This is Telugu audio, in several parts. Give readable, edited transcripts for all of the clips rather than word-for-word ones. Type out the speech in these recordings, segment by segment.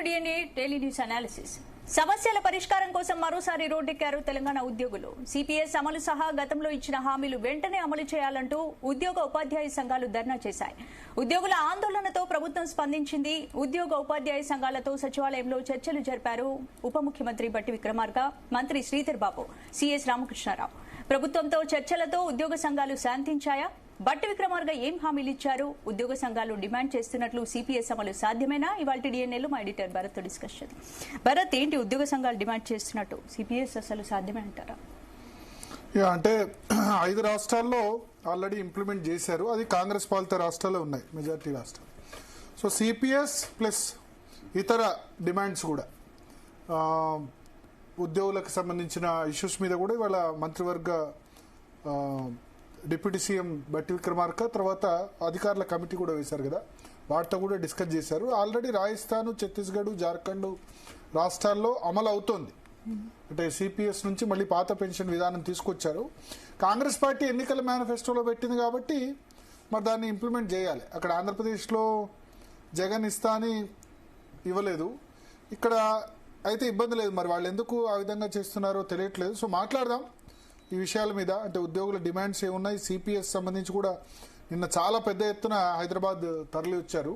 DNA daily news analysis. సమస్యల పరిష్కారం కోసం మరోసారి రోడ్డెక్కారు తెలంగాణ ఉద్యోగులు. సిపిఎస్ అమలు సహా గతంలో ఇచ్చిన హామీలు వెంటనే అమలు చేయాలంటూ ఉద్యోగ ఉపాధ్యాయ సంఘాలు ధర్నా చేశాయి. ఉద్యోగుల ఆందోళనతో ప్రభుత్వం స్పందించింది. ఉద్యోగ ఉపాధ్యాయ సంఘాలతో సచివాలయంలో చర్చలు జరిపారు ఉప ముఖ్యమంత్రి బట్టి విక్రమార్క, మంత్రి శ్రీధర్ బాబు, సిఎస్ రామకృష్ణారావు. ప్రభుత్వంతో చర్చలతో ఉద్యోగ సంఘాలు శాంతించాయా? బట్టి విక్రమార్క ఏం హామీలు ఇచ్చారు? ఉద్యోగ సంఘాలు డిమాండ్ చేస్తున్నట్లు సిపిఎస్ అమలు సాధ్యమేనా? ఇవాళ డిఎన్ఏలో మా ఎడిటర్ భరత్ డిస్కస్ చేద్దాం. భరత్, ఏంటి ఉద్యోగ సంఘాలు డిమాండ్ చేస్తున్నట్టు సిపిఎస్ అసలు సాధ్యమే అంటారా? అంటే 5 రాష్ట్రాల్లో ఆల్రెడీ ఇంప్లిమెంట్ చేశారు. అది కాంగ్రెస్ పాలిత రాష్ట్రాల్లో ఉన్నాయి, మెజారిటీ రాష్ట్రాలు. సో సిపిఎస్ ప్లస్ ఇతర డిమాండ్స్ కూడా, ఉద్యోగులకు సంబంధించిన ఇష్యూస్ మీద కూడా ఇవాళ మంత్రివర్గ డిప్యూటీ సీఎం బట్టి విక్రమార్క తర్వాత అధికారుల కమిటీ కూడా వేశారు కదా, వాటితో కూడా డిస్కస్ చేశారు. ఆల్రెడీ రాజస్థాన్, ఛత్తీస్గఢ్, జార్ఖండ్ రాష్ట్రాల్లో అమలు అవుతోంది. అంటే సిపిఎస్ నుంచి మళ్ళీ పాత పెన్షన్ విధానం తీసుకొచ్చారు. కాంగ్రెస్ పార్టీ ఎన్నికల మేనిఫెస్టోలో పెట్టింది కాబట్టి మరి దాన్ని ఇంప్లిమెంట్ చేయాలి. అక్కడ ఆంధ్రప్రదేశ్లో జగన్ ఇస్తా అని ఇవ్వలేదు, ఇక్కడ అయితే ఇబ్బంది లేదు. మరి వాళ్ళు ఎందుకు ఆ విధంగా చేస్తున్నారో తెలియట్లేదు. సో మాట్లాడదాం ఈ విషయాల మీద. అంటే ఉద్యోగుల డిమాండ్స్ ఏమున్నాయి, సిపిఎస్ సంబంధించి కూడా నిన్న చాలా పెద్ద ఎత్తున హైదరాబాద్ తరలి వచ్చారు.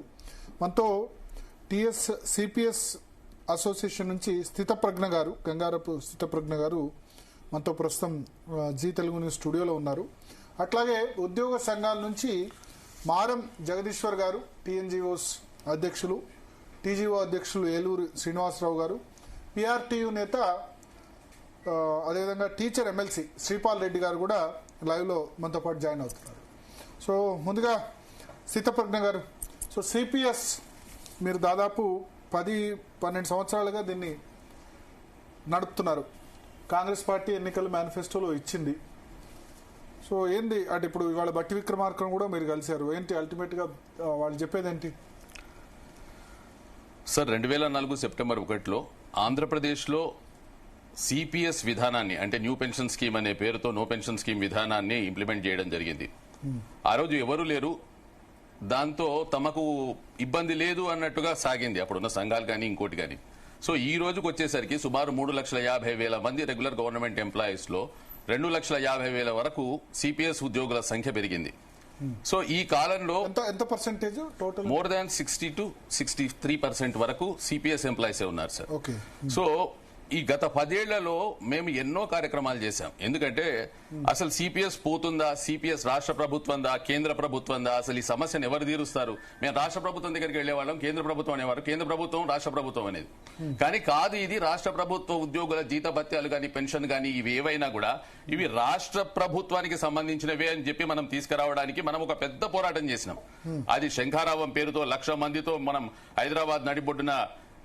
మనతో సిపిఎస్ అసోసియేషన్ నుంచి స్థితప్రజ్ఞ గారు, గంగారపు స్థితప్రజ్ఞ గారు మనతో ప్రస్తుతం జీ తెలుగు న్యూస్ స్టూడియోలో ఉన్నారు. అట్లాగే ఉద్యోగ సంఘాల నుంచి మారం జగదీశ్వర్ గారు, టీఎన్జిఓస్ అధ్యక్షులు, టీజీఓ అధ్యక్షులు ఏలూరు శ్రీనివాసరావు గారు, పిఆర్టీయూ నేత, అదేవిధంగా టీచర్ ఎమ్మెల్సీ శ్రీపాల్ రెడ్డి గారు కూడా లైవ్లో మనతో పాటు జాయిన్ అవుతున్నారు. సో ముందుగా స్థితప్రజ్ఞ గారు, సో సిపిఎస్ మీరు దాదాపు 10-12 సంవత్సరాలుగా దీన్ని నడుపుతున్నారు. కాంగ్రెస్ పార్టీ ఎన్నికల మేనిఫెస్టోలో ఇచ్చింది. సో ఏంది అంటే ఇప్పుడు ఇవాళ బట్టి విక్రమార్కను కూడా మీరు కలిశారు, ఏంటి అల్టిమేట్గా వాళ్ళు చెప్పేది ఏంటి? సార్, 2004 సెప్టెంబర్ 1లో ఆంధ్రప్రదేశ్లో సిపిఎస్ విధానాన్ని, అంటే న్యూ పెన్షన్ స్కీమ్ అనే పేరుతో నో పెన్షన్ స్కీమ్ విధానాన్ని ఇంప్లిమెంట్ చేయడం జరిగింది. ఆ రోజు ఎవరు లేరు, దాంతో తమకు ఇబ్బంది లేదు అన్నట్టుగా సాగింది అప్పుడున్న సంఘాలు కానీ ఇంకోటి కానీ. సో ఈ రోజుకు వచ్చేసరికి సుమారు 3,50,000 మంది రెగ్యులర్ గవర్నమెంట్ ఎంప్లాయీస్ లో 2,50,000 వరకు సిపిఎస్ ఉద్యోగుల సంఖ్య పెరిగింది. సో ఈ కాలంలో ఎంత percentage total? More than 60 to 63% వరకు సిపిఎస్ ఎంప్లాయీసే ఉన్నారు సార్. సో ఈ గత 10 ఏళ్లలో మేము ఎన్నో కార్యక్రమాలు చేశాం. ఎందుకంటే అసలు సిపిఎస్ పోతుందా, సిపిఎస్ రాష్ట్ర ప్రభుత్వందా, కేంద్ర ప్రభుత్వందా, అసలు ఈ సమస్యను ఎవరు తీరుస్తారు? మేము రాష్ట్ర ప్రభుత్వం దగ్గరికి వెళ్లేవాళ్ళం, కేంద్ర ప్రభుత్వం అనేవారు, కేంద్ర ప్రభుత్వం రాష్ట్ర ప్రభుత్వం అనేది. కానీ కాదు, ఇది రాష్ట్ర ప్రభుత్వ ఉద్యోగుల జీతభత్యాలు కానీ పెన్షన్ కానీ ఇవి ఏవైనా కూడా ఇవి రాష్ట్ర ప్రభుత్వానికి సంబంధించినవే అని చెప్పి మనం తీసుకురావడానికి మనం ఒక పెద్ద పోరాటం చేసినాం. అది శంఖారావం పేరుతో 1,00,000 మందితో మనం హైదరాబాద్ నడిబొడ్డున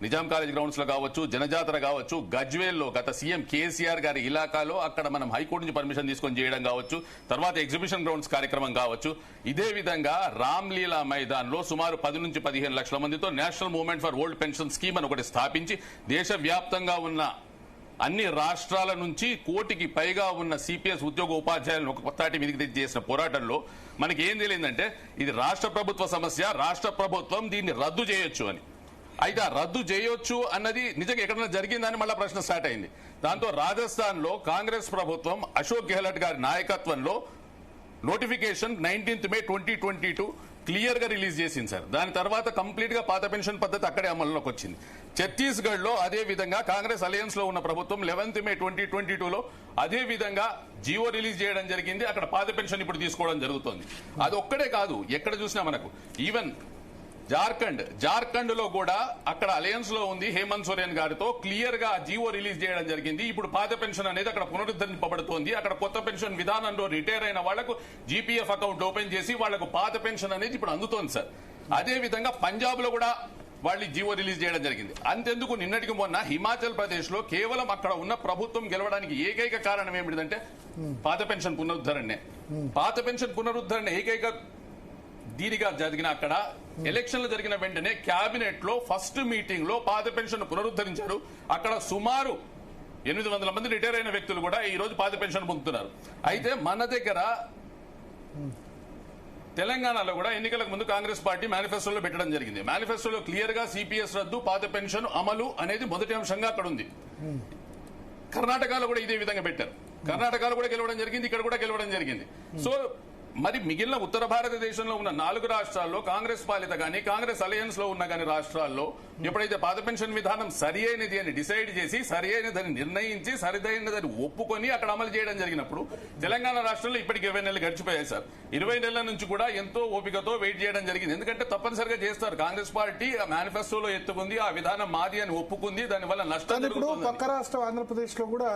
నిజాం కాలేజ్ గ్రౌండ్స్ లో కావచ్చు, జనజాతర కావచ్చు, గజ్వేల్లో గత సీఎం కేసీఆర్ గారి ఇలాకాలో అక్కడ మనం హైకోర్టు నుంచి పర్మిషన్ తీసుకొని చేయడం కావచ్చు, తర్వాత ఎగ్జిబిషన్ గ్రౌండ్స్ కార్యక్రమం కావచ్చు. ఇదే విధంగా రామ్లీలా మైదాన్ లో సుమారు 10 నుంచి 15 లక్షల మందితో national movement for old pension scheme అని ఒకటి స్థాపించి దేశవ్యాప్తంగా ఉన్న అన్ని రాష్ట్రాల నుంచి 1 కోటికి పైగా ఉన్న సిపిఎస్ ఉద్యోగ ఉపాధ్యాయులను ఒక తాటి మీదకి చేసిన పోరాటంలో మనకి ఏం తెలియదంటే ఇది రాష్ట్ర ప్రభుత్వ సమస్య, రాష్ట్ర ప్రభుత్వం దీన్ని రద్దు చేయొచ్చు అని. అయితే ఆ రద్దు చేయొచ్చు అన్నది నిజంగా ఎక్కడైనా జరిగిందని మళ్ళీ ప్రశ్న స్టార్ట్ అయింది. దాంతో రాజస్థాన్ లో కాంగ్రెస్ ప్రభుత్వం అశోక్ గెహ్లట్ గారి నాయకత్వంలో నోటిఫికేషన్ 19th May 2022 క్లియర్ గా రిలీజ్ చేసింది సార్. దాని తర్వాత కంప్లీట్ గా పాత పెన్షన్ పద్ధతి అక్కడే అమల్లోకి వచ్చింది. ఛత్తీస్గఢ్ లో అదే విధంగా కాంగ్రెస్ అలయన్స్ లో ఉన్న ప్రభుత్వం 11th May 2022లో అదే విధంగా జియో రిలీజ్ చేయడం జరిగింది. అక్కడ పాత పెన్షన్ ఇప్పుడు తీసుకోవడం జరుగుతోంది. అది ఒక్కడే కాదు, ఎక్కడ చూసినా మనకు ఈవెన్ జార్ఖండ్ లో కూడా అక్కడ అలయన్స్ లో ఉంది హేమంత్ సోరెన్ గారితో క్లియర్ గా జీవో రిలీజ్ చేయడం జరిగింది. ఇప్పుడు పాత పెన్షన్ అనేది అక్కడ పునరుద్ధరింపబడుతోంది. అక్కడ కొత్త పెన్షన్ విధానంలో రిటైర్ అయిన వాళ్లకు జీపీఎఫ్ అకౌంట్ ఓపెన్ చేసి వాళ్లకు పాత పెన్షన్ అనేది ఇప్పుడు అందుతోంది సార్. అదే విధంగా పంజాబ్ లో కూడా వాళ్ళు జీవో రిలీజ్ చేయడం జరిగింది. అంతెందుకు నిన్నటికి మొన్న హిమాచల్ ప్రదేశ్ లో కేవలం అక్కడ ఉన్న ప్రభుత్వం గెలవడానికి ఏకైక కారణం ఏమిటంటే పాత పెన్షన్ పునరుద్ధరణే. పాత పెన్షన్ పునరుద్ధరణ ఏకైక దీనిగా జరిగిన అక్కడ ఎలక్షన్లు జరిగిన వెంటనే కేబినెట్ లో ఫస్ట్ మీటింగ్ లో పాత పెన్షన్ పునరుద్ధరించారు. అక్కడ సుమారు 800 మంది రిటైర్ అయిన వ్యక్తులు కూడా ఈ రోజు పాత పెన్షన్ పొందుతున్నారు. అయితే మన దగ్గర తెలంగాణలో కూడా ఎన్నికలకు ముందు కాంగ్రెస్ పార్టీ మేనిఫెస్టోలో పెట్టడం జరిగింది. మేనిఫెస్టోలో క్లియర్ గా సిపిఎస్ రద్దు, పాత పెన్షన్ అమలు అనేది మొదటి అంశంగా అక్కడ ఉంది. కర్ణాటకలో కూడా ఇదే విధంగా పెట్టారు. కర్ణాటకలో కూడా గెలవడం జరిగింది, ఇక్కడ కూడా గెలవడం జరిగింది. సో మరి మిగిలిన ఉత్తర భారతదేశంలో ఉన్న 4 రాష్ట్రాల్లో కాంగ్రెస్ పాలిత గానీ కాంగ్రెస్ అలయన్స్ లో ఉన్న గానీ రాష్ట్రాల్లో ఎప్పుడైతే పాత పెన్షన్ విధానం సరి అయినది అని డిసైడ్ చేసి సరి అయినదని నిర్ణయించి సరిదైనదని ఒప్పుకొని అక్కడ అమలు చేయడం జరిగినప్పుడు తెలంగాణ రాష్ట్రంలో ఇప్పటికి 20 నెలలు గడిచిపోయాయి సార్. 20 నెలల నుంచి కూడా ఎంతో ఓపికతో వెయిట్ చేయడం జరిగింది. ఎందుకంటే తప్పనిసరిగా చేస్తారు. కాంగ్రెస్ పార్టీ ఆ మేనిఫెస్టోలో ఎత్తుకుంది, ఆ విధానం మాది అని ఒప్పుకుంది. దానివల్ల నష్టం జరుగుతుంది. పక్క రాష్ట్రం ఆంధ్రప్రదేశ్ లో కూడా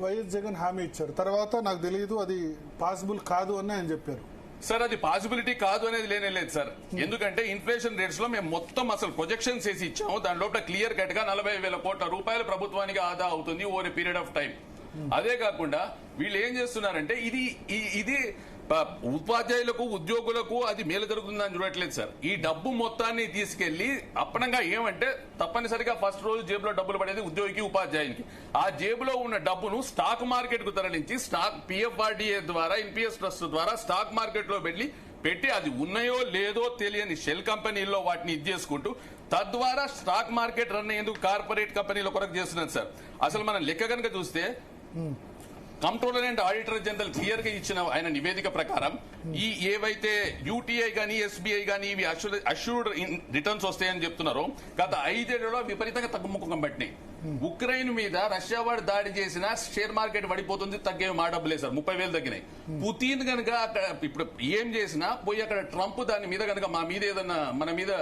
వైఎస్ జగన్ హామీ ఇచ్చారు. తర్వాత నాకు తెలియదు అది పాసిబుల్ కాదు అని ఆయన చెప్పారు. సార్ అది పాసిబిలిటీ కాదు అనేది లేనే లేదు సార్. ఎందుకంటే ఇన్ఫ్లేషన్ రేట్స్ లో మేము మొత్తం అసలు ప్రొజెక్షన్స్ వేసి ఇచ్చాము. దాని లోపల క్లియర్ కట్ గా 40,000 కోట్ల రూపాయలు ప్రభుత్వానికి ఆదా అవుతుంది over a period of time. అదే కాకుండా వీళ్ళు ఏం చేస్తున్నారంటే ఇది ఉపాధ్యాయులకు ఉద్యోగులకు అది మేలు జరుగుతుందని చూడట్లేదు సార్. ఈ డబ్బు మొత్తాన్ని తీసుకెళ్లి అప్పనంగా ఏమంటే తప్పనిసరిగా ఫస్ట్ రోజు జేబులో డబ్బులు పడేది ఉద్యోగికి ఉపాధ్యాయునికి. ఆ జేబులో ఉన్న డబ్బును స్టాక్ మార్కెట్ కు తరలించి పిఎఫ్ఆర్డీఏ ద్వారా ఎన్పిఎస్ ట్రస్ట్ ద్వారా స్టాక్ మార్కెట్ లో పెట్టి అది ఉన్నాయో లేదో తెలియని షెల్ కంపెనీల్లో వాటిని ఇది చేసుకుంటూ తద్వారా స్టాక్ మార్కెట్ రన్ అయ్యేందుకు కార్పొరేట్ కంపెనీల కొరకు చేస్తున్నారు సార్. అసలు మనం లెక్క కనుక చూస్తే controller and auditor general clear గా ఇచ్చిన ఆయన నివేదిక ప్రకారం ఈ ఏవైతే యూటీఐ గానీ ఎస్బీఐ గానీ ఇవి అష్యూర్డ్ రిటర్న్స్ వస్తాయని చెప్తున్నారో గత 5 ఏళ్లలో విపరీతంగా తగ్గుముఖం పట్టినాయి. ఉక్రెయిన్ మీద రష్యా వాడు దాడి చేసిన షేర్ మార్కెట్ పడిపోతుంది, తగ్గేవి మా డబ్బులే సార్. 30,000 తగ్గినాయి. పుతిన్ కనుక ఇప్పుడు ఏం చేసినా పోయి అక్కడ ట్రంప్ దాని మీద కనుక మన మీద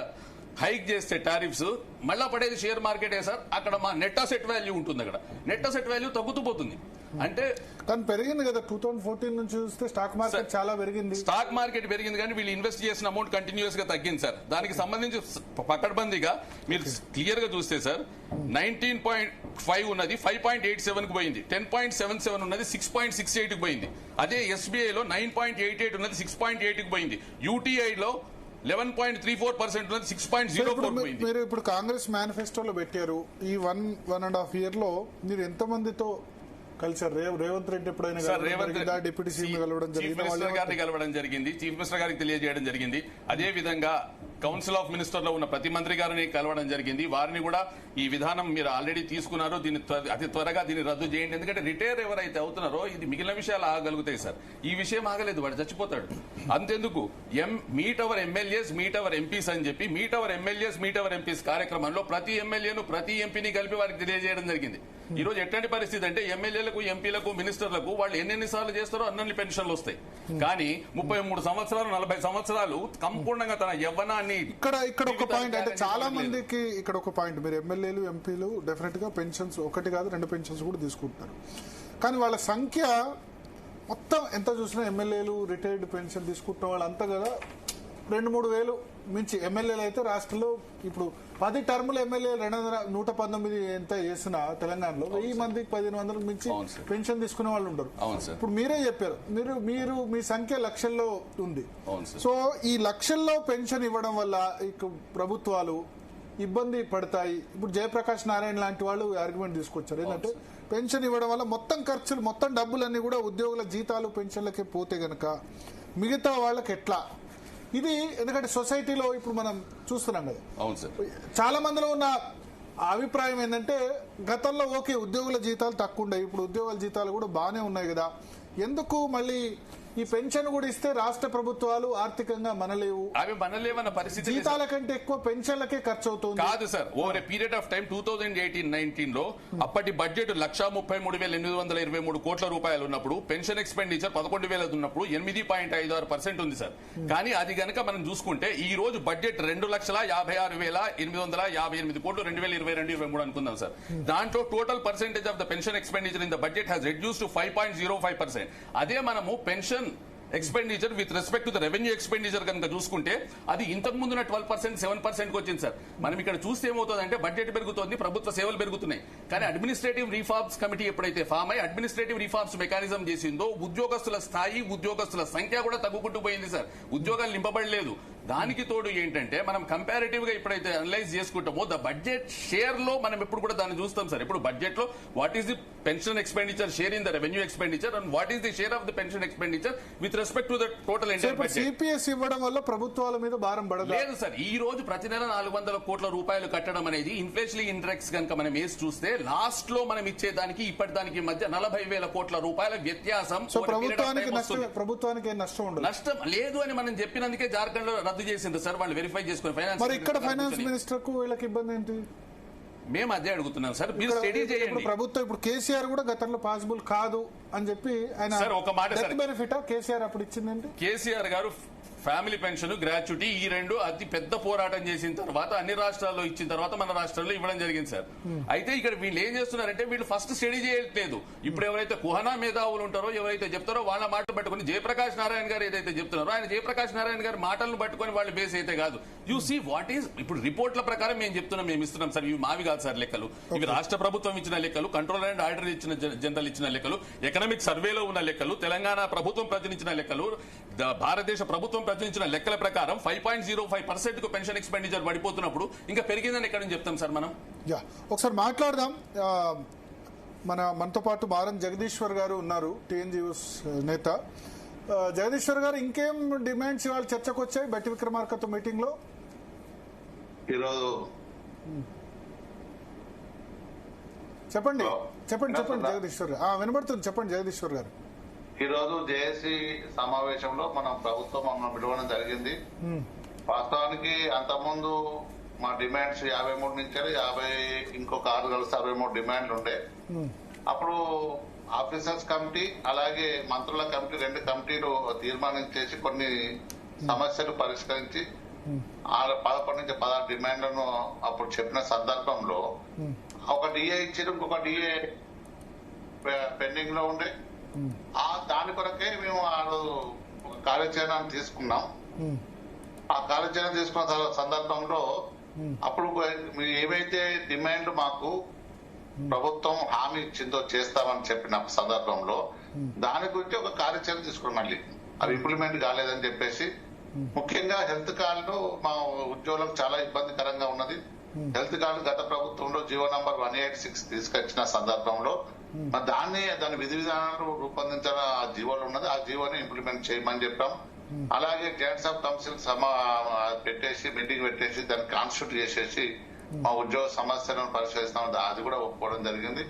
హైక్ చేస్తే టారిఫ్స్ మళ్ళా పడేది షేర్ మార్కెటే సార్. అక్కడ మా నెట్ అసెట్ వాల్యూ ఉంటుంది. అక్కడ నెట్ అసెట్ వాల్యూ తగ్గుతూ పోతుంది. అంటే కానీ పెరిగింది కదా 2014 నుంచి చూస్తే స్టాక్ మార్కెట్ చాలా పెరిగింది. స్టాక్ మార్కెట్ పెరిగింది కానీ వీళ్ళు ఇన్వెస్ట్ చేసిన అమౌంట్ కంటిన్యూస్ గా తగ్గింది సార్. దానికి సంబంధించి పకడ్బందీగా మీరు క్లియర్ గా చూస్తే సార్ 19.5 ఉన్నది 5.87 కు పోయింది, 10.77 ఉన్నది 6.68 కు పోయింది. అదే ఎస్బీఐలో 9.88 ఉన్నది 6.8 కు పోయింది. యూటీఐలో 11.34% ఉన్నది 6.04 పోయింది. మీరు ఇప్పుడు కాంగ్రెస్ మేనిఫెస్టోలో పెట్టారు. ఈ 1.5 year లో మీరు ఎంత మందితో కలిసారు? రేవంత్ రెడ్డి ఎప్పుడైనా డిప్యూటీ సీఎం కలవడం జరిగింది, చీఫ్ మినిస్టర్ గారిని కలవడం జరిగింది, చీఫ్ మినిస్టర్ గారికి తెలియజేయడం జరిగింది. అదే విధంగా కౌన్సిల్ ఆఫ్ మినిస్టర్ లో ఉన్న ప్రతి మంత్రి గారిని కలవడం జరిగింది. వారిని కూడా ఈ విధానం మీరు ఆల్రెడీ తీసుకున్నారు, దీన్ని అతి త్వరగా దీన్ని రద్దు చేయండి. ఎందుకంటే రిటైర్ ఎవరైతే అవుతున్నారో ఇది మిగిలిన విషయాలు ఆగలుగుతాయి సార్. ఈ విషయం ఆగలేదు, వాడు చచ్చిపోతాడు. అంతెందుకు meet our MLAs meet our MPs అని చెప్పి meet our MLAs meet our MPs కార్యక్రమంలో ప్రతి ఎమ్మెల్యేను ప్రతి ఎంపీని కలిపి వారికి తెలియజేయడం జరిగింది. ఈ రోజు ఎట్లాంటి పరిస్థితి అంటే ఎమ్మెల్యేలకు ఎంపీలకు మినిస్టర్లకు వాళ్ళు ఎన్ని సార్లు చేస్తారో అన్ని పెన్షన్లు వస్తాయి. కానీ 33 సంవత్సరాలు 40 సంవత్సరాలు సంపూర్ణంగా తన యవ్వనాన్ని ఇక్కడ ఒక పాయింట్ అంటే చాలా మందికి ఇక్కడ ఒక పాయింట్, మీరు ఎమ్మెల్యేలు ఎంపీలు డెఫినెట్ గా పెన్షన్స్ 1 కాదు 2 పెన్షన్స్ కూడా తీసుకుంటున్నారు. కానీ వాళ్ళ సంఖ్య మొత్తం ఎంత చూసినా ఎమ్మెల్యేలు రిటైర్డ్ పెన్షన్ తీసుకుంటున్న వాళ్ళు అంతా కదా 2-3 వేలు మించి ఎమ్మెల్యేలు అయితే రాష్ట్రంలో ఇప్పుడు 10 టర్ముల ఎమ్మెల్యే 119 ఎంత చేసినా తెలంగాణలో 1000 మందికి 1500 మించి పెన్షన్ తీసుకునే వాళ్ళు ఉండరు. ఇప్పుడు మీరే చెప్పారు మీరు మీ సంఖ్య లక్షల్లో ఉంది. సో ఈ లక్షల్లో పెన్షన్ ఇవ్వడం వల్ల ప్రభుత్వాలు ఇబ్బంది పడతాయి. ఇప్పుడు జయప్రకాష్ నారాయణ లాంటి వాళ్ళు ఆర్గ్యుమెంట్ తీసుకొచ్చారు ఏంటంటే పెన్షన్ ఇవ్వడం వల్ల మొత్తం ఖర్చులు మొత్తం డబ్బులన్నీ కూడా ఉద్యోగుల జీతాలు పెన్షన్లకే పోతే గనక మిగతా వాళ్ళకి ఎట్లా ఇది? ఎందుకంటే సొసైటీలో ఇప్పుడు మనం చూస్తున్నాం కదా, అవును సార్, చాలా మందిలో ఉన్న అభిప్రాయం ఏంటంటే గతంలో ఓకే ఉద్యోగుల జీతాలు తక్కువ ఉన్నాయి, ఇప్పుడు ఉద్యోగుల జీతాలు కూడా బాగానే ఉన్నాయి కదా, ఎందుకు మళ్ళీ ఈ పెన్షన్ కూడా ఇస్తే రాష్ట్ర ప్రభుత్వాలు ఆర్థికంగా మనలేవు, అవి మనలేవన్న పరిస్థితి జీతాల కంటే ఎక్కువ పెన్షన్లకే ఖర్చు అవుతుంది కాదు sir. Over a period of time 2018-19 లో అప్పటి బడ్జెట్ 1,33,823 కోట్ల రూపాయలు ఉన్నప్పుడు పెన్షన్ ఎక్స్పెండిచర్ 11,000 ఉన్నప్పుడు 8.56% ఉంది సార్. కానీ అది గనక మనం చూసుకుంటే ఈ రోజు బడ్జెట్ 2,56,858 కోట్లు 2022-23 అనుకుందాం సార్. దాంట్లో total percentage of the pension expenditure in the budget has reduce to 5.05%. అదే మనము pension expenditure with respect to the revenue expenditure కనుక చూసుకుంటే అది ఇంతకు ముందున్న 12% 7% కి వచ్చింది సార్. మనం ఇక్కడ చూస్తే ఏమవుతుందంటే బడ్జెట్ పెరుగుతోంది, ప్రభుత్వ సేవలు పెరుగుతున్నాయి. కానీ అడ్మినిస్ట్రేటివ్ రిఫార్మ్స్ కమిటీ ఎప్పుడైతే ఫామ్ అయ్యి అడ్మినిస్ట్రేటివ్ రిఫార్మ్స్ మెకానిజం చేసిందో ఉద్యోగస్తుల స్థాయి ఉద్యోగస్తుల సంఖ్య కూడా తగ్గుకుంటూ పోయింది సార్. ఉద్యోగాలు నింపబడలేదు. దానికి తోడు ఏంటంటే మనం కంపారిటివ్ గా ఇప్పుడైతే అనలైజ్ చేసుకుంటామో ద బడ్జెట్ షేర్ లో మనం ఎప్పుడు కూడా దాన్ని చూస్తాం సార్. ఇప్పుడు బడ్జెట్ లో what is the pension expenditure share in the revenue expenditure and what is the share of the pension expenditure with respect to the total entire budget. CPS ఇవ్వడం వల్ల ప్రభుత్వాల మీద భారం పడదు లేదు సార్. ఈ రోజు ప్రతి నెల 400 కోట్ల రూపాయలు కట్టడం అనేది ఇన్ఫ్లేషన్ ఇండెక్స్ కనుక మనం వేసి చూస్తే లాస్ట్ లో మనం ఇచ్చేదానికి ఇప్పటిదానికి మధ్య 40,000 కోట్ల రూపాయల వ్యత్యాసం. సో ప్రభుత్వానికి నష్టం ఉండదు. నష్టం లేదు అని మనం చెప్పినందుకే జార్ఖండ్ లో రద్దు చేసింది సార్. వాళ్ళు వెరిఫై చేసుకుని మరి ఇక్కడ ఫైనాన్స్ మినిస్టర్ కు వీళ్ళకి ఇబ్బంది ఏంటి? మేము అదే అడుగుతున్నాం సార్. మీరు స్టడీ చేయండి. ప్రభుత్వం ఇప్పుడు కేసీఆర్ కూడా గతంలో పాసిబుల్ కాదు అని చెప్పి ఆయన ఒక మాట బెనిఫిట్ కేసీఆర్ అప్పుడు ఇచ్చిందండి. కేసీఆర్ గారు ఫ్యామిలీ పెన్షన్, గ్రాట్యుటీ ఈ రెండు అతి పెద్ద పోరాటం చేసిన తర్వాత అన్ని రాష్ట్రాల్లో ఇచ్చిన తర్వాత మన రాష్ట్రాల్లో ఇవ్వడం జరిగింది సార్. అయితే ఇక్కడ వీళ్ళు ఏం చేస్తున్నారంటే వీళ్ళు ఫస్ట్ స్టడీ చేయట్లేదు. ఇప్పుడు ఎవరైతే కుహనా మేధావులు ఉంటారో ఎవరైతే చెప్తారో వాళ్ళ మాటలు పట్టుకుని జయప్రకాష్ నారాయణ గారు ఏదైతే చెప్తున్నారో ఆయన జయప్రకాష్ నారాయణ గారి మాటలను పట్టుకుని వాళ్ళు బేస్ అయితే కాదు. యూ సీ వాట్ ఈస్ ఇప్పుడు రిపోర్ట్ల ప్రకారం మేము చెప్తున్నాం, మేము ఇస్తున్నాం సార్. ఇవి మావి కాదు సార్ లెక్కలు. ఇవి రాష్ట్ర ప్రభుత్వం ఇచ్చిన లెక్కలు, కంట్రోలర్ అండ్ ఆడిటర్ ఇచ్చిన జనరల్ ఇచ్చిన లెక్కలు, ఎకనామిక్ సర్వేలో ఉన్న లెక్కలు, తెలంగాణ ప్రభుత్వం ప్రచురించిన లెక్కలు, భారతదేశ ప్రభుత్వం ప్రచురించిన లెక్కల ప్రకారం 5.05% కు పెన్షన్ ఎక్స్పెండిచర్ పడిపోతున్నప్పుడు ఇంకా పెరిగిందని ఎక్కడ నుంచి చెప్తాం సార్ మనం? ఒకసారి మాట్లాడదాం. మనతో పాటు మారం జగదీశ్వర్ గారు ఉన్నారు, టీఎన్జీయూస్ నేత. జగదీశ్వర్ గారు, ఇంకేం డిమాండ్స్ ఇవాళ చర్చకు వచ్చాయి బట్టి విక్రమార్కతో మీటింగ్ లో? ఈరోజు చెప్పండి జగదీశ్వర్ గారు. వినబడుతుంది, చెప్పండి జగదీశ్వర్ గారు. ఈ రోజు జేఏసీ సమావేశంలో మనం ప్రభుత్వం మనం పిలవడం జరిగింది. వాస్తవానికి అంతకుముందు మా డిమాండ్స్ 53 నుంచి 50 ఇంకొక 6 కలిసి 63 డిమాండ్లు ఉండే. అప్పుడు ఆఫీసర్స్ కమిటీ అలాగే మంత్రుల కమిటీ 2 కమిటీలు తీర్మానించేసి కొన్ని సమస్యలు పరిష్కరించి 11 నుంచి 16 డిమాండ్లను అప్పుడు చెప్పిన సందర్భంలో ఒక డిఏ ఇచ్చి ఇంకొక డిఏ పెండింగ్ లో ఉండే. దాని కొరకే మేము ఒక కార్యాచరణ తీసుకున్నాం. ఆ కార్యాచరణ తీసుకున్న సందర్భంలో అప్పుడు ఏవైతే డిమాండ్ మాకు ప్రభుత్వం హామీ ఇచ్చిందో చేస్తామని చెప్పిన సందర్భంలో దాని గురించి ఒక కార్యాచరణ తీసుకున్నాం. మళ్ళీ అవి ఇంప్లిమెంట్ కాలేదని చెప్పేసి, ముఖ్యంగా హెల్త్ కార్డు మా ఉద్యోగులకు చాలా ఇబ్బందికరంగా ఉన్నది. హెల్త్ కార్డు గత ప్రభుత్వంలో జీవో నంబర్ 186 తీసుకొచ్చిన సందర్భంలో దాని విధి విధానాలు రూపొందించిన ఆ జీవోలు ఉన్నది. ఆ జీవోని ఇంప్లిమెంట్ చేయమని చెప్పాం. అలాగే జాయింట్స్ ఆఫ్ కౌన్సిల్ పెట్టేసి మీటింగ్ పెట్టేసి దాన్ని కాన్స్టిట్యూట్ చేసేసి మా ఉద్యోగ సమస్యలను పరిశీలిస్తాం. అది కూడా ఒప్పుకోవడం జరిగింది.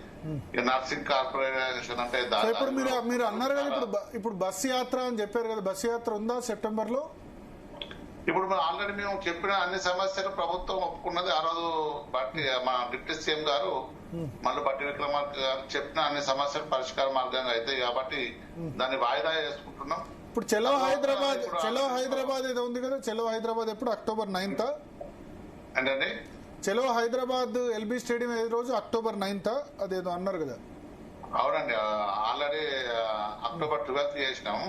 నర్సింగ్ కార్పొరేషన్ అంటే ఇప్పుడు మీరు అన్నారు కదా, ఇప్పుడు బస్సు యాత్ర అని చెప్పారు కదా, బస్సు యాత్ర ఉందా సెప్టెంబర్ లో? ఇప్పుడు ఆల్రెడీ మేము చెప్పిన అన్ని సమస్యలు ప్రభుత్వం ఒప్పుకున్నది. ఆ రోజు మా డిప్యూటీ సీఎం గారు మళ్ళీ బట్టి విక్రమార్క గారు చెప్పిన అన్ని సమస్యలు పరిష్కార మార్గంగా అవుతాయి కాబట్టి దాన్ని వాయిదా వేసుకుంటున్నాం. ఇప్పుడు చలో హైదరాబాద్ ఏదో ఉంది కదా, చలో హైదరాబాద్ ఎప్పుడు? అక్టోబర్ 9th ఏంటండి? చలో హైదరాబాద్ ఎల్బీ స్టేడియం ఏ రోజు? అక్టోబర్ 9th అదేదో అన్నారు కదా. అవునండి, ఆల్రెడీ అక్టోబర్ 12th చేసినాము.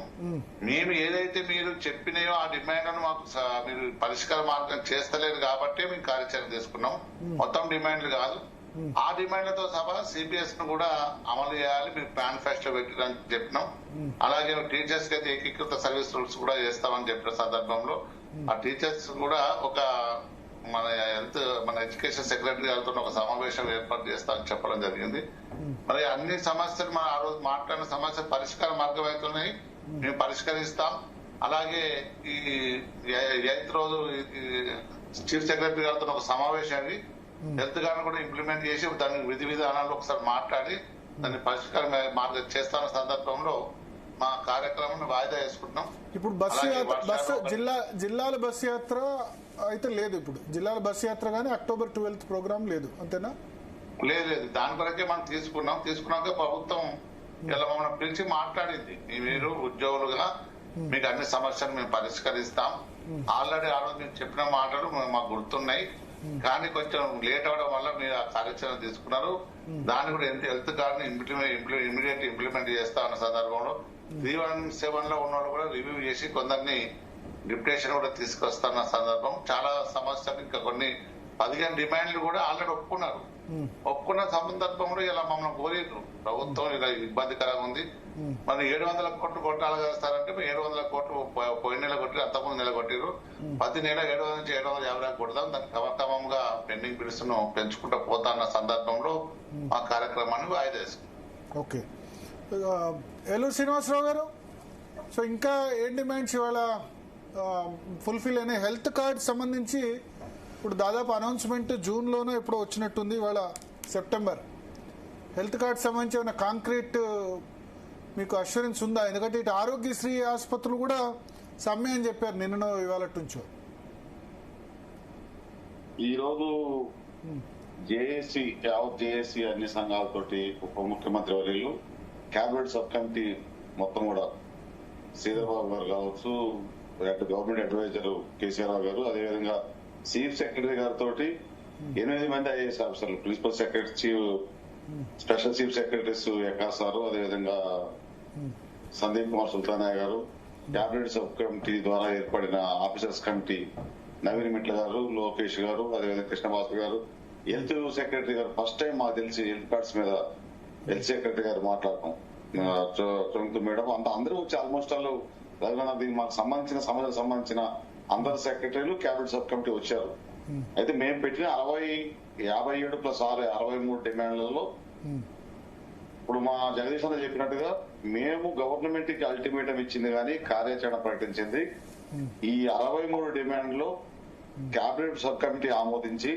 మేము ఏదైతే మీరు చెప్పినాయో ఆ డిమాండ్లను మాకు మీరు పరిష్కార మార్గం చేస్తలేదు కాబట్టి మేము కార్యాచరణ తీసుకున్నాం. మొత్తం డిమాండ్లు కాదు, ఆ డిమాండ్లతో సహా సిపిఎస్ ను కూడా అమలు చేయాలి, మీరు మేనిఫెస్టో పెట్టడానికి చెప్పినాం. అలాగే టీచర్స్ కి అయితే ఏకీకృత సర్వీస్ రూల్స్ కూడా చేస్తామని చెప్పిన సందర్భంలో ఆ టీచర్స్ కూడా ఒక మన ఎడ్యుకేషన్ సెక్రటరీ గారితో ఒక సమావేశం ఏర్పాటు చేస్తామని చెప్పడం జరిగింది. మరి అన్ని సమస్యలు మన ఆ రోజు మాట్లాడిన సమస్య పరిష్కార మార్గం అవుతున్నాయి, మేము పరిష్కరిస్తాం. అలాగే ఈ 8th రోజు చీఫ్ సెక్రటరీ గారితో ఒక సమావేశాన్ని హెల్త్ గారిని కూడా ఇంప్లిమెంట్ చేసి దాని విధి విధానాలు ఒకసారి మాట్లాడి దాన్ని పరిష్కార మార్గం చేస్తాన సందర్భంలో మా కార్యక్రమం వాయిదా వేసుకుంటున్నాం. ఇప్పుడు జిల్లాల బస్సు యాత్ర అయితే లేదు, ఇప్పుడు జిల్లాల బస్సు యాత్ర గానీ అక్టోబర్ 12th ప్రోగ్రామ్ లేదు, అంతేనా? లేదు, దాని కొరకే మనం తీసుకున్నాక ప్రభుత్వం ఇలా మమ్మల్ని పిలిచి మాట్లాడింది. మీరు ఉద్యోగులుగా మీకు అన్ని సమస్యలు మేము పరిష్కరిస్తాం. ఆల్రెడీ ఆ రోజు మేము చెప్పిన మాటలు మాకు గుర్తున్నాయి, కానీ కొంచెం లేట్ అవడం వల్ల మీరు ఆ కార్యాచరణ తీసుకున్నారు. దాన్ని కూడా హెల్త్ కార్డు ఇమీడియట్ ఇంప్లిమెంట్ చేస్తా అన్న సందర్భంలో 317 లో ఉన్న వాళ్ళు కూడా రివ్యూ చేసి కొందరిని డిప్యుటేషన్ కూడా తీసుకొస్తున్న సందర్భం. చాలా సమస్యలు ఇంకా కొన్ని 15 డిమాండ్లు కూడా ఆల్రెడీ ఒప్పుకున్నారు. ఒప్పుకున్న సందర్భంలో ఇలా మమ్మల్ని కోరిరు ప్రభుత్వం ఇలా ఇబ్బందికరంగా ఉంది, మరి 700 కోట్లు కొట్టాలి చేస్తారంటే 700 కోట్లు పోయిన నెల కొట్టారు, అంతకుముందు నెల కొట్టారు. ప్రతి నెల 700 నుంచి 750 కొడదాం, దాన్ని క్రమక్రమంగా పెండింగ్ బిల్స్ ను పెంచుకుంటూ పోతా అన్న సందర్భంలో ఆ కార్యక్రమాన్ని వాయిదా వేసుకున్నాం. ఓకే, ఏలూరు శ్రీనివాసరావు గారు, సో ఇంకా ఏం డిమాండ్స్ ఇవాళ ఫుల్ఫిల్ అయినాయి? హెల్త్ కార్డ్ సంబంధించి ఇప్పుడు దాదాపు అనౌన్స్మెంట్ జూన్లోనూ ఎప్పుడో వచ్చినట్టుంది, ఇవాళ సెప్టెంబర్. హెల్త్ కార్డ్ సంబంధించి ఏమైనా కాంక్రీట్ మీకు అష్యూరెన్స్ ఉందా? ఎందుకంటే ఇటు ఆరోగ్యశ్రీ ఆసుపత్రులు కూడా సమ్మె అని చెప్పారు నిన్ననో ఇవాళ నుంచో. ఈరోజు జేఏసీ యావత్ జేఏసీ అన్ని సంఘాలతోటి ఉప ముఖ్యమంత్రి వర్యులు క్యాబినెట్ సబ్ కమిటీ మొత్తం కూడా శ్రీధర్బాబు గారు కావచ్చు, గవర్నమెంట్ అడ్వైజర్ కేసీఆర్ రావు గారు, అదేవిధంగా చీఫ్ సెక్రటరీ గారితో 8 మంది ఐఏఎస్ ఆఫీసర్లు, principal secretary, special chief secretaries ఎకాసారు, అదేవిధంగా సందీప్ కుమార్ సుల్తానయ్య గారు, క్యాబినెట్ సబ్ కమిటీ ద్వారా ఏర్పడిన ఆఫీసర్స్ కమిటీ నవీన్ మిట్ల గారు, లోకేష్ గారు, అదేవిధంగా కృష్ణభాస్కర్ గారు, హెల్త్ సెక్రటరీ గారు. ఫస్ట్ టైం మాకు తెలిసి హెల్త్ కార్డ్స్ మీద హెల్త్ సెక్రటరీ గారు మాట్లాడటం, మేడం అంతా అందరూ వచ్చి ఆల్మోస్ట్ వాళ్ళు దీనికి మాకు సంబంధించిన సమస్యలకు సంబంధించిన అందరు సెక్రటరీలు క్యాబినెట్ సబ్ కమిటీ వచ్చారు. అయితే మేము పెట్టిన 57 ప్లస్ 63 డిమాండ్లలో ఇప్పుడు మా జగదీష్ అన్న చెప్పినట్టుగా మేము గవర్నమెంట్ కి అల్టిమేటం ఇచ్చింది కానీ కార్యాచరణ ప్రకటించింది. ఈ 63 డిమాండ్లో క్యాబినెట్ సబ్ కమిటీ ఆమోదించి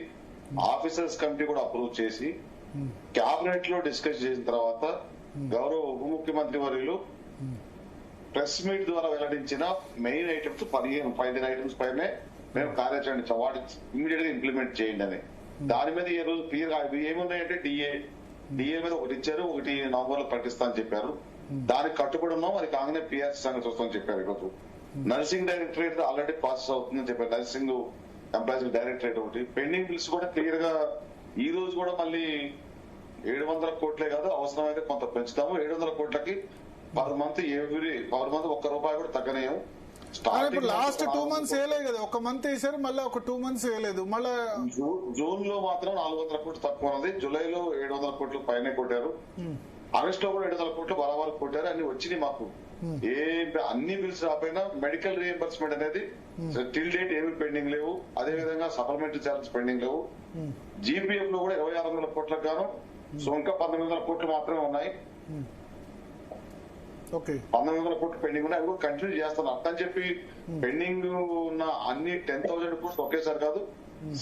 ఆఫీసర్స్ కమిటీ కూడా అప్రూవ్ చేసి క్యాబినెట్ లో డిస్కస్ చేసిన తర్వాత గౌరవ ఉప ముఖ్యమంత్రి వర్యులు ప్రెస్ మీట్ ద్వారా వెల్లడించిన మెయిన్ ఐటమ్స్ 15 ఐటమ్స్ పైనే మేము కార్యాచరణ ఇచ్చాం, వాటి ఇమీడియట్ గా ఇంప్లిమెంట్ చేయండి అని. దాని మీద ఈ రోజు క్లియర్ గా ఏమున్నాయంటే డిఏ మీద ఒకటి ఇచ్చారు, ఒకటి నవంబర్ లో ప్రకటిస్తా అని చెప్పారు. దానికి కట్టుబడి ఉన్నాం, అది కాగానే పిఆర్సీ సంగతి చూస్తామని చెప్పారు. ఈరోజు నర్సింగ్ డైరెక్టరేట్ ఆల్రెడీ ప్రాసెస్ అవుతుందని చెప్పారు. నర్సింగ్ ఎంప్లాయీస్ డైరెక్టరేట్ ఒకటి పెండింగ్ బిల్స్ కూడా క్లియర్ గా ఈ రోజు కూడా మళ్ళీ 700 కోట్లే కాదు, అవసరమైతే కొంత పెంచుతాము. 700 కోట్లకి పర్ మంత్ ₹1 కూడా తగ్గనేయం. ఇప్పుడు లాస్ట్ 2 months వేయలేదు కదా, 1 month వేసారు, మళ్ళీ ఒక 2 months వేయలేదు. మళ్ళీ జూన్ లో మాత్రం 400 కోట్లు తక్కువ ఉన్నది, జూలైలో 700 కోట్లు పైన కొట్టారు, ఆగస్ట్ లో కూడా 700 కోట్లు బరాబర్ కొట్టారు. అన్ని వచ్చినాయి మాకు. అన్ని బిల్స్ రాపోయినా మెడికల్ రియంబర్స్మెంట్ అనేది టిల్ డేట్ ఏమి పెండింగ్ లేవు. అదే విధంగా సప్లిమెంటరీ చార్జెస్ పెండింగ్ లేవు. జీపీఎఫ్ లో కూడా 2600 కోట్లకు గాను సో ఇంకా 1900 కోట్లు మాత్రమే ఉన్నాయి. 1900 కోట్లు పెండింగ్ ఉన్నాయి, అవి కూడా కంటిన్యూ చేస్తున్నారు. అర్థం చెప్పి పెండింగ్ ఉన్న అన్ని 10,000 కోట్స్ ఒకేసారి కాదు,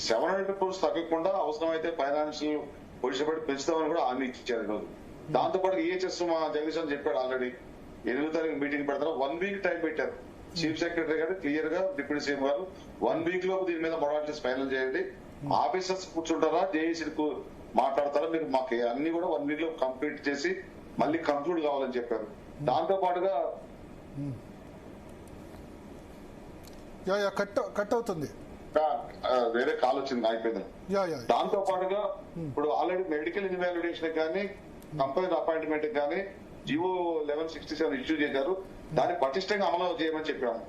700 కోట్స్ తగ్గకుండా అవసరమైతే ఫైనాన్షియల్ పొజిషన్ బట్టి పెంచుతామని కూడా హామీ ఇచ్చారు ఈరోజు. దాంతో పాటు ఈహెచ్ఎస్ మా జగదీష్ అని చెప్పాడు ఆల్రెడీ 8వ తారీఖు మీటింగ్ పెడతారు. 1 week టైం పెట్టారు. చీఫ్ సెక్రటరీ గారు క్లియర్ గా డిప్యూటీ సీఎం గారు 1 week లోపు దీని మీద మొడాలిటీస్ ఫైనల్ చేయండి, ఆఫీసర్స్ కూర్చుంటారా, జేఏసీకి మాట్లాడతారా, మీరు మాకు అన్ని కూడా 1 week లో కంప్లీట్ చేసి మళ్ళీ కంక్లూడ్ కావాలని చెప్పారు. దాంతో పాటుగా కట్ అవుతుంది, వేరే కాల్ వచ్చింది అయిపోయింది. దాంతో పాటుగా ఇప్పుడు ఆల్రెడీ మెడికల్ ఇన్వాలిడేషన్ కానీ కంపెనీ అపాయింట్మెంట్ కానీ జివో 1167 ఇష్యూ చేశారు. దాన్ని పటిష్టంగా అమలు చేయమని చెప్పాము.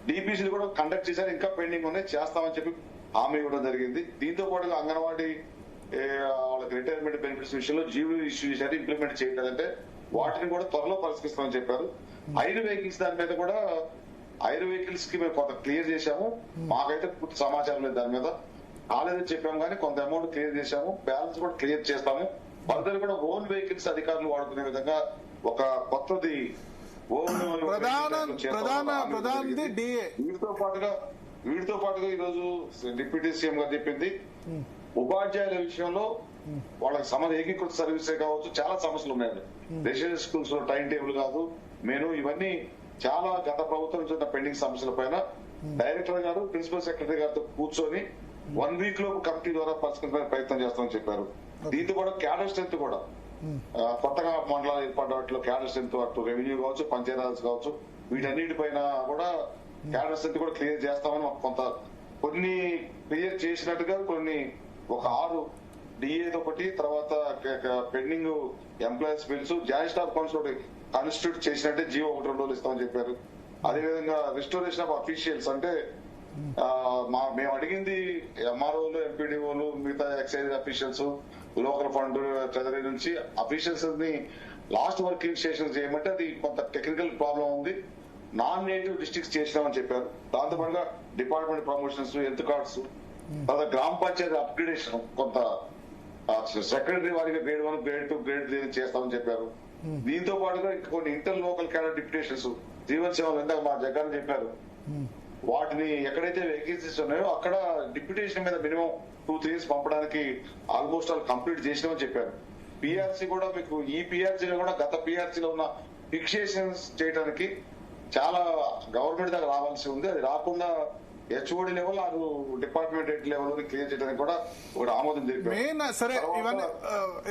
డిపిసీలు కూడా కండక్ట్ చేశారు, ఇంకా పెండింగ్ ఉన్నాయి, చేస్తామని చెప్పి హామీ ఇవ్వడం జరిగింది. దీంతో పాటుగా అంగన్వాడీ వాళ్ళకి రిటైర్మెంట్ బెనిఫిట్స్ విషయంలో జీవో ఇష్యూ చేశారు, ఇంప్లిమెంట్ చేయలేదంటే వాటిని కూడా త్వరలో పరిష్కరిస్తామని చెప్పారు. ఐరు వెహికల్స్ దాని మీద కూడా ఐరు వెహికల్స్ కి మేము కొంత క్లియర్ చేశాము. మాకైతే పూర్తి సమాచారం లేదు దాని మీద, కాలేదని చెప్పాము కానీ కొంత అమౌంట్ క్లియర్ చేశాము, బ్యాలెన్స్ కూడా క్లియర్ చేస్తాము. ఫర్దర్ కూడా ఓన్ వెహికల్స్ అధికారులు వాడుకునే విధంగా ఒక కొత్తది వీటితో పాటుగా ఈరోజు డిప్యూటీ సీఎం గారు చెప్పింది ఉపాధ్యాయుల విషయంలో వాళ్ళకి ఏకీకృత సర్వీసే కావచ్చు, చాలా సమస్యలు ఉన్నాయి. రెసిడెన్షియల్ స్కూల్స్ లో టైం టేబుల్ కాదు, మెను, ఇవన్నీ చాలా గత ప్రభుత్వం నుంచి ఉన్న పెండింగ్ సమస్యల పైన డైరెక్టర్ గారు ప్రిన్సిపల్ సెక్రటరీ గారితో కూర్చొని 1 week లోపు కమిటీ ద్వారా పరిష్కరించడానికి ప్రయత్నం చేస్తామని చెప్పారు. దీంతో పాటు క్యాడర్ స్ట్రెంత్ కూడా కొత్తగా మండలాలు ఏర్పడ్డ వాటిలో క్యాడర్ స్ట్రెంత్ అటు రెవెన్యూ కావచ్చు, పంచాయతీరాజ్ కావచ్చు, వీటన్నిటిపైన కూడా క్యాడర్ స్ట్రెంత్ కూడా క్లియర్ చేస్తామని మాకు కొంత కొన్ని క్లియర్ చేసినట్టుగా కొన్ని ఒక 6 డిఏతో ఒకటి, తర్వాత pending employees bills, joint staff council constitute చేసినట్టే జీవో 1-2 రోజులు ఇస్తామని చెప్పారు. అదేవిధంగా రిస్టోరేషన్ ఆఫ్ అఫీషియల్స్ అంటే మేము అడిగింది ఎంఆర్ఓలు, ఎంపీడీఓలు, మిగతా excise officials, local fund, treasury నుంచి అఫీషియల్స్ ని లాస్ట్ వర్కింగ్ స్టేషన్ చేయమంటే అది కొంత టెక్నికల్ ప్రాబ్లం ఉంది, నాన్ నేటివ్ డిస్ట్రిక్ట్స్ చేసినామని చెప్పారు. దాంతో పాటుగా డిపార్ట్మెంట్ ప్రమోషన్స్, హెల్త్ కార్డ్స్, తర్వాత గ్రామ పంచాయతీ అప్గ్రేడేషన్ కొంత సెక్రటరీ వారిగా గ్రేడ్ 1, గ్రేడ్ 2, గ్రేడ్ 3 చేస్తామని చెప్పారు. దీంతో పాటుగా కొన్ని ఇంటర్ లోకల్ క్యాడర్ డిప్యుటేషన్స్ 317 ఇందాక మా జగన్ చెప్పారు, వాటిని ఎక్కడైతే వేకెన్సీస్ ఉన్నాయో అక్కడ డిప్యుటేషన్ మీద మినిమం 2-3 years పంపడానికి ఆల్మోస్ట్ ఆల్ కంప్లీట్ చేసినామని చెప్పారు. పిఆర్సీ కూడా మీకు ఈ పిఆర్సీలో కూడా గత పిఆర్సీలో ఉన్న ఫిక్సేషన్స్ చేయడానికి చాలా గవర్నమెంట్ దగ్గర రావాల్సి ఉంది. అది రాకుండా హెచ్ఓడి లెవెల్ ఆరు డిపార్ట్మెంట్ హెడ్ లెవెల్ క్లియర్ చేయడానికి కూడా ఒక ఆమోదం జరిపారు. మెయిన్ సరే ఇవన్నీ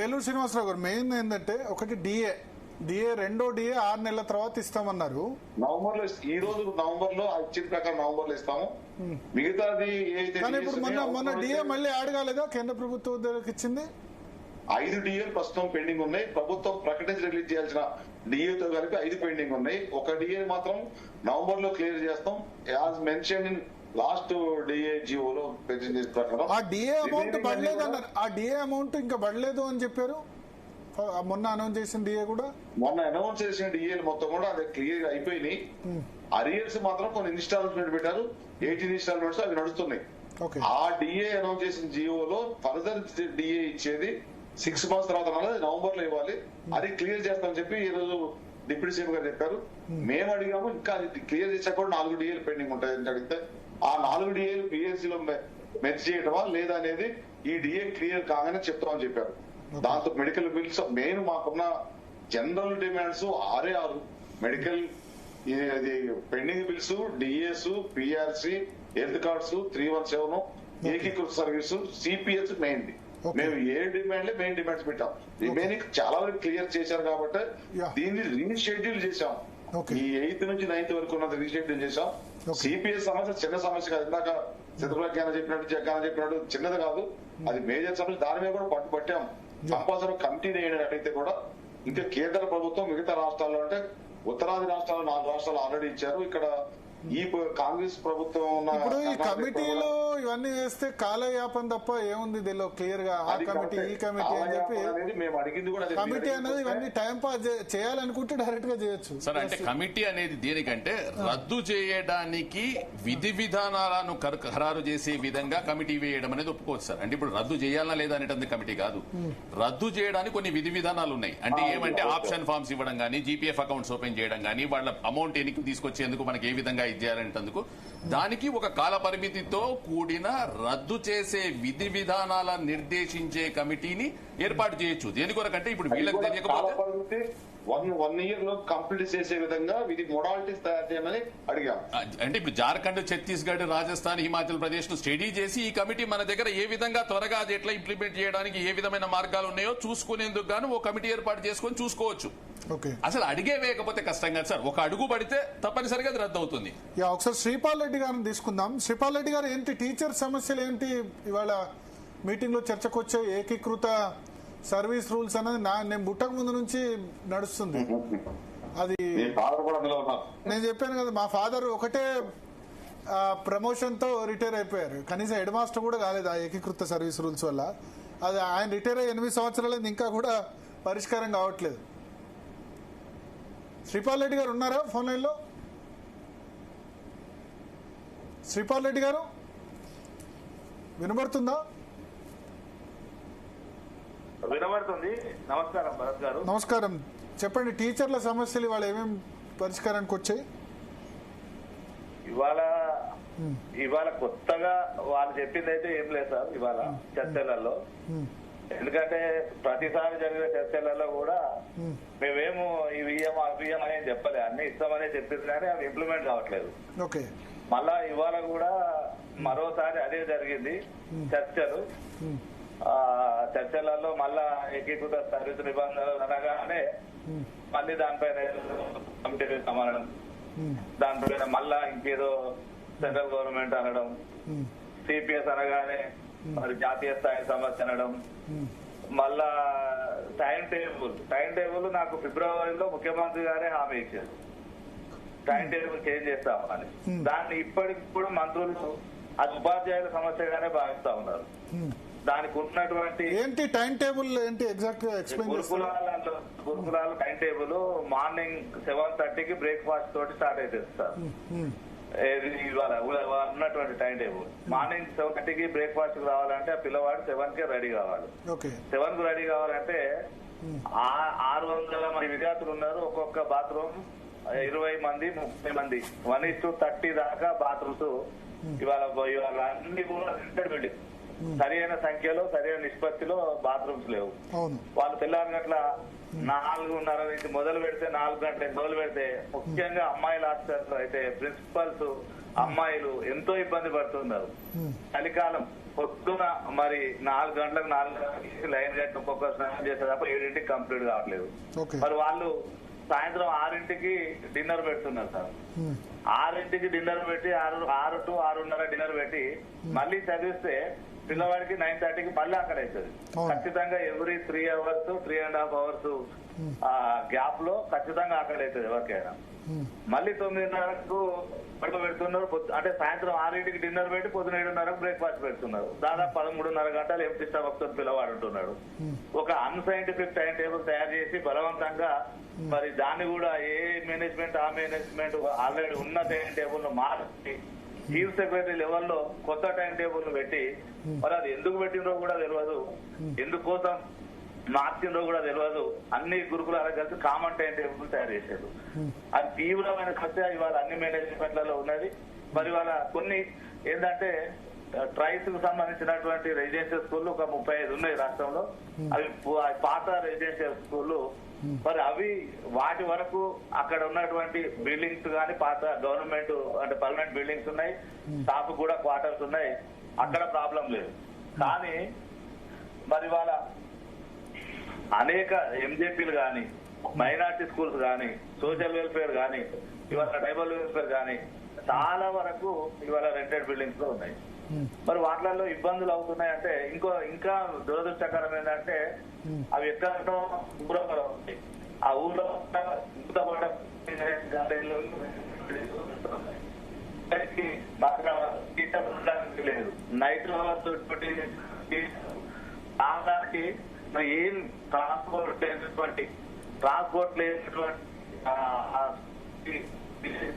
ఏలూరు శ్రీనివాసరావు గారు, మెయిన్ ఏంటంటే ఒకటి డిఏ రెండో డిఏ 6 నెలల తర్వాత ఇస్తామన్నారు. నవంబర్ లో, ఈ రోజు నవంబర్ లో ఇచ్చిన ప్రకారం నవంబర్ లో ఇస్తాము. మిగతాది కానీ ఇప్పుడు మొన్న డిఏ మళ్ళీ యాడ్ కాలేదా? కేంద్ర ప్రభుత్వం దగ్గరికి ఇచ్చింది 5 డిఏలు ప్రస్తుతం పెండింగ్ ఉన్నాయి. ప్రభుత్వం ప్రకటించి రిలీజ్ చేయాల్సిన డిఏతో కలిపి 5 పెండింగ్ ఉన్నాయి. ఒక డిఏ మాత్రం నవంబర్ లో క్లియర్ చేస్తాం. As mention in last D A జియోలో పెన్షన్ చేసిన ప్రకారం ఆ డిఏ అమౌంట్ పడలేదు అన్నారు. ఆ డిఏ అమౌంట్ ఇంకా పడలేదు అని చెప్పారు. మొన్న అనౌన్స్ చేసిన డిఏ కూడా, మొన్న అనౌన్స్ చేసిన డిఏలు మొత్తం కూడా అదే క్లియర్ అయిపోయినాయి. అరియర్స్ మాత్రం కొన్ని ఇన్స్టాల్మెంట్ పెట్టారు, 18 ఇన్స్టాల్మెంట్స్ అవి నడుస్తున్నాయి. ఆ డిఏ అనౌన్స్ చేసిన జియోలో ఫర్దర్ డిఏ ఇచ్చేది 6 months తర్వాత నవంబర్ లో ఇవ్వాలి. అది క్లియర్ చేస్తామని చెప్పి ఈ రోజు డిప్యూటీ సీఎం గారు చెప్పారు. మేము అడిగాము, ఇంకా అది క్లియర్ చేసాక కూడా 4 డిఏలు పెండింగ్ ఉంటాయని అడిగితే ఆ 4 డిఏలు పిఎస్సీలో మెర్జ్ చేయటమా లేదా అనేది ఈ డిఏ క్లియర్ కాగానే చెప్తామని చెప్పారు. దాంతో మెడికల్ బిల్స్ మెయిన్ మాకున్న general demands 6 medical pending bills, DAs, PRC, health cards, 317, ఏకీకృత సర్వీస్, సిపిఎస్ మెయిన్. మేము మెయిన్ డిమాండ్స్ పెట్టాం. రిమైనింగ్ చాలా వరకు క్లియర్ చేశారు కాబట్టి దీన్ని రీషెడ్యూల్ చేశాం. ఈ 8th నుంచి 9th వరకు ఉన్నది రీషెడ్యూల్ చేశాం. సిపిఎస్ సమస్య చిన్న సమస్య కాదు. ఇందాక చిత్రప్రజ్ఞాన చెప్పినట్టు, జగ్గాన చెప్పినట్టు చిన్నది కాదు, అది మేజర్ సమస్య. దాని మీద కూడా పట్టుబట్టాం. కంపల్సరీ కమిటీ అయితే కూడా ఇంకా కేంద్ర ప్రభుత్వం మిగతా రాష్ట్రాల్లో అంటే ఉత్తరాది రాష్ట్రాలు 4 రాష్ట్రాలు ఆల్రెడీ ఇచ్చారు. ఇక్కడ ఈ కాంగ్రెస్ ప్రభుత్వం ఇప్పుడు ఈ కమిటీలో ఇవన్నీ చేస్తే కాలయాపన తప్ప ఏముంది దీనిలో క్లియర్ గా? ఆ కమిటీ, ఈ కమిటీ అని చెప్పి మేము అడిగింది కూడా కమిటీ అనేది ఇవన్నీ టైం పాస్ చేయాలనుకుంటే డైరెక్ట్ గా చేయొచ్చు సార్. అంటే కమిటీ అనేది దేనికంటే రద్దు చేయడానికి విధి విధానాలను ఖరారు చేసే విధంగా కమిటీ వేయడం అనేది ఒప్పుకోవచ్చు సార్. అంటే ఇప్పుడు రద్దు చేయాలా లేదా అనేటువంటి కమిటీ కాదు, రద్దు చేయడానికి కొన్ని విధి విధానాలు ఉన్నాయి. అంటే ఏమంటే ఆప్షన్ ఫార్మ్స్ ఇవ్వడం కానీ, జీపీఎఫ్ అకౌంట్స్ ఓపెన్ చేయడం కానీ, వాళ్ళ అమౌంట్ ఎన్నికి తీసుకొచ్చేందుకు మనకి ఏ విధంగా చేయాలంటందుకు దానికి ఒక కాల పరిమితితో కూడిన రద్దు చేసే విధి విధానాలను నిర్దేశించే కమిటీని ఏర్పాటు చేయొచ్చు. దేని కొరకంటే ఇప్పుడు వీళ్ళకి తెలియకపోతే 1 year లో కంప్లీట్ చేసే విధంగా ఇది మోడాలిటీస్ తయారు చేయమని అడిగాం. అంటే ఇప్పుడు జార్ఖండ్, ఛత్తీస్గఢ్, రాజస్థాన్, హిమాచల్ ప్రదేశ్ ను స్టడీ చేసి ఈ కమిటీ మన దగ్గర ఏ విధంగా త్వరగా అది ఎట్లా ఇంప్లిమెంట్ చేయడానికి ఏ విధమైన మార్గాలు ఉన్నాయో చూసుకునేందుకు గాను ఓ కమిటీ ఏర్పాటు చేసుకొని చూసుకోవచ్చు. అసలు అడిగే వేయకపోతే కష్టం కదా సార్. ఒక అడుగు పడితే తప్పనిసరిగా అది రద్దు అవుతుంది. ఒకసారి శ్రీపాల్ రెడ్డి గారిని తీసుకుందాం. శ్రీపాల్ రెడ్డి గారు, ఏంటి టీచర్ సమస్యలు ఏంటి ఇవాళ మీటింగ్ లో చర్చకు వచ్చే? ఏకీకృత సర్వీస్ రూల్స్ అనేది నేను పుట్టక ముందు నుంచి నడుస్తుంది. అది నేను చెప్పాను కదా, మా ఫాదర్ ఒకటే ప్రమోషన్ తో రిటైర్ అయిపోయారు. కనీసం హెడ్ మాస్టర్ కూడా కాలేదు ఆ ఏకీకృత సర్వీస్ రూల్స్ వల్ల. అది ఆయన రిటైర్ అయ్యి 8 సంవత్సరాలు ఇంకా కూడా పరిష్కారం కావట్లేదు. శ్రీపాల్ రెడ్డి గారు ఉన్నారా ఫోన్ లైన్ లో? శ్రీపాల్ రెడ్డి గారు వినబడుతుందా? వినబడుతుంది. నమస్కారం భరత్ గారు. నమస్కారం, చెప్పండి. టీచర్ల సమస్యలు ఇవాళ ఏమేమి పరిష్కారానికి వచ్చాయి? ఇవాళ కొత్తగా వాళ్ళు చెప్పింది అయితే ఏం లేదు సార్ ఇవాళ చర్చలలో. ఎందుకంటే ప్రతిసారి జరిగిన చర్చలలో కూడా మేమేమో ఇవి ఇయ్యం అవి ఇయ్యం అనేది చెప్పలే, అన్ని ఇస్తామనే చెప్పింది కానీ అవి ఇంప్లిమెంట్ కావట్లేదు. మళ్ళా ఇవాళ కూడా మరోసారి అదే జరిగింది చర్చలు. చర్చలలో మళ్ళా ఏకీకృత సర్వీసు నిబంధనలు అనగానే మళ్ళీ దానిపైన కమిటీ సమానం, దానిపైన మళ్ళా ఇంకేదో సెంట్రల్ గవర్నమెంట్ అనడం, సిపిఎస్ అనగానే మరి జాతీయ స్థాయి సమస్య అనడం, మళ్ళా టైం టేబుల్ నాకు ఫిబ్రవరిలో ముఖ్యమంత్రి గారే హామీ ఇచ్చారు. టైం టేబుల్ చేంజ్ చేస్తామని. దాన్ని ఇప్పటికి కూడా మంత్రులు అది ఉపాధ్యాయుల సమస్యగానే భావిస్తా ఉన్నారు. దానికి ఉన్నటువంటి ఏంటి టైం టేబుల్ ఏంటి ఎగ్జాక్ట్ గా ఎక్స్ప్లెయిన్ చేస్తారు? గురుకులాల టైం టేబుల్ మార్నింగ్ 7:30కి బ్రేక్ఫాస్ట్ తోటి స్టార్ట్ అవుతుంది సార్. ఇవాళ ఉన్నటువంటి టైం టేబుల్ మార్నింగ్ 7:30కి బ్రేక్ఫాస్ట్ రావాలంటే ఆ పిల్లవాడు 7కే రెడీ కావాలి. 7కు రెడీ కావాలంటే 600 మంది విద్యార్థులు ఉన్నారు. ఒక్కొక్క బాత్రూమ్ 20 మంది 30 మంది 1:30 దాకా బాత్రూమ్స్ ఇవాళ అన్ని కూడా బిల్డింగ్ సరి అయిన సంఖ్యలో సరి అయిన నిష్పత్తిలో బాత్రూమ్స్ లేవు. వాళ్ళు తెల్లారి గంటల 4:30 నుంచి మొదలు పెడితే 4 గంటలకు మొదలు పెడితే ముఖ్యంగా అమ్మాయిల హాస్టల్లో అయితే ప్రిన్సిపల్స్ అమ్మాయిలు ఎంతో ఇబ్బంది పడుతున్నారు. చలికాలం పొద్దున మరి 4 గంటలకు లైన్ గంట ఒక్కొక్క స్నానం చేస్తే తప్ప 7ంటికి కంప్లీట్ కావట్లేదు. మరి వాళ్ళు సాయంత్రం 6ంటికి డిన్నర్ పెడుతున్నారు సార్. 6ంటికి డిన్నర్ పెట్టి 6 to 6:30 డిన్నర్ పెట్టి మళ్ళీ చదివిస్తే పిల్లవాడికి 9:30కి మళ్ళీ అక్కడ అవుతుంది. ఖచ్చితంగా ఎవ్రీ 3 hours 3.5 hours గ్యాప్ లో ఖచ్చితంగా అక్కడ అవుతుంది ఎవరికైనా. మళ్ళీ 9:30కు పడుకో పెడుతున్నారు. అంటే సాయంత్రం 6ంటికి డిన్నర్ పెట్టి పొద్దున 7:30కు బ్రేక్ఫాస్ట్ పెడుతున్నారు. దాదాపు 13.5 గంటలు ఎంటీ స్టమక్తో పిల్లవాడు ఉంటున్నాడు. ఒక అన్సైంటిఫిక్ టైం టేబుల్ తయారు చేసి బలవంతంగా మరి దాన్ని కూడా ఏ మేనేజ్మెంట్ ఆ మేనేజ్మెంట్ ఆల్రెడీ ఉన్న టైం టేబుల్ ను మార్చి చీఫ్ సెక్రటరీ లెవెల్లో కొత్త టైం టేబుల్ ను పెట్టి మరి అది ఎందుకు పెట్టినో కూడా తెలియదు, ఎందుకోసం మార్చిందో కూడా తెలియదు. అన్ని గురుకులాలకు కలిసి కామన్ టైం టేబుల్ తయారు చేశారు. అది తీవ్రమైన సమస్య ఇవాళ అన్ని మేనేజ్మెంట్లలో ఉన్నది. మరి ఇవాళ కొన్ని ఏంటంటే ట్రైస్ కు సంబంధించినటువంటి రెసిడెన్షియల్ స్కూళ్ళు ఒక 35 ఉన్నాయి రాష్ట్రంలో. అవి పాత రెసిడెన్షియల్ స్కూళ్ళు. మరి అవి వాటి వరకు అక్కడ ఉన్నటువంటి బిల్డింగ్స్ కానీ పాత గవర్నమెంట్ అంటే పర్మనెంట్ బిల్డింగ్స్ ఉన్నాయి, స్టాఫ్ కూడా క్వార్టర్స్ ఉన్నాయి, అక్కడ ప్రాబ్లం లేదు. కానీ మరి వాళ్ళ అనేక ఎంజేపీలు కానీ మైనార్టీ స్కూల్స్ కానీ సోషల్ వెల్ఫేర్ కానీ ఇవాళ ట్రైబల్ వెల్ఫేర్ కానీ చాలా వరకు ఇవాళ రెంటెడ్ బిల్డింగ్స్ లో ఉన్నాయి. మరి వాటిలలో ఇబ్బందులు అవుతున్నాయంటే ఇంకా దురదృష్టకరం ఏంటంటే అవి ఎక్కడో ఊరో ఉంటాయి. ఆ ఊర్లో లేదు. నైట్ ఆదానికి ఏం ట్రాన్స్పోర్ట్ లేనటువంటి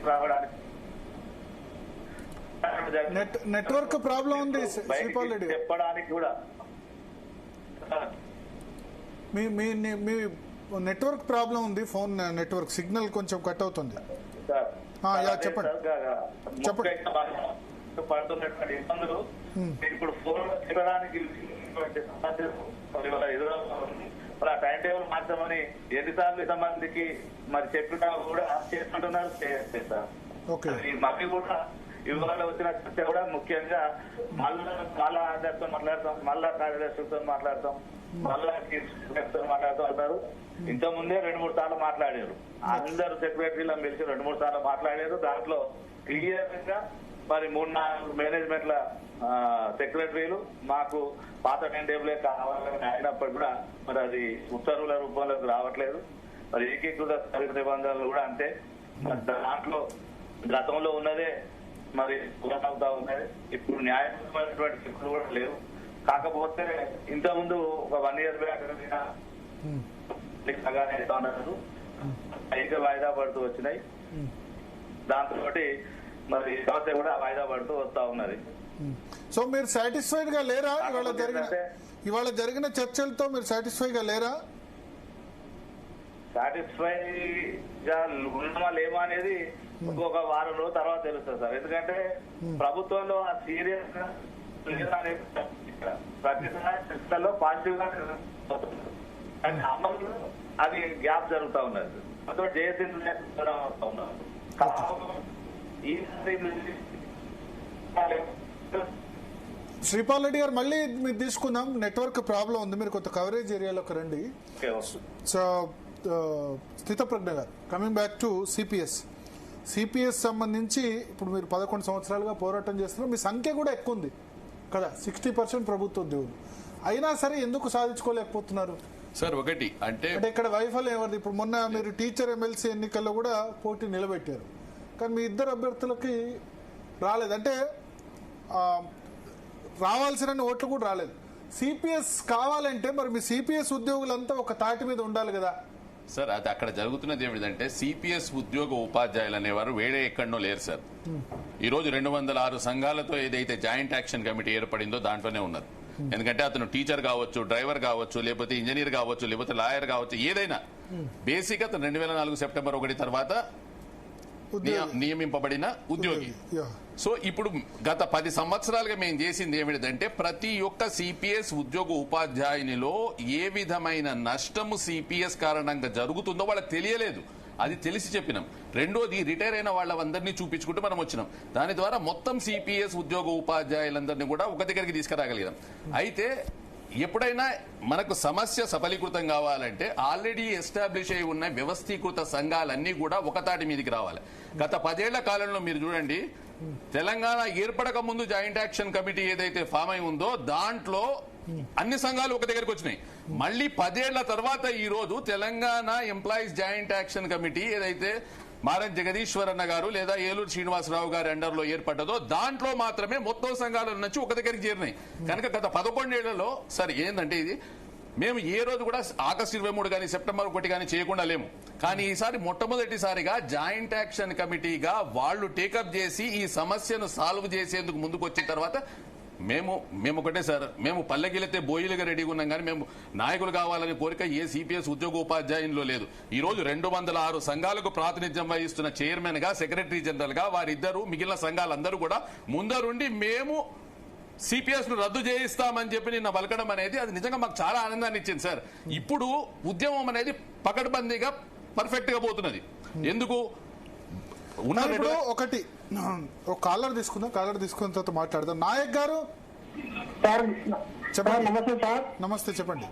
రావడానికి నెట్వర్క్ ప్రాబ్లం ఉంది శ్రీపాల్ రెడ్డి. చెప్పడానికి కూడా మీ నెట్వర్క్ ప్రాబ్లం ఉంది. ఫోన్ నెట్వర్క్ సిగ్నల్ కొంచెం కట్ అవుతుంది. చెప్పండి. పడుతున్నటువంటి ఇబ్బందులు ఇప్పుడు ఫోన్ చెప్పడానికి ఆ టైం టేబుల్ మార్చమని ఎన్నిసార్లు ఇంతమందికి మరి చెప్పినా కూడా చేసుకుంటున్నారు. మళ్ళీ కూడా ఇవాళ వచ్చిన చర్చ కూడా ముఖ్యంగా మళ్ళా అందరితో మాట్లాడతాం, మళ్ళా కార్యదర్శులతో మాట్లాడతాం, మళ్ళా మాట్లాడుతూ అంటారు. ఇంతకుముందే 2-3 సార్లు మాట్లాడారు. అందరు సెక్రటరీలను పిలిచి 2-3 సార్లు మాట్లాడారు. దాంట్లో క్లియర్ గా మరి 3-4 మేనేజ్మెంట్ల సెక్రటరీలు మాకు పాత టైం టేబులే కావాలని అయినప్పుడు కూడా మరి అది ఉత్తర్వుల రూపంలోకి రావట్లేదు. మరి ఏకీకృత నిబంధనలు కూడా అంతే. మరి దాంట్లో గతంలో ఉన్నదే మరి కొనసాగుతా ఉన్నది. ఇప్పుడు న్యాయమైనటువంటి శిక్షలు కూడా లేవు. కాకపోతే ఇంతకుముందు ఒక 1 year బ్యాక్ అయితే వాయిదా పడుతూ వచ్చినాయి. దాంతో మరి సమస్య కూడా వాయిదా పడుతూ వస్తా ఉన్నది. సో మీరు సాటిస్ఫైడ్ గా లేరా? ఇవాళ జరిగిన చర్చలతో మీరు సాటిస్ఫై గా లేరా? సాటిస్ఫై గా ఉన్నామా లేమా అనేది ఇంకొక వారం రోజుల తర్వాత తెలుస్తుంది సార్. ఎందుకంటే ప్రభుత్వంలో ఆ సీరియస్ గా ప్రతిసారి చర్చల్లో పాజిటివ్ గా అమలు అది గ్యాప్ జరుగుతా ఉన్నది. అతో జేఏసీ ఉన్నారు. శ్రీపాల్ రెడ్డి గారు మళ్ళీ మీరు తీసుకుందాం. నెట్వర్క్ ప్రాబ్లం ఉంది, మీరు కొంత కవరేజ్ ఏరియాలోకి రండి. సో స్థితప్రజ్ఞ గారు, కమింగ్ బ్యాక్ టు సిపిఎస్ సంబంధించి ఇప్పుడు మీరు 11 సంవత్సరాలుగా పోరాటం చేస్తున్నారు. మీ సంఖ్య కూడా ఎక్కువ ఉంది కదా, 60% ప్రభుత్వ ఉద్యోగులు. అయినా సరే ఎందుకు సాధించుకోలేకపోతున్నారు సార్? ఒకటి అంటే ఇక్కడ వైఫల్యం ఎవరిది? ఇప్పుడు మొన్న మీరు టీచర్ ఎమ్మెల్సీ ఎన్నికల్లో కూడా పోటీ నిలబెట్టారు. కానీ మీ ఇద్దరు అభ్యర్థులకి రాలేదు. అంటే రావాల్సిన ఓట్లు కూడా రాలేదు. సిపిఎస్ కావాలంటే మరి మీ సిపిఎస్ ఉద్యోగులంతా ఒక తాటి మీద ఉండాలి కదా సార్. అది అక్కడ జరుగుతున్నది ఏమిటంటే సిపిఎస్ ఉద్యోగ ఉపాధ్యాయులు అనేవారు వేరే ఎక్కడనో లేరు సార్. ఈ రోజు 206 సంఘాలతో ఏదైతే జాయింట్ యాక్షన్ కమిటీ ఏర్పడిందో దాంట్లోనే ఉన్నది. ఎందుకంటే అతను టీచర్ కావచ్చు, డ్రైవర్ కావచ్చు, లేకపోతే ఇంజనీర్ కావచ్చు, లేకపోతే లాయర్ కావచ్చు, ఏదైనా బేసిక్ అతను 2004 సెప్టెంబర్ 1 తర్వాత నియమింపబడిన ఉద్యోగి. సో ఇప్పుడు గత 10 సంవత్సరాలుగా మేము చేసింది ఏమిటంటే ప్రతి ఒక్క సిపిఎస్ ఉద్యోగ ఉపాధ్యాయునిలో ఏ విధమైన నష్టము సిపిఎస్ కారణంగా జరుగుతుందో వాళ్ళకి తెలియలేదు. అది తెలిసి చెప్పినాం. రెండోది రిటైర్ అయిన వాళ్ళందరినీ చూపించుకుంటూ మనం వచ్చినాం. దాని ద్వారా మొత్తం సిపిఎస్ ఉద్యోగ ఉపాధ్యాయులందరినీ కూడా ఒక దగ్గరికి తీసుకురాగలిగాం. అయితే ఎప్పుడైనా మనకు సమస్య సఫలీకృతం కావాలంటే ఆల్రెడీ ఎస్టాబ్లిష్ అయి ఉన్న వ్యవస్థీకృత సంఘాలన్నీ కూడా ఒకతాటి మీదకి రావాలి. గత 10 ఏళ్ల కాలంలో మీరు చూడండి, తెలంగాణ ఏర్పడక ముందు జాయింట్ యాక్షన్ కమిటీ ఏదైతే ఫామ్ అయి ఉందో దాంట్లో అన్ని సంఘాలు ఒక దగ్గరికి వచ్చినాయి. మళ్ళీ 10 ఏళ్ల తర్వాత ఈ రోజు Telangana employees joint action committee ఏదైతే మారం జగదీశ్వరన్న గారు లేదా ఏలూరు శ్రీనివాసరావు గారి అండర్ లో ఏర్పడ్డదో దాంట్లో మాత్రమే మొత్తం సంఘాల నుంచి ఒక దగ్గరికి చేరినాయి. కనుక గత 11 ఏళ్లలో సరే ఏంటంటే ఇది మేము ఏ రోజు కూడా ఆగస్టు 23 కానీ సెప్టెంబర్ 1 కానీ చేయకుండా లేము. కానీ ఈసారి మొట్టమొదటిసారిగా జాయింట్ యాక్షన్ కమిటీగా వాళ్ళు టేకప్ చేసి ఈ సమస్యను సాల్వ్ చేసేందుకు ముందుకు వచ్చిన తర్వాత మేము ఒకటే సార్, మేము పల్లెకిలైతే బోయిలుగా రెడీగా ఉన్నాం. కానీ మేము నాయకులు కావాలని కోరిక ఏ సిపిఎస్ ఉద్యోగ ఉపాధ్యాయుల్లో లేదు. ఈ రోజు 206 సంఘాలకు ప్రాతినిధ్యం వహిస్తున్న చైర్మన్ గా, సెక్రటరీ జనరల్ గా వారిద్దరు, మిగిలిన సంఘాలందరూ కూడా ముందరుండి మేము సిపిఎస్ ను రద్దు చేయిస్తామని చెప్పి నిన్న పలకడం అనేది అది నిజంగా మాకు చాలా ఆనందాన్ని ఇచ్చింది సార్. ఇప్పుడు ఉద్యమం అనేది పకడ్బందీగా పర్ఫెక్ట్ గా పోతున్నది. ఎందుకు ఒకటి ఒక కాలర్ తీసుకుందాం. కాలర్ తీసుకున్న తర్వాత మాట్లాడదాం. నాయక్ గారు చెప్పండి. నమస్తే సార్. నమస్తే, చెప్పండి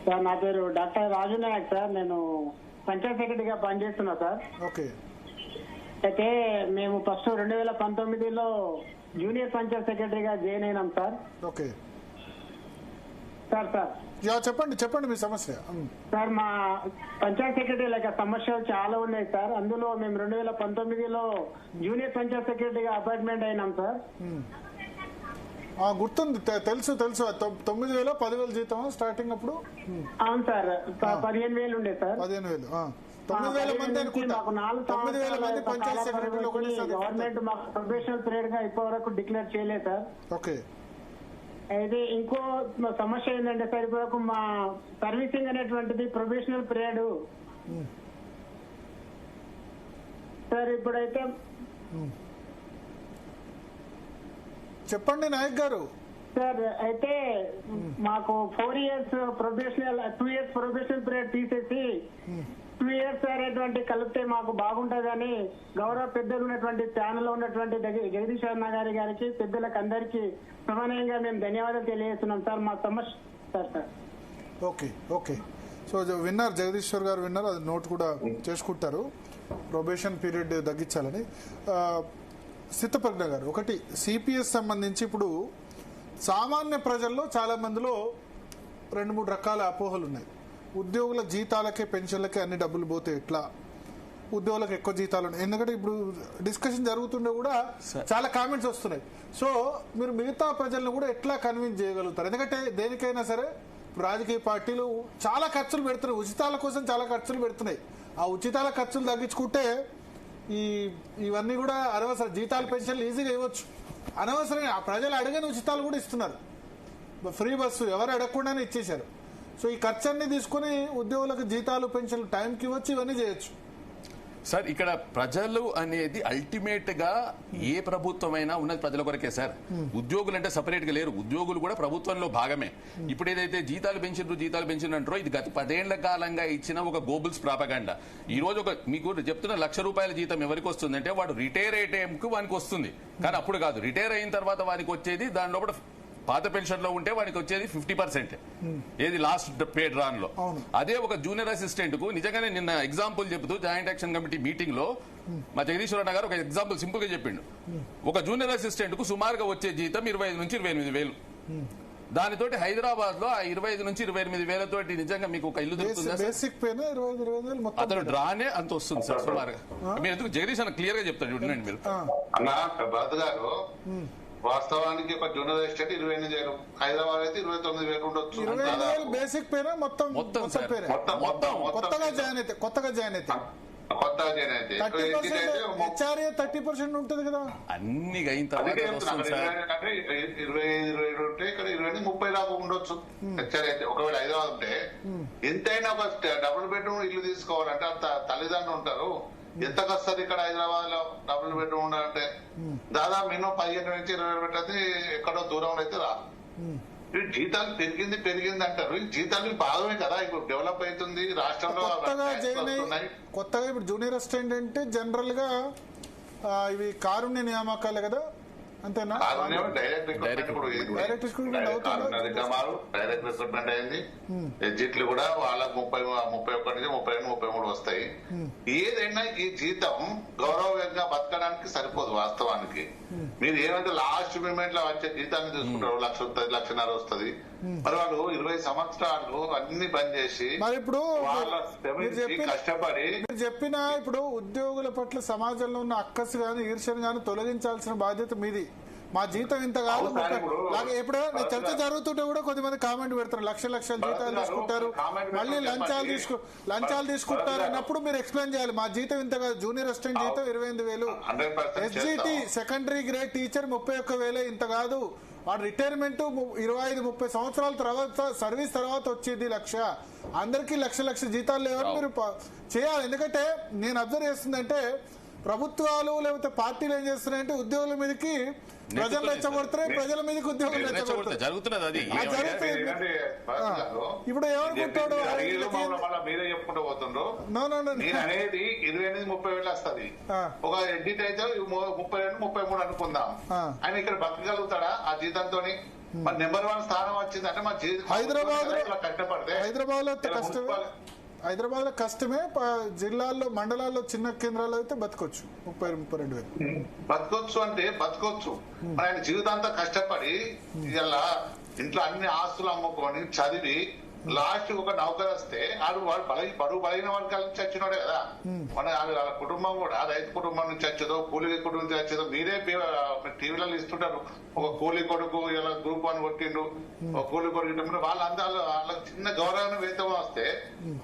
సార్. నా పేరు డాక్టర్ రాజు నాయక్ సార్. నేను పంచాయత్ సెక్రటరీగా పనిచేస్తున్నా సార్. ఓకే. అయితే మేము ఫస్ట్ 2019లో జూనియర్ పంచాయత్ సెక్రటరీగా జాయిన్ అయినాం సార్. Okay sir. చెప్పండి మీ సమస్య. సార్, మా పంచాయత్ సెక్రటరీ సమస్యలు చాలా ఉన్నాయి సార్. అందులో మేము 2019లో జూనియర్ పంచాయత్ సెక్రటరీగా అపాయింట్మెంట్ అయినాం సార్. గుర్తుంది, తెలుసు. 9,000 10,000 జీతం స్టార్టింగ్ అప్పుడు. అవును సార్. 15,000 ఉండే సార్. 15,000. 9,000 మంది అనుకుంటా. 9,000 మంది పంచాయత్ సెక్రటరీలో గవర్నమెంట్ మాకు ప్రొఫెషనల్ పీరియడ్ గా ఇప్పటి వరకు డిక్లేర్ చేయలేదు సార్. ఓకే. అయితే ఇంకో సమస్య ఏంటంటే సార్, ఇప్పుడు మా సర్వీసింగ్ అనేటువంటిది ప్రొఫెషనల్ పీరియడ్ సార్. ఇప్పుడైతే చెప్పండి నాయక్ గారు. సార్, అయితే మాకు 4 years professional, 2 years professional period తీసేసి 2 years అనేటువంటి కలిపితే మాకు బాగుంటుందని గౌరవ పెద్దలు ఉన్నటువంటి ఛానల్ లో ఉన్నటువంటి జగదీష్ అన్న గారికి పెద్దలకు అందరికీ సమానంగా మేము ధన్యవాదాలు తెలియజేస్తున్నాం సార్. మా సమస్య సార్. ఓకే. సో విన్నారు, జగదీశ్వర్ గారు విన్నారు. అది నోట్ కూడా చేసుకుంటారు, ప్రొబేషన్ పీరియడ్ తగ్గించాలని. సిద్ధప్రజ్ఞ గారు, ఒకటి సిపిఎస్ సంబంధించి ఇప్పుడు సామాన్య ప్రజల్లో చాలా మందిలో 2-3 రకాల అపోహలు ఉన్నాయి. ఉద్యోగుల జీతాలకే, పెన్షన్లకే అన్ని డబ్బులు పోతే ఎట్లా, ఉద్యోగులకు ఎక్కువ జీతాలు ఉన్నాయి. ఎందుకంటే ఇప్పుడు డిస్కషన్ జరుగుతుండే కూడా చాలా కామెంట్స్ వస్తున్నాయి. సో మీరు మిగతా ప్రజలను కూడా ఎట్లా కన్విన్స్ చేయగలుగుతారు? ఎందుకంటే దేనికైనా సరే రాజకీయ పార్టీలు చాలా ఖర్చులు పెడుతున్నాయి, ఉచితాల కోసం చాలా ఖర్చులు పెడుతున్నాయి. ఆ ఉచితాల ఖర్చులు తగ్గించుకుంటే ఇవన్నీ కూడా అనవసరం. జీతాలు, పెన్షన్లు ఈజీగా ఇవ్వచ్చు, అనవసరంగా ప్రజలు అడిగిన ఉచితాలు కూడా ఇస్తున్నారు. ఫ్రీ బస్సు ఎవరు అడగకుండానే ఇచ్చేశారు. సో ఈ ఖర్చు అన్ని తీసుకుని ఉద్యోగులకు జీతాలు, పెన్షన్లు టైంకి ఇవ్వచ్చు, ఇవన్నీ చేయొచ్చు. సార్, ఇక్కడ ప్రజలు అనేది అల్టిమేట్ గా ఏ ప్రభుత్వమైనా ఉన్నది ప్రజల కొరకే సార్. ఉద్యోగులు అంటే సపరేట్ గా లేరు, ఉద్యోగులు కూడా ప్రభుత్వంలో భాగమే. ఇప్పుడు ఏదైతే జీతాలు పెంచినంటారో ఇది గత 10 ఏళ్ల కాలంగా ఇచ్చిన ఒక గోబుల్స్ ప్రాపగాండా. ఈ రోజు మీకు చెప్తున్న ₹1,00,000 జీతం ఎవరికి వస్తుందంటే వాడు రిటైర్ అయ్యే టైంకు వానికి వస్తుంది. కానీ అప్పుడు కాదు, రిటైర్ అయిన తర్వాత వానికి వచ్చేది దానిలో కూడా పాత పెన్షన్ లో ఉంటే వానికి వచ్చేది 50%. ఏది లాస్ట్ పే డ్రాన్ లో. అదే ఒక జూనియర్ అసిస్టెంట్ కు నిజంగానే నిన్న ఎగ్జాంపుల్ చెబుతూ జాయింట్ యాక్షన్ కమిటీ మీటింగ్ లో మా జగదీశ్వరన్న గారు ఒక ఎగ్జాంపుల్ సింపుల్ గా చెప్పిండు. ఒక జూనియర్ అసిస్టెంట్ కు సుమారుగా వచ్చే జీతం 25,000 నుంచి 28,000. దానితోటి హైదరాబాద్ లో ఆ 25 నుంచి 28 వేలతోటి నిజంగా మీకు ఒక ఇల్లు దొరుకుతుందా? బేసిక్ పైన 25 వేలు మొత్తం అతను డ్రానే అంత వస్తుంది సార్ సుమారుగా. మీరు ఎందుకు జగదీష్ అన్న క్లియర్ గా చెప్తాను చూడండి మీరు. అన్న భరత్ గారు, వాస్తవానికి ఒక జూనియర్ ఎస్టేట్ 28,000, హైదరాబాద్ అయితే 29,000 ఉండొచ్చు. 25,000 బేసిక్ పైన మొత్తం సార్. పేరే. మొత్తం కొత్తగా జాయిన్ అయితే కొత్తగా జాయిన్ అయితే 30% 30% ఉంటుంది కదా. అన్ని అయిన తర్వాత వస్తుంది సార్. 25 ఉంటే ఇక్కడ 20-30 దాకా ఉండొచ్చు. అయితే ఒకవేళ హైదరాబాద్ ఉంటే ఎంతైనా ఒక డబుల్ బెడ్రూమ్ ఇల్లు తీసుకోవాలంటే అంత తల్లిదండ్రులు ఉంటారు. ఎంతకు వస్తుంది ఇక్కడ హైదరాబాద్ లో డబుల్ బెడ్రూమ్ ఉండాలంటే? దాదాపు మినిమం 15 నుంచి 20 పెట్టది, ఎక్కడో దూరంలో అయితే రాదు. జీతాలు పెరిగింది అంటారు. ఈ జీతాలు భాగమే కదా ఇప్పుడు డెవలప్ అవుతుంది రాష్ట్రంలో. కొత్తగా ఇప్పుడు జూనియర్ అసిస్టెంట్ అంటే జనరల్ గా ఇవి కారుణ్య నియామకాలే కదా, అంతేనా? డైరెక్ట్ రిక్రూట్మెంట్ అయింది. ఎగ్జిట్లు కూడా వాళ్ళకి 31 నుంచి 32-33 వస్తాయి. ఏదైనా ఈ జీతం గౌరవంగా బతకడానికి సరిపోదు వాస్తవానికి. మీరు ఏమంటే లాస్ట్ మూమెంట్ లో వచ్చే జీతాన్ని తీసుకుంటారు, 1,00,000 వస్తుంది, 1,50,000 వస్తుంది. మరి వాళ్ళు 20 సంవత్సరాలు అన్ని బంద్ చేసి మరి ఇప్పుడు కష్టపడి మీరు చెప్పిన ఇప్పుడు ఉద్యోగుల పట్ల సమాజంలో ఉన్న అక్కసు గాని ఈర్ష్యను గాని తొలగించాల్సిన బాధ్యత మీది. మా జీతం ఇంత కాదు. ఎప్పుడో చర్చ జరుగుతుంటే కూడా కొంతమంది కామెంట్ పెడతారు, లక్షల జీతాలు తీసుకుంటారు, మళ్ళీ లంచాలు తీసుకుంటారు అన్నప్పుడు మీరు ఎక్స్ప్లెయిన్ చేయాలి. మా జీతం ఇంత కాదు, జూనియర్ అసిస్టెంట్ జీతం 25,000, ఎస్జిటి సెకండరీ గ్రేడ్ టీచర్ 31,000, ఇంత కాదు. వాడు రిటైర్మెంట్ 25-30 సంవత్సరాల తర్వాత సర్వీస్ తర్వాత వచ్చేది 1,00,000. అందరికీ లక్ష జీతాలు లేవని మీరు చేయాలి. ఎందుకంటే నేను అబ్జర్వ్ చేస్తుందంటే ప్రభుత్వాలు లేకపోతే పార్టీలు ఏం చేస్తున్నాయంటే ఉద్యోగుల మీదకి ప్రజలు రెచ్చగొడుతున్నాయి, ప్రజల మీదకి ఉద్యోగులు జరుగుతున్నది. ఇప్పుడు ఏమనుకుంటాడు, మీరే చెప్పుకుంటూ పోతుండ్రు. అనేది 28-30 వేలు వస్తుంది. ఒక ఎడ్జిట్ అయితే 32-33 అనుకుందాం. ఆయన ఇక్కడ బతకగలుగుతాడా ఆ జీతంతో? మరి నెంబర్ 1 స్థానం వచ్చిందంటే మా జీవితం హైదరాబాద్ లో కష్టమే. జిల్లాల్లో మండలాల్లో చిన్న కేంద్రాల్లో అయితే బతకొచ్చు 30-32 వేలు బతకొచ్చు అంటే బతకొచ్చు. మరి ఆయన జీవితాంతా కష్టపడి ఇలా ఇంట్లో అన్ని ఆస్తులు అమ్ముకొని చదివి లాస్ట్ ఒక నౌకరు వస్తే వాడు బలైన వర్గాల నుంచి వచ్చినాడే కదా. మన వాళ్ళ కుటుంబం కూడా రైతు కుటుంబం నుంచి వచ్చేదో కూలీ కుటుంబం నుంచి వచ్చేదో మీరే టీవీలలో ఇస్తుంటారు. ఒక కూలీ కొడుకు ఇలా గ్రూప్ 1 కొట్టిండు, ఒక కూలీ కొడుకు వాళ్ళందరూ వాళ్ళకి చిన్న గౌరవమైన వేతనం వస్తే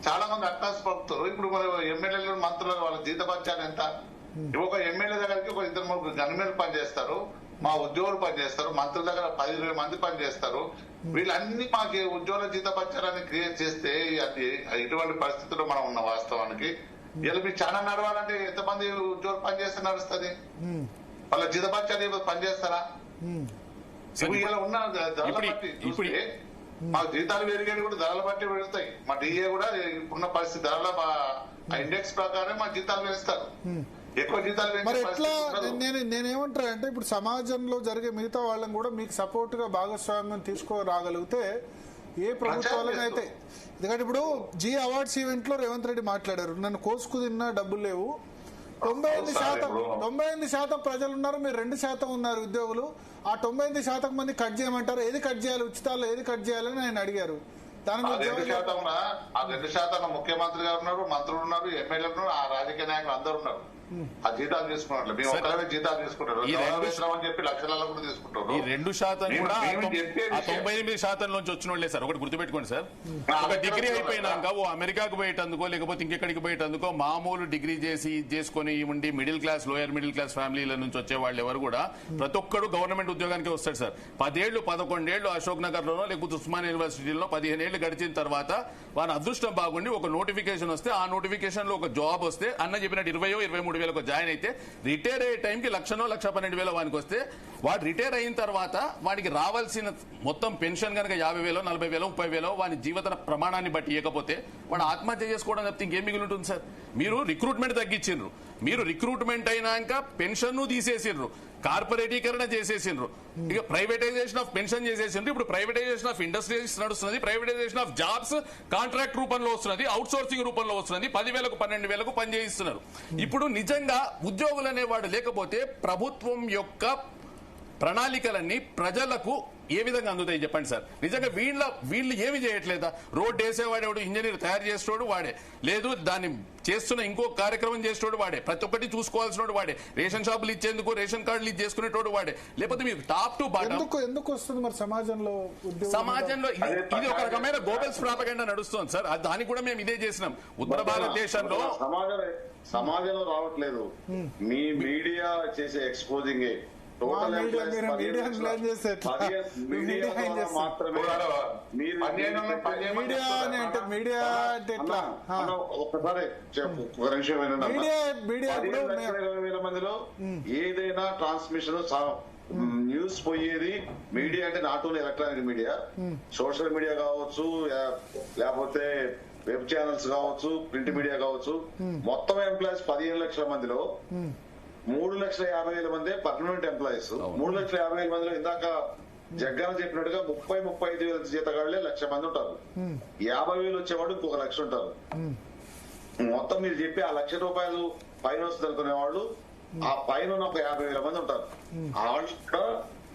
చాలా మంది అట్టాస్ పడుతారు. ఇప్పుడు మన ఎమ్మెల్యేలు మంత్రులు వాళ్ళ జీతపత్యాలు ఎంత? ఒక ఎమ్మెల్యే దగ్గరికి ఒక 2-3 గన్మెన్లు పనిచేస్తారు, మా ఉద్యోగులు పనిచేస్తారు, మంత్రుల దగ్గర 10-20 మంది పనిచేస్తారు. వీళ్ళన్ని మాకు ఉద్యోగుల జీతపత్యాలని క్రియేట్ చేస్తే అది ఇటువంటి పరిస్థితుల్లో మనం ఉన్న వాస్తవానికి. ఇలా మీ ఛానల్ నడవాలంటే ఎంతమంది ఉద్యోగులు పనిచేస్తే నడుస్తుంది? వాళ్ళ జీతపత్యాలు పనిచేస్తారా? ఇలా ఉన్న ధరల బట్టి చూస్తే మా జీతాలు పెరిగేది కూడా ధరల బట్టి పెరుగుతాయి. మా డిఏ కూడా ఉన్న పరిస్థితి ధరల ఇండెక్స్ ప్రకారం మా జీతాలు పెంచుతారు. ఎక్కువ జీతాలు మరి ఎట్లా నేనేమంటా అంటే ఇప్పుడు సమాజంలో జరిగే మిగతా వాళ్ళని కూడా మీకు సపోర్ట్ గా భాగస్వామ్యం తీసుకురాగలిగితే ఏ ప్రభుత్వాలను అయితే. ఎందుకంటే ఇప్పుడు జీ అవార్డ్స్ ఈవెంట్ లో రేవంత్ రెడ్డి మాట్లాడారు, నన్ను కోసుకు తిన్నా డబ్బులు లేవు, 98% ప్రజలు ఉన్నారు, మీరు 2% ఉన్నారు ఉద్యోగులు. ఆ 98% మంది కట్ చేయమంటారు, ఏది కట్ చేయాలి, ఉచితాలు ఏది కట్ చేయాలని ఆయన అడిగారు. దాని 2% ముఖ్యమంత్రి గారు ఉన్నారు, మంత్రులు ఉన్నారు, ఎమ్మెల్యేలు ఉన్నారు, ఆ రాజకీయ నాయకులు అందరు ఉన్నారు. ఆ జీతాలు తీసుకున్నట్లు మేము ఒక్కరే జీతాలు తీసుకుంటారు అని చెప్పి లక్షలలో కూడా తీసుకుంటారు. ఈ 2% కూడా 99% నుంచి వచ్చిన వాళ్ళే సార్. ఒకటి గుర్తుపెట్టుకోండి సార్, ఒక డిగ్రీ అయిపోయినాక ఓ అమెరికాకు పోయేటందుకో లేకపోతే ఇంకెక్కడికి పోయేటందుకో మామూలు డిగ్రీ చేసుకుని ఉండి middle class lower middle class ఫ్యామిలీల నుంచి వచ్చే వాళ్ళు ఎవరు కూడా ప్రతి ఒక్కరు గవర్నమెంట్ ఉద్యోగానికి వస్తాడు సార్. 10 ఏళ్లు 11 ఏళ్లు అశోక్ నగర్ లోనో లేకపోతే ఉస్మానియా యూనివర్సిటీలో 15 ఏళ్లు గడిచిన తర్వాత వారి అదృష్టం బాగుండి ఒక నోటిఫికేషన్ వస్తే ఆ నోటిఫికేషన్ లో ఒక జాబ్ వస్తే అన్న చెప్పినట్టు 20-23 వేలకు జాయిన్ అయితే రిటైర్ అయ్యే టైంకి 1,00,000-1,12,000 వానికి వస్తే వాడు రిటైర్ అయిన తర్వాత వాడికి రావాల్సిన మొత్తం పెన్షన్ కనుక 50,000, 40,000, 30,000 వాని జీవిత ప్రమాణాన్ని బట్టి ఇవ్వకపోతే వాడు ఆత్మహత్య చేసుకోవడం తప్పితే ఇంకేం మిగిలి ఉంటుంది సార్? మీరు రిక్రూట్మెంట్ తగ్గించిండ్రు, మీరు రిక్రూట్మెంట్ అయినాక పెన్షన్ తీసేసిండ్రు, కార్పొరేటీకరణ చేసేసిండ్రు, ఇక ప్రైవేటైజేషన్ ఆఫ్ పెన్షన్ చేసేసిండ్రు. ఇప్పుడు ప్రైవేటైజేషన్ ఆఫ్ ఇండస్ట్రీస్ నడుస్తున్నది, ప్రైవేటైజేషన్ ఆఫ్ జాబ్స్ కాంట్రాక్ట్ రూపంలో వస్తున్నది, అవుట్ సోర్సింగ్ రూపంలో వస్తున్నది. 10,000కు 12,000కు పనిచేయిస్తున్నారు. ఇప్పుడు నిజంగా ఉద్యోగులు అనేవాడు లేకపోతే ప్రభుత్వం యొక్క ప్రణాళికలన్నీ ప్రజలకు ఏ విధంగా అందుతాయి చెప్పండి సార్. నిజంగా వీళ్ళు ఏమి చేయట్లేదా? రోడ్డు వేసేవాడేవాడు, ఇంజనీర్ తయారు చేసేవాడు వాడే, లేదు దాన్ని చేస్తున్న ఇంకో కార్యక్రమం చేసేవాడు వాడే, ప్రతి ఒక్కటి చూసుకోవాల్సిన వాడే, రేషన్ షాపులు ఇచ్చేందుకు రేషన్ కార్డులు చేసుకునేటోడు వాడే. లేకపోతే మీకు టాప్ టు బాటం ఎందుకు వస్తుంది మరి సమాజంలో ఇది ఒక రకమైన గోబెల్స్ ప్రాపగండా నడుస్తుంది సార్. దానికి కూడా మేము ఇదే చేసినాం ఉత్తర భారతదేశంలో. సమాజంలో రావట్లేదు, మీ మీడియా చేసే ఎక్స్పోజింగ్ మందిలో ఏదైనా ట్రాన్స్మిషన్ న్యూస్ పోయేది మీడియా అంటే not only electronic media, social media కావచ్చు, లేకపోతే వెబ్ ఛానల్స్ కావచ్చు, ప్రింట్ మీడియా కావచ్చు. మొత్తం ఎంప్లాయీస్ 15 లక్షల మందిలో 3,50,000 మంది పర్మనెంట్ ఎంప్లాయీస్. 3,50,000 మందిలో ఇందాక జగ్గాన చెప్పినట్టుగా 30,35,000 జీతగాళ్లే 1,00,000 మంది ఉంటారు. 50,000 వచ్చేవాడు ఇంకొక 1,00,000 ఉంటారు. మొత్తం మీరు చెప్పి ఆ ₹1,00,000 పైన వస్తుంది అనుకునే వాళ్ళు ఆ పైన ఒక 50,000 మంది ఉంటారు. వాళ్ళు కూడా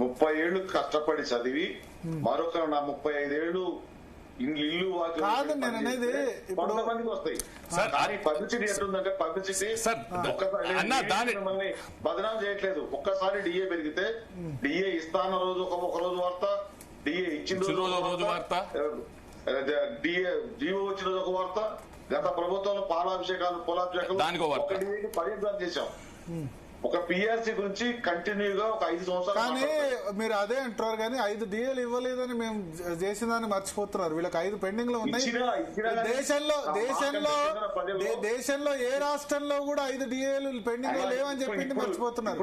30 ఏళ్లు కష్టపడి చదివి మరొక 35 ఏళ్లు ఇల్లు కొంతమందికి వస్తాయి. కానీ పబ్లిసిటీ ఎట్లుందంటే పబ్లిసిటీ మిమ్మల్ని బదనాం చేయట్లేదు. ఒక్కసారి డిఏ పెరిగితే డిఏ ఇస్తాన్న రోజు ఒక రోజు వార్త, డిఏ ఇచ్చిన రోజు వార్త, డిఏ జీవో వచ్చిన రోజు ఒక వార్త. గత ప్రభుత్వంలో పొలాభిషేకాలు ఒక డిఏకి 10 చేశాం. ఒక పిఆర్సీ గురించి కంటిన్యూగా ఒక 5 సంవత్సరాలు. కానీ మీరు అదే అంటారు కానీ 5 డిఏలు ఇవ్వలేదని మేము చేసిందని మర్చిపోతున్నారు. వీళ్ళకి 5 పెండింగ్ లో ఉన్నాయి. దేశంలో ఏ రాష్ట్రంలో కూడా 5 డిఏలు పెండింగ్ లో లేవని చెప్పింది మర్చిపోతున్నారు.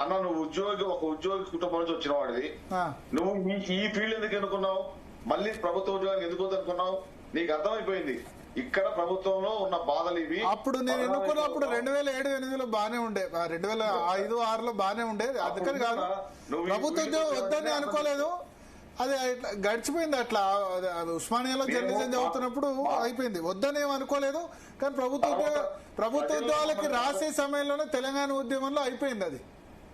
అన్న నువ్వు ఒక ఉద్యోగి కుటుంబం నుంచి వచ్చిన వాడివి, నువ్వు ఈ ఫీల్డ్ ఎందుకు ఎన్నుకున్నావు, మళ్ళీ ప్రభుత్వ ఉద్యోగానికి ఎందుకు అనుకున్నావు? నీకు అర్థమైపోయింది ఇక్కడ ప్రభుత్వంలో ఉన్న బాధలు ఇవి. అప్పుడు నేను ఎన్నుకున్నప్పుడు 2007-8లో బానే ఉండే, 2005-6లో బానే ఉండేది. అందుకని కాదు ప్రభుత్వ ఉద్యోగం వద్దని అనుకోలేదు, అది గడిచిపోయింది. అట్లా ఉస్మానియాలో జర్నలిజం చదువుతున్నప్పుడు అయిపోయింది, వద్దని ఏం అనుకోలేదు. కానీ ప్రభుత్వ ఉద్యోగాలకి రాసే సమయంలోనే తెలంగాణ ఉద్యమంలో అయిపోయింది అది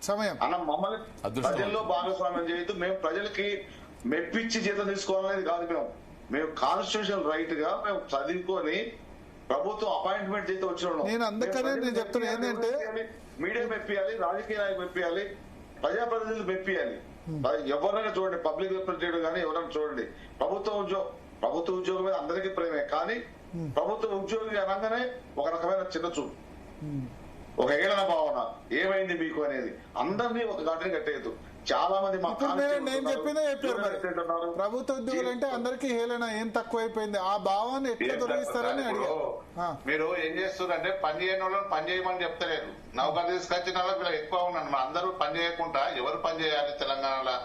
సమయం. అన్న మమ్మల్ని ప్రజల్లో భాగస్వామ్యం చేయొద్దు. మేము ప్రజలకి మెప్పించి జీతం తీసుకోవాలనేది కాదు. మేము కాన్స్టిట్యూషన్ రైట్ గా మేము చదువుకొని ప్రభుత్వం అపాయింట్మెంట్ చేస్తే వచ్చిన నేను అందుకనే నేను చెప్తున్నా ఏంటంటే మీడియా మెప్పియాలి, రాజకీయ నాయకులు మెప్పియాలి, ప్రజాప్రతినిధులు మెప్పియాలి. ఎవరైనా చూడండి, పబ్లిక్ రిప్రజెంటేటివ్ కానీ ఎవరైనా చూడండి, ప్రభుత్వ ఉద్యోగం మీద అందరికీ ప్రేమే. కానీ ప్రభుత్వ ఉద్యోగి అనగానే ఒక రకమైన చిన్న చూపు, ఒక ఏడన భావన, ఏమైంది మీకు అనేది. అందరినీ ఒక ఘాటిని కట్టేయద్దు. చాలా మంది నేను చెప్పిందే చెప్పారు. మరి ప్రభుత్వ ఉద్యోగులు అంటే అందరికీ హేళన, ఏం తక్కువైపోయింది, ఆ భావాన్ని ఎట్లా తొలగిస్తారని అడిగారు. మీరు ఏం చేస్తున్నారంటే పని చేయని వాళ్ళని పని చేయమని చెప్తలేదు. నౌకరు తీసుకొచ్చిన వాళ్ళకి ఎక్కువ ఉన్నాను. మన అందరూ పని చేయకుండా ఎవరు పని చేయాలి తెలంగాణలో?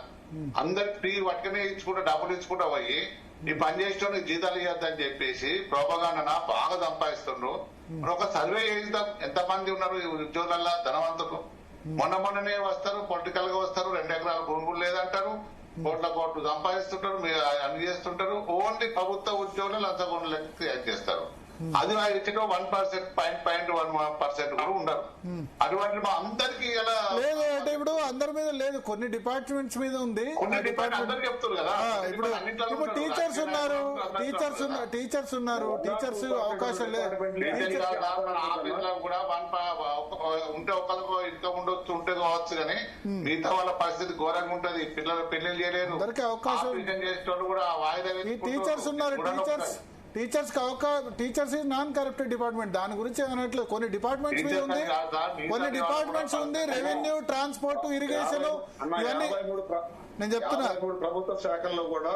అందరికి ఫ్రీ పట్టుకుని ఇచ్చుకుంటా, డబ్బులు ఇచ్చుకుంటా పోయి ఈ పని చేసిన జీతాలు ఇవ్వద్దని చెప్పేసి ప్రోపగాండా బాగా సంపాదిస్తుండ్రు. ఒక సర్వే చేద్దాం, ఎంతమంది ఉన్నారు ఉద్యోగులలో ధనవంతులు. మొన్ననే వస్తారు, పొలిటికల్ గా వస్తారు, 2 ఎకరాల భూములు లేదంటారు, కోట్లు సంపాదిస్తుంటారు, మీరు అన్ని చేస్తుంటారు. ఓన్లీ ప్రభుత్వ ఉద్యోగులు లంచగొండలు క్రియేట్ చేస్తారు. అది ఇచ్చిన 1% కూడా ఉండరు. అటువంటి అందరికి లేదు అంటే ఇప్పుడు అందరి మీద లేదు, కొన్ని డిపార్ట్మెంట్స్ మీద ఉంది. అందరు చెప్తారు కదా. ఇప్పుడు టీచర్స్ ఉన్నారు, టీచర్స్ అవకాశం లేదు. ఆఫీసులో కూడా ఉంటే ఒకరికి ఇన్కమ్ ఉండొచ్చు, ఉంటే కావచ్చు, కానీ మిగతా వాళ్ళ పరిస్థితి ఘోరంగా ఉంటది. పిల్లలు పెళ్లి చేయలేరు, చేసేటోళ్ళు కూడా వాయిదా. టీచర్స్ ఉన్నారు, teachers is non corrupted department. దాని గురించి అనట్లేదు. కొన్ని డిపార్ట్మెంట్స్ మీద ఉంది, కొన్ని డిపార్ట్మెంట్స్ ఉంది, రెవెన్యూ, ట్రాన్స్పోర్ట్, ఇరిగేషన్, ఇవన్నీ నేను చెప్తున్నా. ప్రభుత్వ శాఖల్లో కూడా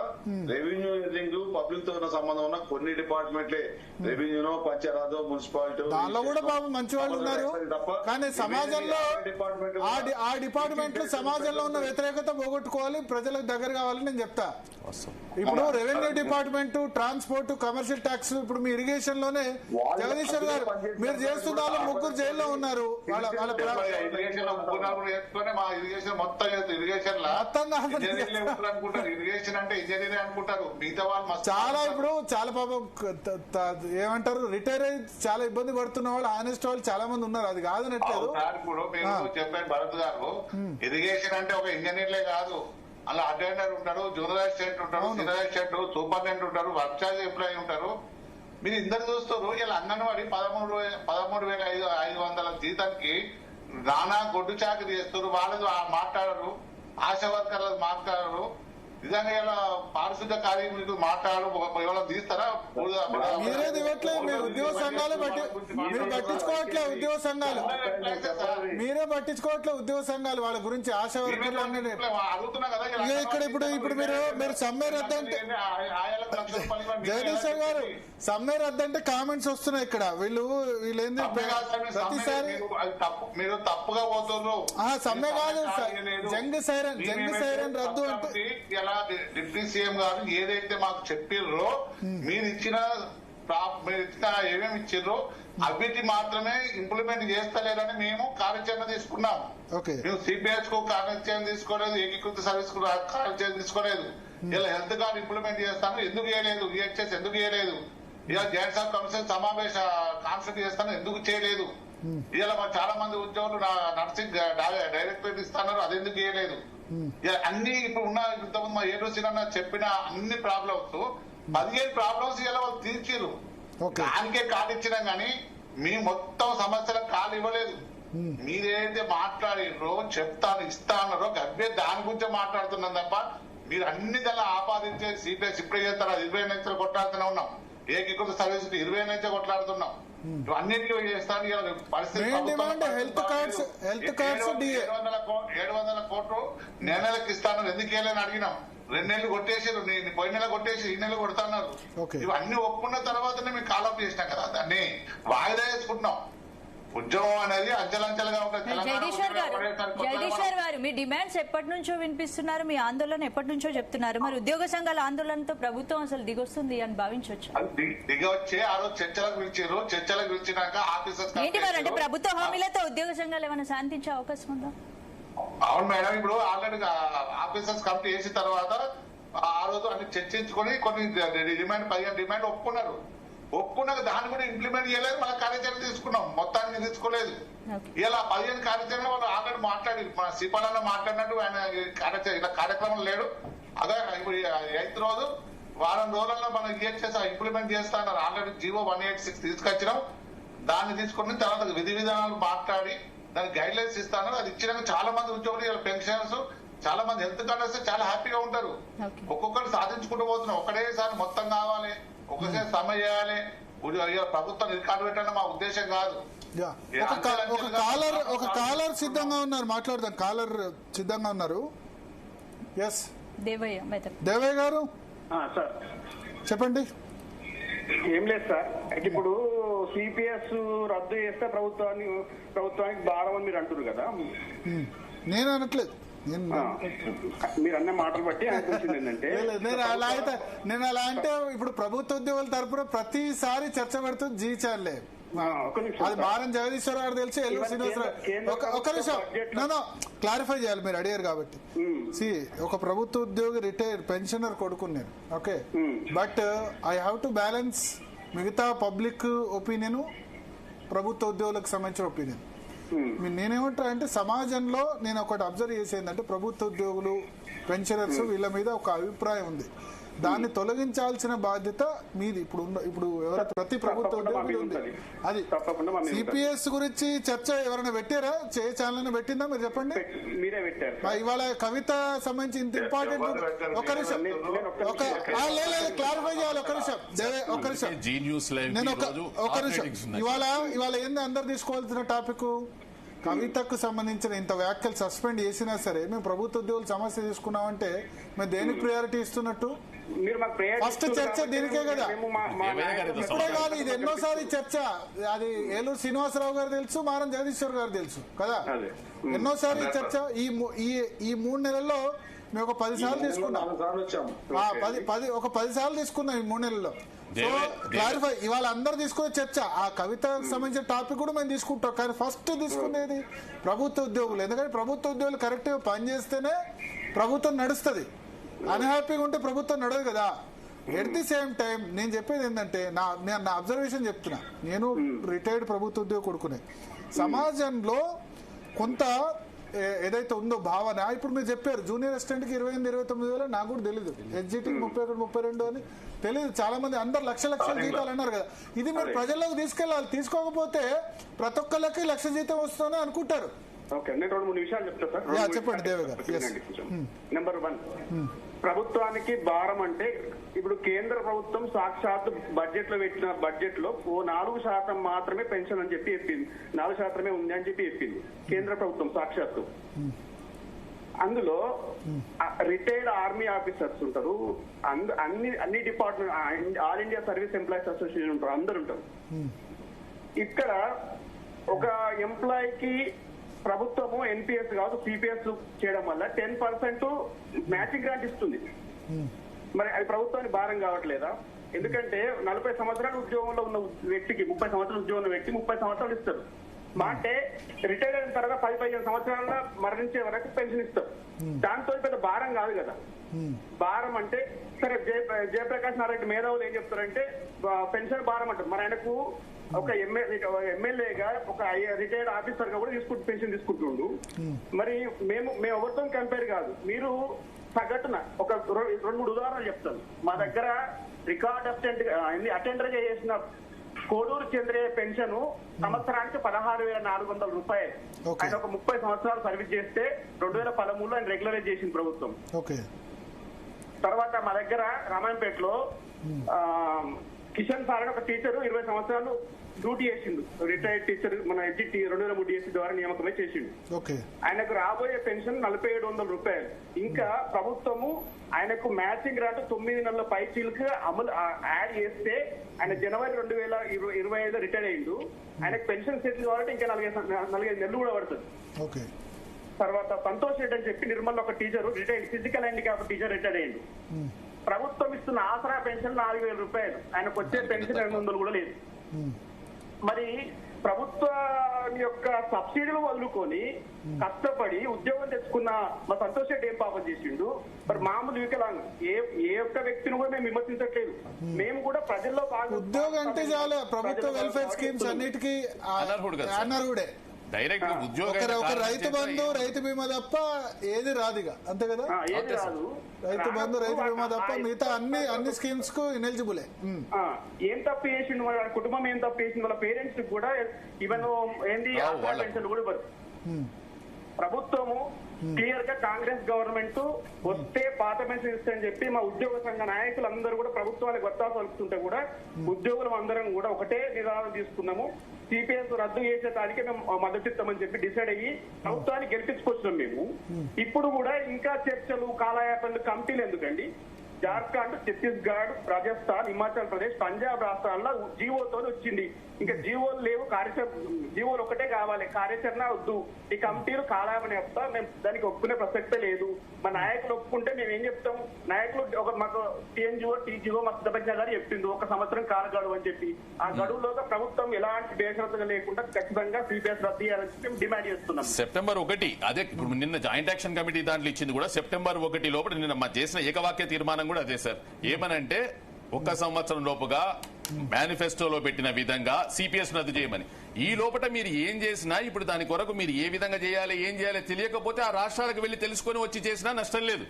రెవెన్యూ పబ్లిక్ తో ఉన్న సంబంధం ఉన్న కొన్ని డిపార్ట్మెంట్లే, రెవెన్యూనో, పంచాయతీ, మున్సిపాలిటీ, దానిలో కూడా బాబు మంచి వాళ్ళు ఉన్నారు. కానీ సమాజంలో ఆ డిపార్ట్మెంట్లు సమాజంలో ఉన్న వ్యతిరేకత పోగొట్టుకోవాలి, ప్రజలకు దగ్గర కావాలని నేను చెప్తా. ఇప్పుడు revenue department, transport, commercial tax, ఇప్పుడు మీ ఇరిగేషన్ లోనే జగదీశ్వర్ గారు మీరు చేస్తున్న 3 జైల్లో ఉన్నారు. ఇరిగేషన్ అంటే ఇంజనీరింగ్ అనుకుంటారు. మిగతా వాళ్ళు చాలా ఇప్పుడు చాలా పాపం ఏమంటారు రిటైర్ అయ్యి చాలా ఇబ్బంది పడుతున్న వాళ్ళు ఆనెస్ట్ వాళ్ళు చాలా మంది ఉన్నారు. అది కాదనట్లేదు. ఇప్పుడు మీరు చెప్పాను భరత్ గారు, ఇరిగేషన్ అంటే ఒక ఇంజనీర్లే కాదు, అలా అటెండర్ ఉంటారు, జూనియర్ అసిస్టెంట్ ఉంటారు, సీనియర్ అసిస్టెంట్, సూపరింటెండెంట్ ఉంటారు, వర్క్ చార్జ్ ఎంప్లాయీ ఉంటారు. మీరు ఇందరు చూస్తారు ఇలా అంగన్వాడి 13,500 జీతానికి రానా గొడ్డు చాకరీ చేస్తారు. వాళ్ళు మాట్లాడరు, ఆశా వర్కర్లు మాట్లాడరు, నిజంగా ఇలా పారిశుద్ధ కార్మికులు మాట్లాడరు. ఎవరైనా తీస్తారా? మీరేది ఇవ్వట్లేదు, మీరు ఉద్యోగ సంఘాలు మీరు పట్టించుకోవట్లేదు. ఉద్యోగ సంఘాలు మీరే పట్టించుకోవట్లేదు. ఉద్యోగ సంఘాలు వాళ్ళ గురించి ఆశా వర్కర్లు అడుగుతున్నా కదా. ఇక్కడ ఇప్పుడు మీరు సమ్మె రద్దంటే జగదీశ్వర్ గారు సమ్మె రద్దంటే కామెంట్స్ వస్తున్నాయి ఇక్కడ. వీళ్ళేంది ప్రతిసారి మీరు తప్పుగా పోతున్నారు. సమ్మె కాదు, జంగ్ సైరన్ రద్దు అంటే డిప్యూటీ సీఎం గారు ఏదైతే మాకు చెప్పిర్రో, మీరు ఇచ్చిన ఏమేమి ఇచ్చిర్రో అవిటి మాత్రమే ఇంప్లిమెంట్ చేస్తలేరని మేము కార్యాచరణ తీసుకున్నాం. మేము సిపిఎస్ కు కార్యాచరణ తీసుకోలేదు, ఏకీకృత సర్వీస్ కు కార్యాచరణ తీసుకోలేదు. ఇలా హెల్త్ కార్డు ఇంప్లిమెంట్ చేస్తాను ఎందుకు చేయలేదు, ఈహెచ్ఎస్ ఎందుకు చేయలేదు, ఇలా జాయింట్ సబ్ కమిషన్ సమావేశ కాన్స్టిట్యూట్ చేస్తాను ఎందుకు చేయలేదు, ఇలా చాలా మంది ఉద్యోగులు నర్సింగ్ డైరెక్టరేట్ ఇస్తున్నారు అది ఎందుకు చేయలేదు. అన్ని ఇప్పుడు ఉన్న ఇంతకుముందు మా ఏడు సినిమా చెప్పిన అన్ని ప్రాబ్లమ్స్ 15 ప్రాబ్లమ్స్ ఇలా వాళ్ళు తీర్చిరు. దానికే కార్డు ఇచ్చినాం కానీ మీ మొత్తం సమస్యలకు కార్డు ఇవ్వలేదు. మీరేదైతే మాట్లాడినో చెప్తాను ఇస్తానో గబ్బే దాని గురించే మాట్లాడుతున్నాం తప్ప మీరు అన్ని దాన్ని ఆపాదించే సిపిఎస్ ఇప్పుడే చేస్తారు. 20 నుంచి కొట్లాడుతూనే ఉన్నాం, ఏకీకృత సర్వీస్ 20 నుంచే కొట్లాడుతున్నాం. అన్నింటికీ చేస్తాను. పరిస్థితి 700 కోట్లు నెలలకు ఇస్తాను ఎందుకు వేయాలని అడిగినాం. 2 నెలలు కొట్టేసారు, పోయిన నెల కొట్టేసి ఈ నెల కొడుతున్నారు. ఇవన్నీ ఒప్పుకున్న తర్వాతనే మేము కాలప్ చేసినాం కదా, దాన్ని వాయిదా వేసుకుంటున్నాం. ఉద్యోగం అనేది అంచెలంచెలుగా ఉంటుంది. జగదీశ్వర్ గారు మీ డిమాండ్స్ ఎప్పటి నుంచో వినిపిస్తున్నారు, మీ ఆందోళన ఎప్పటి నుంచో చెప్తున్నారు. మరి ఉద్యోగ సంఘాల ఆందోళనతో ప్రభుత్వం అసలు దిగొస్తుంది అని భావించవచ్చు. దిగవచ్చే ఆ రోజు చర్చలకు పిలిచారు, చర్చలకు పిలిచినాక ఆఫీసర్స్ ఏంటి మరి అంటే ప్రభుత్వ హామీలతో ఉద్యోగ సంఘాలు ఏమైనా శాంతించే అవకాశం ఉందా? అవును మేడం, ఇప్పుడు ఆల్రెడీ ఆఫీసర్స్ కమిటీ వేసిన తర్వాత ఆ రోజు అన్ని చర్చించుకొని కొన్ని డిమాండ్ 15 డిమాండ్ ఒప్పుకున్నాక దాన్ని కూడా ఇంప్లిమెంట్ చేయలేదు. మన కార్యాచరణ తీసుకున్నాం, మొత్తానికి తీసుకోలేదు. ఇలా 15 కార్యాచరణ వాళ్ళు ఆల్రెడీ మాట్లాడి మన సిపాలలో మాట్లాడినట్టు ఆయన కార్యక్రమం లేడు. అదే ఇప్పుడు 8వ రోజు వారం రోజుల్లో మనం ఈహెచ్ఎస్ ఇంప్లిమెంట్ చేస్తున్నారు. ఆల్రెడీ జీవో 186 తీసుకొచ్చినాం. దాన్ని తీసుకుని తర్వాత విధి విధానాలు మాట్లాడి దానికి గైడ్ లైన్స్ ఇస్తాను. అది ఇచ్చినాక చాలా మంది ఉద్యోగులు పెన్షన్స్ చాలా మంది హెల్త్ కార్డు చాలా హ్యాపీగా ఉంటారు. ఒక్కొక్కరు సాధించుకుంటూ పోతున్నాం. ఒకటేసారి మొత్తం కావాలి, ఒక్కసారి సమ్మె చేయాలి, ప్రభుత్వం రికార్డు పెట్టడం మా ఉద్దేశం కాదు. ఒక కాలర్ సిద్ధంగా ఉన్నారు, మాట్లాడదాం. కాలర్ సిద్ధంగా ఉన్నారు. ఎస్ దేవయ్య గారు చెప్పండి. ఏం లేదు సార్, ఇప్పుడు సిపిఎస్ రద్దు చేస్తే ప్రభుత్వానికి భారం అని మీరు అంటున్నారు కదా. నేను అనట్లేదు, మీరు అన్న మాటలు బట్టి అనిపించింది ఏంటంటే నేను అలా అంటే ఇప్పుడు ప్రభుత్వ ఉద్యోగుల తరపున ప్రతిసారి చర్చ పెడుతుంది జీచాలే. అది భారం జగదీశ్వర్ గారు తెలిసి ఎల్లు శ్రీనివాసరావు. ఒక నిమిషం క్లారిఫై చేయాలి, మీరు అడిగారు కాబట్టి. ఒక ప్రభుత్వ ఉద్యోగి రిటైర్డ్ పెన్షనర్ కొడుకుని నేను, okay, but I have to balance మిగతా పబ్లిక్ ఒపీనియన్, ప్రభుత్వ ఉద్యోగులకు సంబంధించిన ఒపీనియన్. నేనేమంటా అంటే సమాజంలో నేను ఒకటి అబ్జర్వ్ చేసేందంటే ప్రభుత్వ ఉద్యోగులు పెన్షనర్స్ వీళ్ళ మీద ఒక అభిప్రాయం ఉంది. దాన్ని తొలగించాల్సిన బాధ్యత మీది. ఇప్పుడు ఎవరైతే ప్రతి ప్రభుత్వ ఉద్యోగులు ఉంది. అది సిపిఎస్ గురించి చర్చ ఎవరైనా పెట్టారా? ఛానల్ పెట్టిందా మీరు చెప్పండి. ఇవాళ కవిత సంబంధించి ఇంత ఇంపార్టెంట్ ఒక నిమిషం క్లారిఫై చేయాలి. ఒక నిమిషం నేను ఒక నిమిషం ఇవాళ ఏంది అందరు తీసుకోవాల్సిన టాపిక్ కవితకు సంబంధించిన ఇంత వ్యాఖ్యలు సస్పెండ్ చేసినా సరే మేము ప్రభుత్వ ఉద్యోగులు సమస్య తీసుకున్నామంటే మేము దేనికి ప్రయారిటీ ఇస్తున్నట్టు? ఫస్ట్ చర్చ దీనికే కదా. ఇప్పుడే కాదు, ఇది ఎన్నోసారి చర్చ. అది ఏలూరు శ్రీనివాసరావు గారు తెలుసు, మారం జగదీశ్వర్ గారు తెలుసు కదా. ఎన్నోసారి చర్చ. ఈ 3 నెలల్లో మేము ఒక 10 సార్లు తీసుకున్నాం. ఒక 10 సార్లు తీసుకున్నాం ఈ 3 నెలల్లో. సో క్లారిఫై ఇవాళ అందరు తీసుకునే చర్చ ఆ కవితకు సంబంధించిన టాపిక్ కూడా మేము తీసుకుంటాం. కానీ ఫస్ట్ తీసుకునేది ప్రభుత్వ ఉద్యోగులు. ఎందుకంటే ప్రభుత్వ ఉద్యోగులు కరెక్ట్గా పనిచేస్తేనే ప్రభుత్వం నడుస్తుంది. అన్హ్యాపీగా ఉంటే ప్రభుత్వం నడదు కదా. ఎట్ ది సేమ్ టైం నేను చెప్పేది ఏంటంటే నా అబ్జర్వేషన్ చెప్తున్నా. నేను రిటైర్డ్ ప్రభుత్వ ఉద్యోగ కొడుకునే. సమాజంలో కొంత ఏదైతే ఉందో భావన, ఇప్పుడు మీరు చెప్పారు జూనియర్ అసిస్టెంట్కి 28,000-29,000, నాకు కూడా తెలియదు. ఎస్జిటికి 31-32 అని తెలియదు. చాలా మంది అందరు లక్షల జీతాలు అన్నారు కదా. ఇది మీరు ప్రజల్లోకి తీసుకెళ్ళాలి. తీసుకోకపోతే ప్రతి ఒక్కళ్ళకి 1,00,000 జీతం వస్తుందని అనుకుంటారు. ఓకే, నేను 2-3 విషయాలు చెప్తా సార్. చెప్పండి దేవ గారు. నెంబర్ 1, ప్రభుత్వానికి భారం అంటే ఇప్పుడు కేంద్ర ప్రభుత్వం సాక్షాత్ బడ్జెట్ లో పెట్టిన బడ్జెట్ లో 4% మాత్రమే పెన్షన్ అని చెప్పి చెప్పింది. 4% ఉంది అని చెప్పి చెప్పింది కేంద్ర ప్రభుత్వం సాక్షాత్తు. అందులో రిటైర్డ్ ఆర్మీ ఆఫీసర్స్ ఉంటారు, అన్ని department, all India service employees association ఉంటారు, అందరు ఉంటారు. ఇక్కడ ఒక ఎంప్లాయీకి ప్రభుత్వము ఎన్పిఎస్ కాదు సిపిఎస్ చేయడం వల్ల 10% మ్యాచింగ్ గ్రాంట్ ఇస్తుంది. మరి అది ప్రభుత్వానికి భారం కావట్లేదా? ఎందుకంటే 40 సంవత్సరాల ఉద్యోగంలో ఉన్న వ్యక్తికి 30 సంవత్సరాల ఉద్యోగం ఉన్న వ్యక్తి 30 సంవత్సరాలు ఇస్తారు. మా అంటే రిటైర్ అయిన తర్వాత 10-15 సంవత్సరాల మరణించే వరకు పెన్షన్ ఇస్తారు. దాంతో పెద్ద భారం కాదు కదా. భారం అంటే సరే, జయప్రకాష్ నారాయణ మేధావులు ఏం చెప్తారంటే పెన్షన్ భారం అంటారు. మరి ఆయనకు ఒక ఎమ్మెల్యేగా ఒక రిటైర్డ్ ఆఫీసర్ గా కూడా పెన్షన్ తీసుకుంటుండు. మరి మేము ఎవరితో కంపేర్ కాదు. మీరు సగటున ఒక 2-3 ఉదాహరణలు చెప్తాను. మా దగ్గర రికార్డ్ అటెండర్ గా చేసిన కోడూరు చంద్రయ్య పెన్షన్ సంవత్సరానికి 16,400 రూపాయలు. ఆయన ఒక 30 సంవత్సరాలు సర్వీస్ చేస్తే 2013లో ఆయన రెగ్యులరైజ్ చేసింది ప్రభుత్వం. తర్వాత మా దగ్గర రామాయంపేటలో కిషన్ సార్ అని ఒక టీచర్ 20 సంవత్సరాలు డ్యూటీ చేసిండు. రిటైర్డ్ టీచర్ మన ఎస్జిటి 2003 డిఎస్సి ద్వారా నియామకమే చేసిండు. ఆయనకు రాబోయే పెన్షన్ 4700 రూపాయలు. ఇంకా ప్రభుత్వము ఆయనకు మ్యాచింగ్ గ్రాంట్ 9 నెలల పైచీలకు అమలు యాడ్ చేస్తే ఆయన జనవరి 2025 రిటైర్ అయ్యిండు. ఆయనకు పెన్షన్ సెటిల్ కావాలంటే ఇంకా 4-5 నెలలు కూడా పడుతుంది. తర్వాత సంతోష్ రెడ్డి అని చెప్పి నిర్మల్ ఒక teacher retired physical handicap teacher retire అయ్యిండు. ప్రభుత్వం ఇస్తున్న ఆసరా పెన్షన్ 4,000 రూపాయలు. ఆయనకు వచ్చే పెన్షన్ 200 కూడా లేదు. మరి ప్రభుత్వ యొక్క సబ్సిడీలు వదులుకొని కష్టపడి ఉద్యోగం తెచ్చుకున్న మా సంతోష్ రెడ్డి ఏం పాపం చేసిండు? మరి మామూలు వికలాంగ ఏ ఒక్క వ్యక్తిని కూడా మేము విమర్శించట్లేదు. మేము కూడా ప్రజల్లో ఉద్యోగం అంటే చాలా ప్రభుత్వ వెల్ఫేర్ స్కీమ్స్ అన్నిటికీ అనర్హుడే. డైరెక్ట్ ఉద్యోగం ఒక రైతు బంధు రైతు బీమా తప్ప ఏది రాదుగా, అంతే కదా? రైతు బంధు రైతు బీమా తప్ప మిగతా అన్ని స్కీమ్స్ కు ఇనెలిజిబులే. ఏం తప్పు చేసిండు వాళ్ళ కుటుంబం, ఏం తప్పు చేసింది వాళ్ళ పేరెంట్స్ కూడా ఈవెన్ ఏంది పెన్షన్ కూడా ఇవ్వరు. ప్రభుత్వము క్లియర్ గా కాంగ్రెస్ గవర్నమెంట్ వస్తే పాత పెన్షన్ ఇస్తాయని చెప్పి మా ఉద్యోగ సంఘ నాయకులు అందరూ కూడా ప్రభుత్వానికి ఒత్తాసు పలుకుతుంటే కూడా ఉద్యోగులు అందరం కూడా ఒకటే నిర్ణయం తీసుకున్నాము. సిపిఎస్ రద్దు చేసేదానికి మేము మద్దతిస్తామని చెప్పి డిసైడ్ అయ్యి ప్రభుత్వాన్ని గెలిపించుకొచ్చినాం మేము. ఇప్పుడు కూడా ఇంకా చర్చలు కాలయాపనలు కమిటీలు ఎందుకండి? జార్ఖండ్, ఛత్తీస్గఢ్, రాజస్థాన్, హిమాచల్ ప్రదేశ్, పంజాబ్ రాష్ట్రాల్లో జీవోతో వచ్చింది. ఇంకా జీవోలు లేవు, జీవోలు ఒకటే కావాలి, కార్యాచరణ వద్దు. ఈ కమిటీలు కాలామని చెప్తా మేము దానికి ఒప్పుకునే ప్రసక్తే లేదు. మా నాయకులు ఒప్పుకుంటే మేము ఏం చెప్తాం? నాయకులు మాకు టీజీఓ మా సిద్ధపంచ గారు చెప్పిండు 1 సంవత్సరం కాల గడువు అని చెప్పి. ఆ గడువులోగా ప్రభుత్వం ఎలాంటి బేషరతుగా లేకుండా ఖచ్చితంగా సిపిఎస్ రద్దు చేయాలని చెప్పి డిమాండ్ చేస్తున్నాం. సెప్టెంబర్ 1 అదే ఇప్పుడు నిన్న జాయింట్ యాక్షన్ కమిటీ దాంట్లో ఇచ్చింది కూడా సెప్టెంబర్ 1 లోపల నిన్న చేసిన ఏకవాక్య తీర్మానం కూడా అదే సార్. ఏమనంటే 1 సంవత్సరం లోపుగా మేనిఫెస్టోలో పెట్టిన విధంగా సిపిఎస్ రద్దు చేయమని. ఈ లోపల మీరు ఏం చేసినా ఇప్పుడు దాని కొరకు మీరు ఏ విధంగా చేయాలి ఏం చేయాలి తెలియకపోతే ఆ రాష్ట్రాలకు వెళ్లి తెలుసుకొని వచ్చి చేసినా నష్టం లేదు.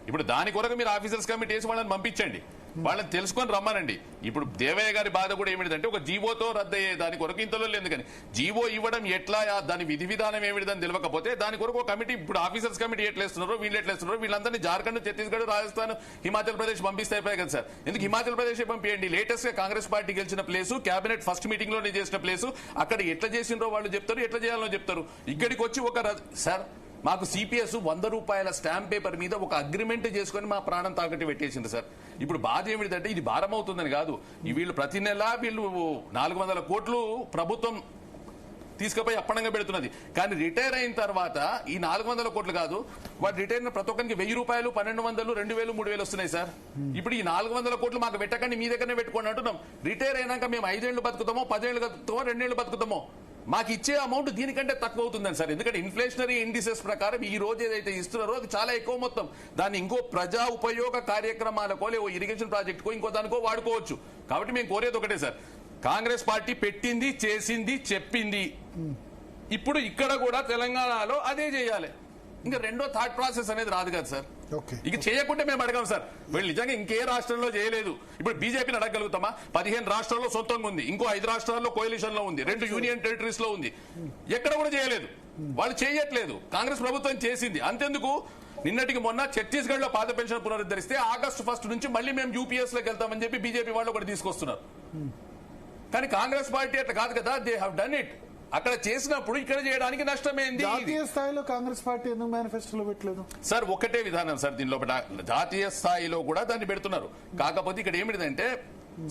ఇప్పుడు దాని కొరకు మీరు ఆఫీసర్స్ కమిటీ వేసి వాళ్ళని పంపించండి, వాళ్ళని తెలుసుకొని రమ్మనండి. ఇప్పుడు దేవయ్య గారి బాధ కూడా ఏమిటంటే ఒక జీవోతో రద్దయ్యే దాని కొరకు ఇంతలో లేదు. కానీ జీవో ఇవ్వడం ఎట్లా, దాని విధి విధానం ఏమిటిదని తెలియకపోతే దాని కొరకు ఒక కమిటీ, ఇప్పుడు ఆఫీసర్స్ కమిటీ ఎట్లేస్తున్నారో వీళ్ళు ఎట్లేస్తున్నారో వీళ్ళందరినీ జార్ఖండ్, ఛత్తీస్గఢ్, రాజస్థాన్, హిమాచల్ ప్రదేశ్ పంపిస్తే అయిపోయాయి కదా సార్. ఎందుకు హిమాచల్ ప్రదేశ్ పంపించండి? లేటెస్ట్ గా కాంగ్రెస్ పార్టీ గెలిచిన ప్లేసు, కేబినెట్ ఫస్ట్ మీటింగ్ లోనే చేసిన ప్లేసు, అక్కడ ఎట్లా చేసినో వాళ్ళు చెప్తారు, ఎట్లా చేయాలో చెప్తారు. ఇక్కడికి వచ్చి సార్ మాకు సిపిఎస్ 100 రూపాయల స్టాంప్ పేపర్ మీద ఒక అగ్రిమెంట్ చేసుకుని మా ప్రాణం తాకట్టు పెట్టేసింది సార్. ఇప్పుడు బాధ ఏమిటంటే ఇది భారం అవుతుందని కాదు, వీళ్ళు ప్రతి నెల వీళ్ళు 400 కోట్లు ప్రభుత్వం తీసుకుపోయి అప్పనంగా పెడుతున్నది. కానీ రిటైర్ అయిన తర్వాత ఈ 400 కోట్లు కాదు, వాడు రిటైర్ అయిన ప్రతి ఒక్కరికి 1000 రూపాయలు, 1200, 2000, 3000 వస్తున్నాయి సార్. ఇప్పుడు ఈ 400 కోట్లు మాకు పెట్టకండి, మీ దగ్గరనే పెట్టుకోండి అంటున్నాం. రిటైర్ అయినాక మేము 5 ఏళ్ళు బతుకుతామో, 10 ఏళ్ళు బతుకుతామో, 2 ఏళ్ళు బతుకుతామో, మాకు ఇచ్చే అమౌంట్ దీనికంటే తక్కువ అవుతుందని సార్. ఎందుకంటే ఇన్ఫ్లేషనరీ ఇండిసెస్ ప్రకారం ఈ రోజు ఏదైతే ఇస్తున్నారో అది చాలా ఎక్కువ మొత్తం. దాన్ని ఇంకో ప్రజా ఉపయోగ కార్యక్రమాలకో లేవో ఇరిగేషన్ ప్రాజెక్టుకో ఇంకో దానికో వాడుకోవచ్చు. కాబట్టి మేము కోరేది ఒకటే సార్, కాంగ్రెస్ పార్టీ పెట్టింది, చేసింది, చెప్పింది. ఇప్పుడు ఇక్కడ కూడా తెలంగాణలో అదే చేయాలి. ఇంకా రెండో థాట్ ప్రాసెస్ అనేది రాదు కదా సార్. ఇక చేయకుంటే మేము అడగాం సార్. వీళ్ళు నిజంగా ఇంకే రాష్ట్రంలో చేయలేదు. ఇప్పుడు బీజేపీని అడగలుగుతామా? 15 రాష్ట్రాల్లో సొంతంగా ఉంది, ఇంకో 5 రాష్ట్రాల్లో కోalition లో ఉంది, 2 యూనియన్ టెరిటరీస్ లో ఉంది. ఎక్కడ కూడా చేయలేదు, వాళ్ళు చేయట్లేదు. కాంగ్రెస్ ప్రభుత్వం చేసింది. అంతెందుకు, నిన్నటికి మొన్న ఛత్తీస్గఢ్ లో పాత పెన్షన్ పునరుద్ధరిస్తే August 1 నుంచి మళ్ళీ మేము యూపీఎస్ లోకి వెళ్తామని చెప్పి బీజేపీ వాళ్ళు ఒకటి తీసుకొస్తున్నారు. కానీ కాంగ్రెస్ పార్టీ అట్లా కాదు కదా. They have done it. అక్కడ చేసినప్పుడు ఇక్కడ చేయడానికి నష్టమేంది? జాతీయ స్థాయిలో కాంగ్రెస్ పార్టీ ఎందుకు మేనిఫెస్టోలో పెట్టలేదు సార్? ఒకటే విధానం సార్ దీనిలో. జాతీయ స్థాయిలో కూడా దాన్ని పెడుతున్నారు. కాకపోతే ఇక్కడ ఏమిటిదంటే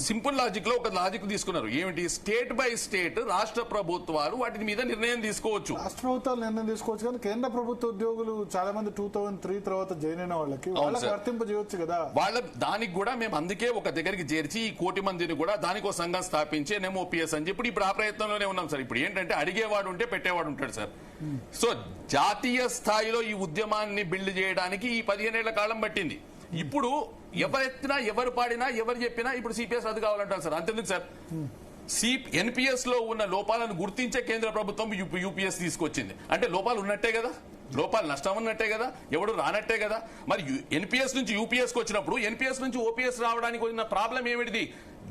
సింపుల్ లాజిక్ లో ఒక లాజిక్ తీసుకున్నారు. ఏమిటి? స్టేట్ బై స్టేట్ రాష్ట్ర ప్రభుత్వాలు వాటి మీద నిర్ణయం తీసుకోవచ్చు. రాష్ట్ర ప్రభుత్వాలు నిర్ణయం తీసుకోవచ్చు, కానీ కేంద్ర ప్రభుత్వ ఉద్యోగులు చాలా మంది 2003 తర్వాత జాయిన్ అయిన వాళ్ళకి వర్తింపజేయవచ్చు కదా. వాళ్ళ దానికి కూడా మేము అందుకే ఒక దగ్గరికి చేర్చి ఈ 1 కోటి మందిని కూడా దానికి ఒక సంఘం స్థాపించి NMOPS అని చెప్పి ఇప్పుడు ఆ ప్రయత్నంలోనే ఉన్నాం సార్. ఇప్పుడు ఏంటంటే అడిగేవాడు ఉంటే పెట్టేవాడు ఉంటాడు సార్. సో జాతీయ స్థాయిలో ఈ ఉద్యమాన్ని బిల్డ్ చేయడానికి ఈ 15 ఏళ్ల కాలం పట్టింది. ఇప్పుడు ఎవరెత్తినా, ఎవరు పాడినా, ఎవరు చెప్పినా ఇప్పుడు సిపిఎస్ రద్దు కావాలంటారు సార్. అంతెందుకు సార్, ఎన్పిఎస్ లో ఉన్న లోపాలను గుర్తించే కేంద్ర ప్రభుత్వం యూపీఎస్ తీసుకొచ్చింది. అంటే లోపాలు ఉన్నట్టే కదా, లోపాలు నష్టం ఉన్నట్టే కదా, ఎవడు రానట్టే కదా. మరి ఎన్పిఎస్ నుంచి యూపీఎస్ కి వచ్చినప్పుడు ఎన్పిఎస్ నుంచి ఓపీఎస్ రావడానికి ఉన్న ప్రాబ్లం ఏమిటిది?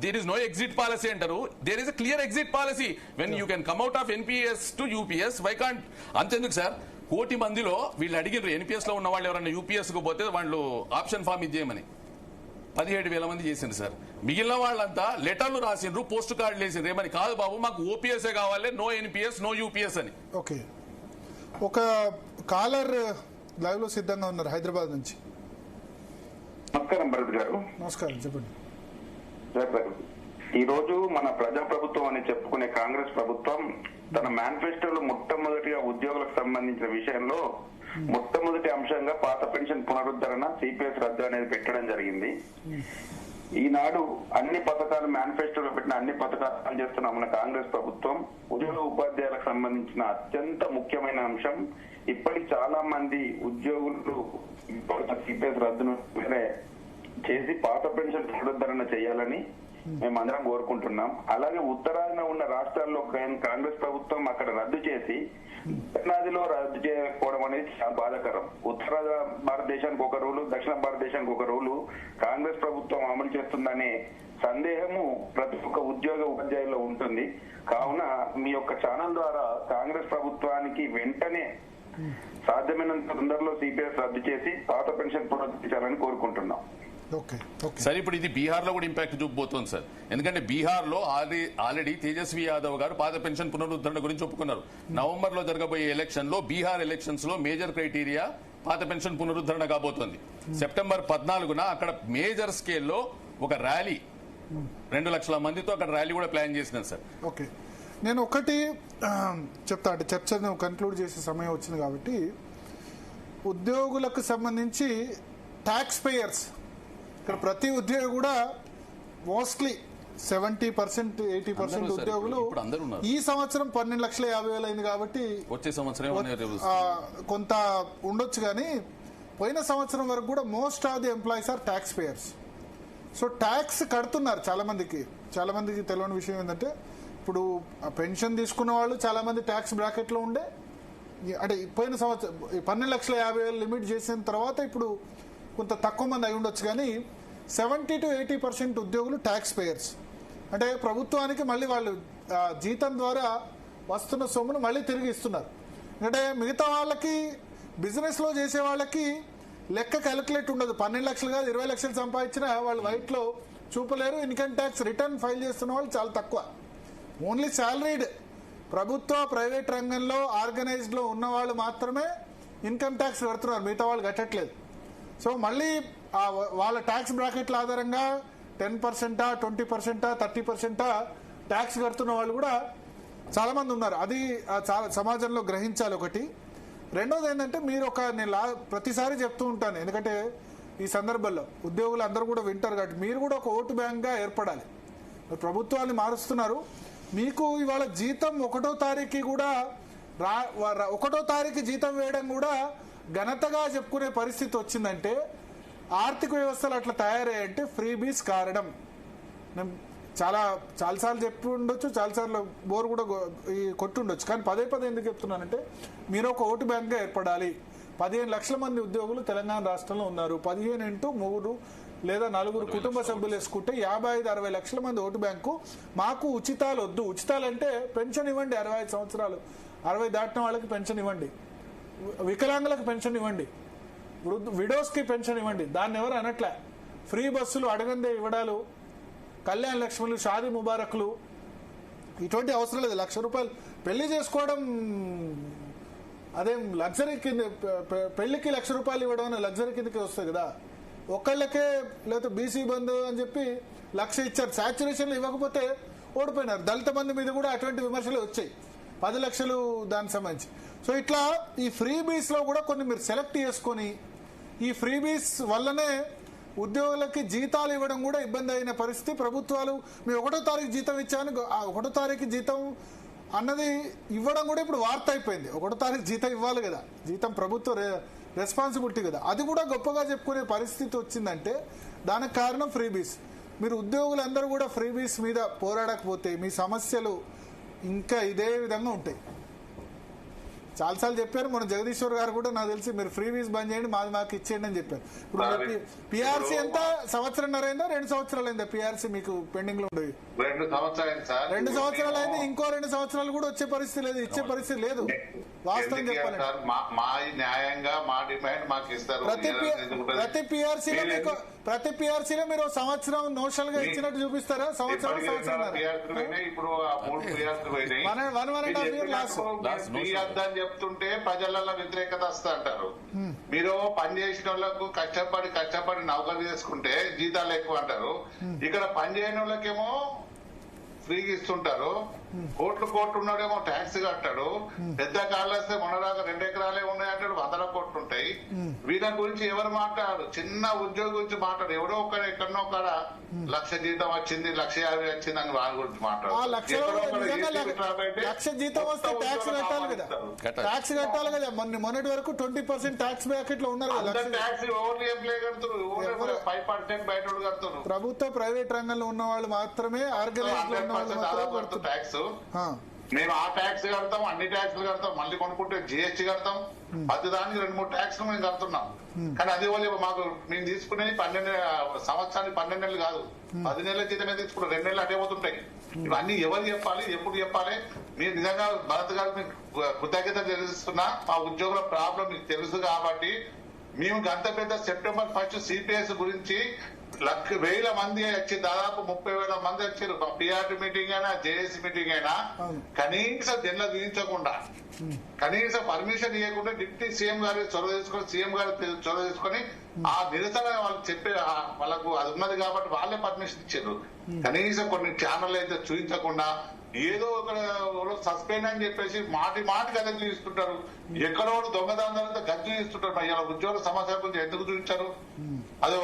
There is no exit policy అంటారు. There is a clear exit policy. When you can come out of NPS to UPS, why can't? అంతెందుకు సార్, 1 కోటి మందిలో వీళ్ళు అడిగినారు ఎన్పిఎస్ లో ఉన్న వాళ్ళు ఎవరైనా యూపీఎస్ కు పోతే వాళ్ళు ఆప్షన్ ఫామ్ ఇచ్చేయమని. 17,000 మంది చేసిండ్రు సార్. మిగిలిన వాళ్ళంతా లెటర్లు రాసిండ్రు, పోస్ట్ కార్డులు వేసిండ్రు. ఏమని? కాదు బాబు, మాకు ఓపీఎస్ఏ కావాలి, నో ఎన్పిఎస్, నో యూపీఎస్ అని. ఓకే, ఒక కాలర్ లైవ్ లో సిద్ధంగా ఉన్నారు హైదరాబాద్ నుంచి. నమస్కారం భరత్ గారు. నమస్కారం, చెప్పండి. ఈ రోజు మన ప్రజా ప్రభుత్వం అని చెప్పుకునే కాంగ్రెస్ ప్రభుత్వం తన మేనిఫెస్టోలో మొట్టమొదటిగా ఉద్యోగులకు సంబంధించిన విషయంలో మొట్టమొదటి అంశంగా పాత పెన్షన్ పునరుద్ధరణ, సిపిఎస్ రద్దు అనేది పెట్టడం జరిగింది. ఈనాడు అన్ని పథకాలు మేనిఫెస్టోలో పెట్టిన అన్ని పథకాలు చేస్తున్న మన కాంగ్రెస్ ప్రభుత్వం ఉద్యోగ ఉపాధ్యాయులకు సంబంధించిన అత్యంత ముఖ్యమైన అంశం, ఇప్పటికి చాలా మంది ఉద్యోగులు సిపిఎస్ రద్దును చేసి పాత పెన్షన్ పునరుద్ధరణ చేయాలని మేమందరం కోరుకుంటున్నాం. అలాగే ఉత్తరాదిన ఉన్న రాష్ట్రాల్లో కాంగ్రెస్ ప్రభుత్వం అక్కడ రద్దు చేసి దక్షిణాదిలో రద్దు చేయకపోవడం అనేది చాలా బాధాకరం. ఉత్తర భారతదేశానికి ఒక రూలు, దక్షిణ భారతదేశానికి ఒక రూలు కాంగ్రెస్ ప్రభుత్వం అమలు చేస్తుందనే సందేహము ప్రతి ఒక్క ఉద్యోగ ఉపాధ్యాయుల్లో ఉంటుంది. కావున మీ యొక్క ఛానల్ ద్వారా కాంగ్రెస్ ప్రభుత్వానికి వెంటనే సాధ్యమైనంత తొందరలో సిపిఎస్ రద్దు చేసి పాత పెన్షన్ పునరుద్ధరించాలని కోరుకుంటున్నాం. సార్, ఇప్పుడు ఇది బీహార్ లో కూడా ఇంపాక్ట్ చూపబోతోంది సార్. ఎందుకంటే బీహార్ లో ఆల్రెడీ తేజస్వి యాదవ్ గారు పాత పెన్షన్ పునరుద్ధరణ గురించి ఒప్పుకున్నారు. నవంబర్ లో జరగబోయే ఎలక్షన్ లో, బీహార్ ఎలక్షన్స్ లో మేజర్ క్రైటీరియా పాత పెన్షన్ పునరుద్ధరణ కాబోతోంది. సెప్టెంబర్ 14న అక్కడ మేజర్ స్కేల్లో ఒక ర్యాలీ, 2 లక్షల మందితో అక్కడ ర్యాలీ కూడా ప్లాన్ చేసినారు సార్. ఓకే, నేను ఒకటి చెప్తా, అంటే చర్చను కన్క్లూడ్ చేసే సమయం వచ్చింది కాబట్టి, ఉద్యోగులకు సంబంధించి ట్యాక్స్ పేయర్స్ ఇక్కడ ప్రతి ఉద్యోగి కూడా మోస్ట్లీ 70%, 80% ఉద్యోగులు ఈ సంవత్సరం 12,50,000 అయింది కాబట్టి వచ్చే సంవత్సరం కొంత ఉండొచ్చు, కానీ పోయిన సంవత్సరం వరకు కూడా most of the employees are taxpayers. So tax కడుతున్నారు. చాలా మందికి తెలియని విషయం ఏంటంటే, ఇప్పుడు పెన్షన్ తీసుకున్న వాళ్ళు చాలా మంది ట్యాక్స్ బ్రాకెట్ లో ఉండే, అంటే పోయిన సంవత్సరం 12,50,000 లిమిట్ చేసిన తర్వాత ఇప్పుడు కొంత తక్కువ మంది అయి ఉండొచ్చు, కానీ 70 to 80% ఉద్యోగులు ట్యాక్స్ పేయర్స్. అంటే ప్రభుత్వానికి మళ్ళీ వాళ్ళు జీతం ద్వారా వస్తున్న సొమ్మును మళ్ళీ తిరిగి ఇస్తున్నారు. అంటే మిగతా వాళ్ళకి, బిజినెస్ లో చేసే వాళ్ళకి లెక్క క్యాలిక్యులేట్ ఉండదు. 12 లక్షలు కాదు 20 లక్షలు సంపాదించినా వాళ్ళు వైట్ లో చూపలేరు. ఇన్కమ్ ట్యాక్స్ రిటర్న్ ఫైల్ చేస్తున్న వాళ్ళు చాలా తక్కువ. ఓన్లీ శాలరీడ్ ప్రభుత్వ, ప్రైవేట్ రంగంలో ఆర్గనైజ్డ్ లో ఉన్న వాళ్ళు మాత్రమే ఇన్కమ్ ట్యాక్స్ కడుతున్నారు, మిగతా వాళ్ళు కట్టట్లేదు. సో మళ్ళీ వాళ్ళ ట్యాక్స్ బ్రాకెట్ల ఆధారంగా 10%, 20%, 30% ట్యాక్స్ కడుతున్న వాళ్ళు కూడా చాలా మంది ఉన్నారు. అది చాలా సమాజంలో గ్రహించాలి. ఒకటి. రెండోది ఏంటంటే, మీరు నేను ప్రతిసారి చెప్తూ ఉంటాను, ఎందుకంటే ఈ సందర్భంలో ఉద్యోగులు అందరూ కూడా వింటారు కాబట్టి మీరు కూడా ఒక ఓటు బ్యాంక్ గా ఏర్పడాలి. ప్రభుత్వాన్ని మారుస్తున్నారు, మీకు ఇవాళ జీతం 1వ తారీఖు కూడా 1వ తారీఖు జీతం వేయడం కూడా ఘనతగా చెప్పుకునే పరిస్థితి వచ్చిందంటే ఆర్థిక వ్యవస్థలు అట్లా తయారయ్యంటే ఫ్రీబీస్ కారణం. నేను చాలాసార్లు చెప్పి ఉండొచ్చు, చాలాసార్లు బోర్ కూడా కొట్టి ఉండొచ్చు, కానీ పదే ఎందుకు చెప్తున్నానంటే మీరు ఒక ఓటు బ్యాంక్గా ఏర్పడాలి. 15 లక్షల మంది ఉద్యోగులు తెలంగాణ రాష్ట్రంలో ఉన్నారు. 15 × 3 లేదా 4 కుటుంబ సభ్యులు వేసుకుంటే 55-60 లక్షల మంది ఓటు బ్యాంకు. మాకు ఉచితాలు వద్దు. ఉచితాలంటే పెన్షన్ ఇవ్వండి, 65 సంవత్సరాలు 60 దాటిన వాళ్ళకి పెన్షన్ ఇవ్వండి, వికలాంగులకు పెన్షన్ ఇవ్వండి, విడోస్కి పెన్షన్ ఇవ్వండి. దాన్ని ఎవరు అనట్లే. ఫ్రీ బస్సులు అడగందే ఇవ్వడాలు, కళ్యాణ లక్ష్ములు, షాదీ ముబారక్లు, ఇటువంటి అవసరం లేదు. ₹1,00,000 పెళ్లి చేసుకోవడం అదేం లగ్జరీ కింద, పెళ్లికి ₹1,00,000 ఇవ్వడం అనే లగ్జరీ కిందకి వస్తుంది కదా. ఒకళ్ళకే లేకపోతే బీసీ బంధు అని చెప్పి 1,00,000 ఇచ్చారు, సాచ్యురేషన్లు ఇవ్వకపోతే ఓడిపోయినారు. దళిత బంధు మీద కూడా అటువంటి విమర్శలు వచ్చాయి, 10 లక్షలు దానికి సంబంధించి. సో ఇట్లా ఈ ఫ్రీబీస్ లో కూడా కొన్ని మీరు సెలెక్ట్ చేసుకొని, ఈ ఫ్రీబీస్ వల్లనే ఉద్యోగులకి జీతాలు ఇవ్వడం కూడా ఇబ్బంది అయిన పరిస్థితి. ప్రభుత్వాలు మీ 1వ తారీఖు జీతం ఇచ్చామని 1వ తారీఖు జీతం అన్నది ఇవ్వడం కూడా ఇప్పుడు వార్త అయిపోయింది. 1వ తారీఖు జీతం ఇవ్వాలి కదా, జీతం ప్రభుత్వ రెస్పాన్సిబిలిటీ కదా, అది కూడా గొప్పగా చెప్పుకునే పరిస్థితి వచ్చిందంటే దానికి కారణం ఫ్రీబీస్. మీరు ఉద్యోగులందరూ కూడా ఫ్రీబీస్ మీద పోరాడకపోతే మీ సమస్యలు ఇంకా ఇదే విధంగా ఉంటాయి. చాలాసార్లు చెప్పారు, మన జగదీశ్వర్ గారు కూడా నాకు తెలిసి మీరు ఫ్రీబీస్ బంద్ చేయండి, మాకు ఇచ్చేయండి అని చెప్పారు. ఇప్పుడు పిఆర్సీ ఎంత సంవత్సరంన్నర అయిందా 2 సంవత్సరాలు అయిందా పిఆర్సీ మీకు పెండింగ్ లో ఉండేవి? 2 సంవత్సరాలు అయింది. ఇంకో 2 సంవత్సరాలు కూడా వచ్చే పరిస్థితి లేదు, ఇచ్చే పరిస్థితి లేదు. వాస్తవం చెప్పాలి. మా న్యాయంగా మా డిమాండ్ మాకు ఇస్తారు. ప్రతి పిఆర్సీలో మీరు సంవత్సరం నోషల్ గా ఇచ్చినట్టు చూపిస్తారా? సంవత్సరం ఇప్పుడు 3 పిఆర్సీలు పోయినాయి. 1.5 year లాస్ అని చెప్తుంటే ప్రజలలో వ్యతిరేకత వస్తా అంటారు. మీరు పని చేసిన వాళ్ళకు కష్టపడి నౌకరు చేసుకుంటే జీతాలు ఎక్కువ అంటారు. ఇక్కడ పని చేయని వాళ్ళకేమో ఫ్రీగా ఇస్తుంటారు. కోట్లు ఉన్నాడేమో ట్యాక్స్ కట్టాడు. పెద్ద కార్లు వస్తే మొన్నదాకా 2 ఎకరాలే ఉన్నాయంటాడు, 100 కోట్లు ఉంటాయి. వీళ్ళ గురించి ఎవరు మాట్లాడారు? చిన్న ఉద్యోగి గురించి మాట్లాడు. ఎవరో ఎక్కడో ఒక 1,00,000 జీతం వచ్చింది, 1,50,000 వచ్చింది అని వాళ్ళ గురించి మాట్లాడు. 1,00,000 జీతం వస్తే ట్యాక్స్ కట్టాలి కదా, ట్యాక్స్ కట్టాలి కదా. మొన్నటి వరకు 20% ట్యాక్స్ బ్రాకెట్ లో ఉన్నారు కదా. ట్యాక్స్ ఓన్లీ ఎంప్లాయ్ కడుతున్నారు, 5% బయట కడుతున్నారు. ప్రభుత్వ ప్రైవేట్ రంగంలో ఉన్న వాళ్ళు మాత్రమే, ఆర్గనైజ్ లో ఉన్న వాళ్ళు ట్యాక్స్. మేము ఆ ట్యాక్స్ కడతాం, అన్ని ట్యాక్స్లు కడతాం, మళ్ళీ కొనుక్కుంటే జిఎస్టీ కడతాం. ప్రతి దానికి 2-3 ట్యాక్స్లు మేము కడుతున్నాం. కానీ అది వాళ్ళు మాకు మేము తీసుకునేది 12 సంవత్సరానికి 12 నెలలు కాదు, 10 నెలల జీతమే తీసుకుంటాం. 2 నెలలు అటే పోతుంటాయి. ఇవన్నీ ఎవరు చెప్పాలి, ఎప్పుడు చెప్పాలి? మీరు నిజంగా భరత్ గారు మీకు కృతజ్ఞత తెలుస్తున్నా. మా ఉద్యోగుల ప్రాబ్లం మీకు తెలుసు కాబట్టి మేము గంట పెద్ద September 1 సిపిఎస్ గురించి 1,000 మంది వచ్చి దాదాపు 30,000 మంది వచ్చారు. పిఆర్టీ మీటింగ్ అయినా జేఏసీ మీటింగ్ అయినా కనీసం జన్ల దించకుండా, కనీసం పర్మిషన్ ఇవ్వకుండా డిప్యూటీ సీఎం గారు చొరవ తీసుకొని, సీఎం గారు చొరవ తీసుకొని ఆ నిరసన వాళ్ళకి చెప్పే వాళ్ళకు అది ఉన్నది కాబట్టి వాళ్ళే పర్మిషన్ ఇచ్చారు. కనీసం కొన్ని ఛానల్ అయితే చూపించకుండా ఏదో ఒక సస్పెండ్ అని చెప్పేసి మాటి గద్దెలు చూపిస్తుంటారు. ఎక్కడో దొంగదాంతో గద్దెలు చూపిస్తుంటారు. ఇలా ఉద్యోగుల సమస్య గురించి ఎందుకు చూపించారు? అది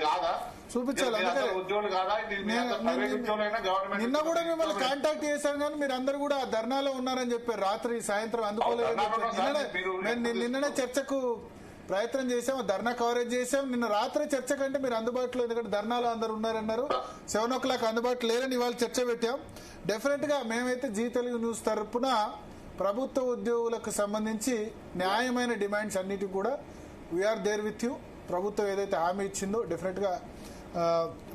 కాదా చూపించాలి? ఉద్యోగులు కాదా? ప్రైవేట్ ఉద్యోగులైనా గవర్నమెంట్. నిన్న కూడా మిమ్మల్ని కాంటాక్ట్ చేశాను కానీ మీరు అందరు కూడా ధర్నాలో ఉన్నారని చెప్పారు. రాత్రి సాయంత్రం అందుకోలేదు. నిన్ననే చర్చకు ప్రయత్నం చేశాం, ధర్నా కవరేజ్ చేశాం. నిన్న రాత్రి చర్చ కంటే మీరు అందుబాటులో, ఎందుకంటే ధర్నాలో అందరు ఉన్నారన్నారు. 7 o'clock అందుబాటులో లేరని ఇవాళ చర్చ పెట్టాం. డెఫినెట్ గా మేమైతే జీ తెలుగు న్యూస్ తరఫున ప్రభుత్వ ఉద్యోగులకు సంబంధించి న్యాయమైన డిమాండ్స్ అన్నిటికీ కూడా వీఆర్ దేర్ విత్ యూ. ప్రభుత్వం ఏదైతే హామీ ఇచ్చిందో డెఫినెట్ గా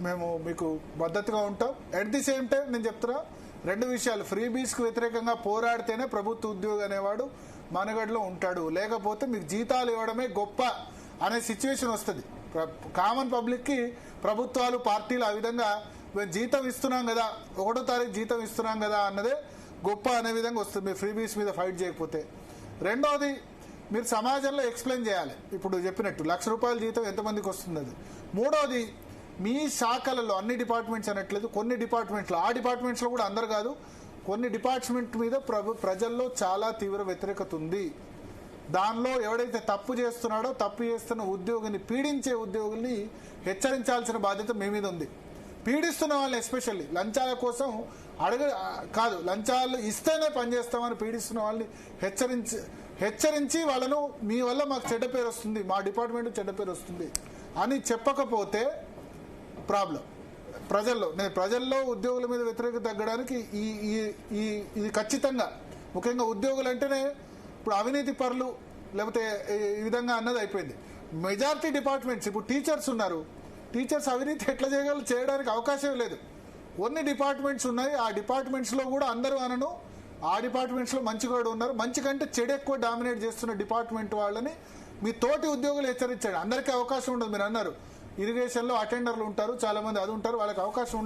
మేము మీకు మద్దతుగా ఉంటాం. అట్ ది సేమ్ టైం నేను చెప్తున్నా 2 విషయాలు. ఫ్రీబీస్ కు వ్యతిరేకంగా పోరాడితేనే ప్రభుత్వ ఉద్యోగి అనేవాడు మనగడలో ఉంటాడు, లేకపోతే మీకు జీతాలు ఇవ్వడమే గొప్ప అనే సిచ్యువేషన్ వస్తుంది. కామన్ పబ్లిక్ కి ప్రభుత్వాలు, పార్టీలు ఆ విధంగా జీతం ఇస్తున్నాం కదా, 1వ తారీఖు జీతం ఇస్తున్నాం కదా అన్నదే గొప్ప అనే విధంగా వస్తుంది మీరు ఫ్రీబీస్ మీద ఫైట్ చేయకపోతే. రెండోది, మీరు సమాజంలో ఎక్స్ప్లెయిన్ చేయాలి. ఇప్పుడు చెప్పినట్టు ₹1,00,000 జీతం ఎంతమందికి వస్తుంది అది. మూడోది, మీ శాఖలలో అన్ని డిపార్ట్మెంట్స్ అనట్లేదు, కొన్ని డిపార్ట్మెంట్లు, ఆ డిపార్ట్మెంట్స్లో కూడా అందరు కాదు, కొన్ని డిపార్ట్మెంట్ మీద ప్రజల్లో చాలా తీవ్ర వ్యతిరేకత ఉంది. దానిలో ఎవడైతే తప్పు చేస్తున్నాడో, తప్పు చేస్తున్న ఉద్యోగిని, పీడించే ఉద్యోగుల్ని హెచ్చరించాల్సిన బాధ్యత మీ మీద ఉంది. పీడిస్తున్న వాళ్ళని ఎస్పెషల్లీ లంచాల కోసం కాదు, లంచాలు ఇస్తేనే పనిచేస్తామని పీడిస్తున్న వాళ్ళని హెచ్చరించి వాళ్ళను మీ వల్ల మాకు చెడ్డ పేరు వస్తుంది, మా డిపార్ట్మెంట్ చెడ్డ పేరు వస్తుంది అని చెప్పకపోతే ప్రాబ్లం. ప్రజల్లో ఉద్యోగుల మీద వ్యతిరేకత తగ్గడానికి ఇది ఖచ్చితంగా, ముఖ్యంగా ఉద్యోగులు అంటేనే ఇప్పుడు అవినీతి పరులు లేకపోతే ఈ విధంగా అన్నది అయిపోయింది. మెజారిటీ డిపార్ట్మెంట్స్, ఇప్పుడు టీచర్స్ ఉన్నారు, టీచర్స్ అవినీతి ఎట్లా చేయడానికి అవకాశం లేదు. కొన్ని డిపార్ట్మెంట్స్ ఉన్నాయి, ఆ డిపార్ట్మెంట్స్లో కూడా అందరూ అనను, ఆ డిపార్ట్మెంట్స్లో మంచి కూడా ఉన్నారు. మంచి కంటే చెడు ఎక్కువ డామినేట్ చేస్తున్న డిపార్ట్మెంట్ వాళ్ళని మీ తోటి ఉద్యోగులు హెచ్చరించండి. అందరికీ అవకాశం ఉండదు. మీరు అన్నారు ఇరిగేషన్లో అటెండర్లు ఉంటారు, చాలా మంది అది ఉంటారు, వాళ్ళకి అవకాశం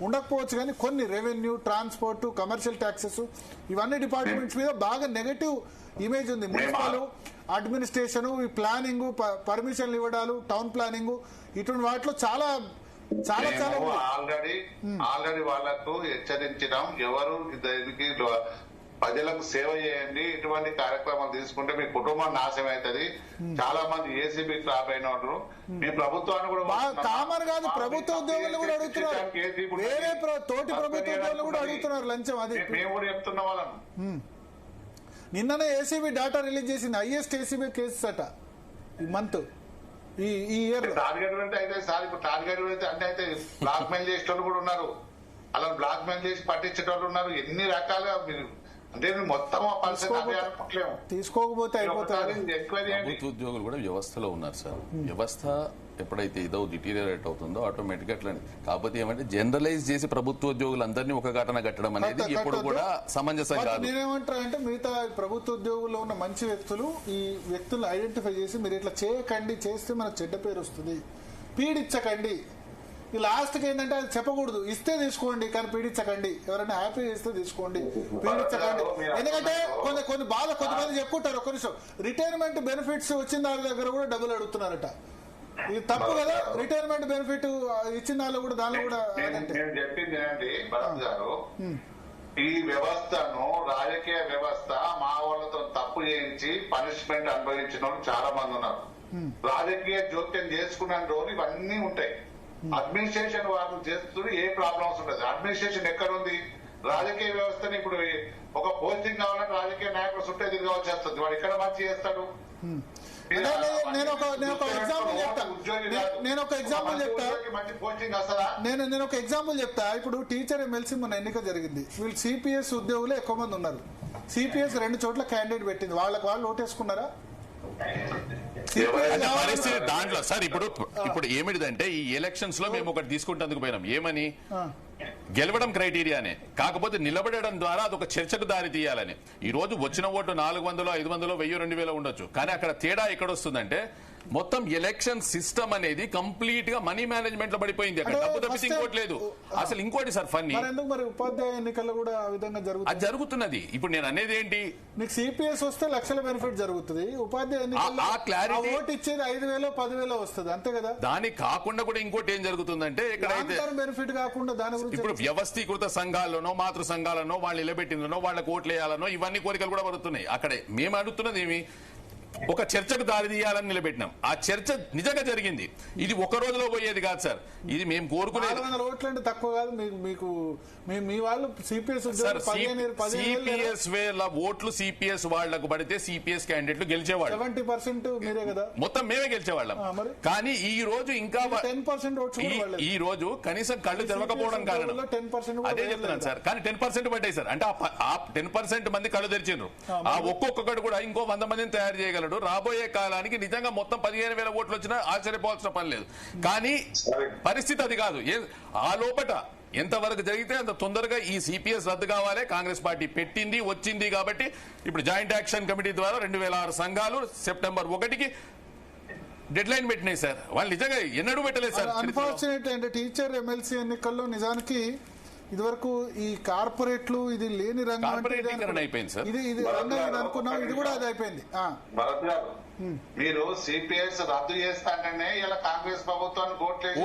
ఉండకపోవచ్చు. కానీ కొన్ని రెవెన్యూ, ట్రాన్స్పోర్ట్, కమర్షియల్ ట్యాక్సెస్ ఇవన్నీ డిపార్ట్మెంట్స్ మీద బాగా నెగటివ్ ఇమేజ్ ఉంది. మున్సిపల్ అడ్మినిస్ట్రేషన్, ఈ ప్లానింగ్, పర్మిషన్లు ఇవ్వడాలు, టౌన్ ప్లానింగ్, ఇటువంటి వాటిలో చాలా ఆల్రెడీ వాళ్లకు హెచ్చరించడం, ఎవరు దీనికి ప్రజలకు సేవ చేయండి, ఇటువంటి కార్యక్రమాలు తీసుకుంటే మీ కుటుంబం నాశనం అవుతుంది. చాలా మంది ఏసీబీ క్రాప్ అయిన వాళ్ళు మీ ప్రభుత్వాన్ని కూడా కామన్ కాదు, ప్రభుత్వ ఉద్యోగులు కూడా అడుగుతున్నారు, వేరే తోటి ప్రభుత్వ ఉద్యోగులు కూడా అడుగుతున్నారు లంచం. అది మేము కూడా చెప్తున్న వాళ్ళను. నిన్ననే ఏసీబీ డేటా రిలీజ్ చేసింది, హైయెస్ట్ ఏసీబీ కేసెస్ అట ఈ మంత్, ఈ ఇయర్. టార్గెట్ అయితే సార్, ఇప్పుడు టార్గెట్ అంటే అయితే బ్లాక్ మెయిల్ చేసేటోళ్ళు కూడా ఉన్నారు, అలా బ్లాక్ మెయిల్ చేసి పట్టించేటోళ్ళు ఉన్నారు. ఎన్ని రకాలుగా మీరు అంటే మొత్తం తీసుకోకపోతే అయిపోతుంది. ప్రభుత్వ ఉద్యోగులు కూడా వ్యవస్థలో ఉన్నారు సార్. వ్యవస్థ ఎప్పుడైతే ఇదో డిటీరియరేట్ అవుతుందో ఆటోమేటిక్ అట్లా. కాకపోతే ఏమంటే జనరలైజ్ చేసి ప్రభుత్వ ఉద్యోగులందరినీ ఒక ఘటన కట్టడం అనేది ఎప్పుడు కూడా సమంజసం కాదు. నేనేమంటారు అంటే మిగతా ప్రభుత్వ ఉద్యోగుల్లో ఉన్న మంచి వ్యక్తులు, ఈ వ్యక్తులను ఐడెంటిఫై చేసి మీరు ఇట్లా చేయకండి, చేస్తే మనకు చెడ్డ పేరు వస్తుంది, పీడించకండి. ఈ లాస్ట్కి ఏంటంటే అది చెప్పకూడదు, ఇస్తే తీసుకోండి కానీ పీడించకండి. ఎవరైనా హ్యాపీ చేస్తే తీసుకోండి, పీడించకండి. ఎందుకంటే కొన్ని బాధ కొంతమంది చెప్పుకుంటారు. ఒక నిమిషం, రిటైర్మెంట్ బెనిఫిట్స్ వచ్చిన దాని దగ్గర కూడా డబ్బులు అడుగుతున్నారట. ఇది తప్పు కదా. రిటైర్మెంట్ బెనిఫిట్ ఇచ్చిన దానిలో కూడా నేను చెప్పింది ఏంటండి భరత్ గారు, ఈ వ్యవస్థను రాజకీయ వ్యవస్థ మా వాళ్ళతో తప్పు చేయించి పనిష్మెంట్ అనుభవించిన వాళ్ళు చాలా మంది ఉన్నారు. రాజకీయ జోక్యం చేసుకున్న రోజు ఇవన్నీ ఉంటాయి. అడ్మినిస్ట్రేషన్ వాళ్ళు చేస్తూ ఏ ప్రాబ్లమ్స్ ఉంటుంది. అడ్మినిస్ట్రేషన్ ఎక్కడ ఉంది? రాజకీయ వ్యవస్థని ఇప్పుడు ఒక పోస్టింగ్ కావాలంటే రాజకీయ నాయకులు చుట్టే తిరిగి వచ్చేస్తుంది. వాడు ఇక్కడ మంచి చేస్తాడు. నేను ఒక ఎగ్జాంపుల్ చెప్తా. ఇప్పుడు టీచర్ ఎమ్మెల్సీ మన ఎన్నిక జరిగింది. వీళ్ళు సిపిఎస్ ఉద్యోగులు ఎక్కువ మంది ఉన్నారు. సిపిఎస్ 2 చోట్ల క్యాండిడేట్ పెట్టింది. వాళ్ళు ఓటేసుకున్నారా? పరిస్థితి దాంట్లో సార్ ఇప్పుడు ఏమిటిదంటే ఈ ఎలక్షన్స్ లో మేము ఒకటి తీసుకుంటేందుకు పోయినాం. ఏమని? గెలవడం క్రైటీరియానే, కాకపోతే నిలబడడం ద్వారా అదొక చర్చకు దారి తీయాలని. ఈ రోజు వచ్చిన ఓటు 400, 500, 1000, 2000 ఉండొచ్చు. కానీ అక్కడ తేడా ఎక్కడొస్తుందంటే మొత్తం ఎలక్షన్ సిస్టమ్ అనేది కంప్లీట్ గా మనీ మేనేజ్మెంట్ లో పడిపోయింది. అక్కడ డబ్బు తప్పితే ఇంకోటి లేదు. అసలు ఇంకోటి సార్ ఫన్నీ, ఉపాధ్యాయ ఎన్నికల్లో కూడా అది జరుగుతున్నది. ఇప్పుడు నేను అనేది ఏంటి, మీకు సిపిఎస్ వస్తే లక్షల బెనిఫిట్ జరుగుతుంది. ఉపాధ్యాయ ఎన్నికల్లో ఓటు ఇచ్చేది 5000, 10,000 వస్తుంది, అంతే కదా. దానికి కాకుండా కూడా ఇంకోటి ఏం జరుగుతుందంటే ఎక్కడైతే బెనిఫిట్ కాకుండా దాని గురించి ఇప్పుడు వ్యవస్థీకృత సంఘాల్లోనో మాతృ సంఘాలనో వాళ్ళు నిలబెట్టిందనో వాళ్ళకి ఓట్లు వేయాలనో ఇవన్నీ కోరికలు కూడా పడుతున్నాయి. అక్కడే మేము అడుగుతున్నది ఏమి, ఒక చర్చకు దారి తీయాలని నిలబెట్టినాం. ఆ చర్చ నిజంగా జరిగింది. ఇది ఒక రోజులో పోయేది కాదు సార్. ఇది మేము కోరుకునేది. 400 ఓట్లు అంటే తక్కువ కాదు. మీకు మీ వాళ్ళు సిపిఎస్ వేల ఓట్లు సిపిఎస్ వాళ్లకు పడితే సిపిఎస్ క్యాండిడేట్లు గెలిచేవాళ్ళు 70% మీరే కదా. మొత్తం మేమే గెలిచేవాళ్ళం. కానీ ఈ రోజు ఇంకా 10% ఓట్లు ఈ రోజు కనీసం కళ్ళు తెరవకపోవడం కారణం అదే చెప్తున్నాను సార్. కానీ 10% పడ్డాయి సార్. అంటే ఆ 10% మంది కళ్ళు తెరిచిండ్రు. ఆ ఒక్కొక్కడు కూడా ఇంకో 100 మందిని తయారు చేయగలరు. రాబోయే కాలానికి నిజంగా మొత్తం 15,000 ఓట్లు వచ్చినా ఆశ్చర్యపోవాల్సిన పని లేదు. కానీ పరిస్థితి అది కాదు. ఆ లోపట ఎంతవరకు జరిగితే అంత తొందరగా ఈ సిపిఎస్ రద్దు కావాలి. కాంగ్రెస్ పార్టీ పెట్టింది, వచ్చింది. కాబట్టి ఇప్పుడు జాయింట్ యాక్షన్ కమిటీ ద్వారా 2006 సంఘాలు సెప్టెంబర్ 1కి డెడ్ లైన్ పెట్టినాయి సార్. వాళ్ళు నిజంగా ఎన్నడూ పెట్టలేదు సార్. అన్ఫార్చునేట్ అంటే టీచర్ ఎమ్మెల్సీ ఎన్నికల్లో నిజానికి ఇదివరకు ఈ కార్పొరేట్లు ఇది లేని రంగం అయిపోయింది సార్. ఇది రంగం అనుకున్నాం, ఇది కూడా అది అయిపోయింది. భరత్ గారు, మీరు సిపిఎస్ రద్దు చేస్తాననే ఇలా కాంగ్రెస్ ప్రభుత్వాన్ని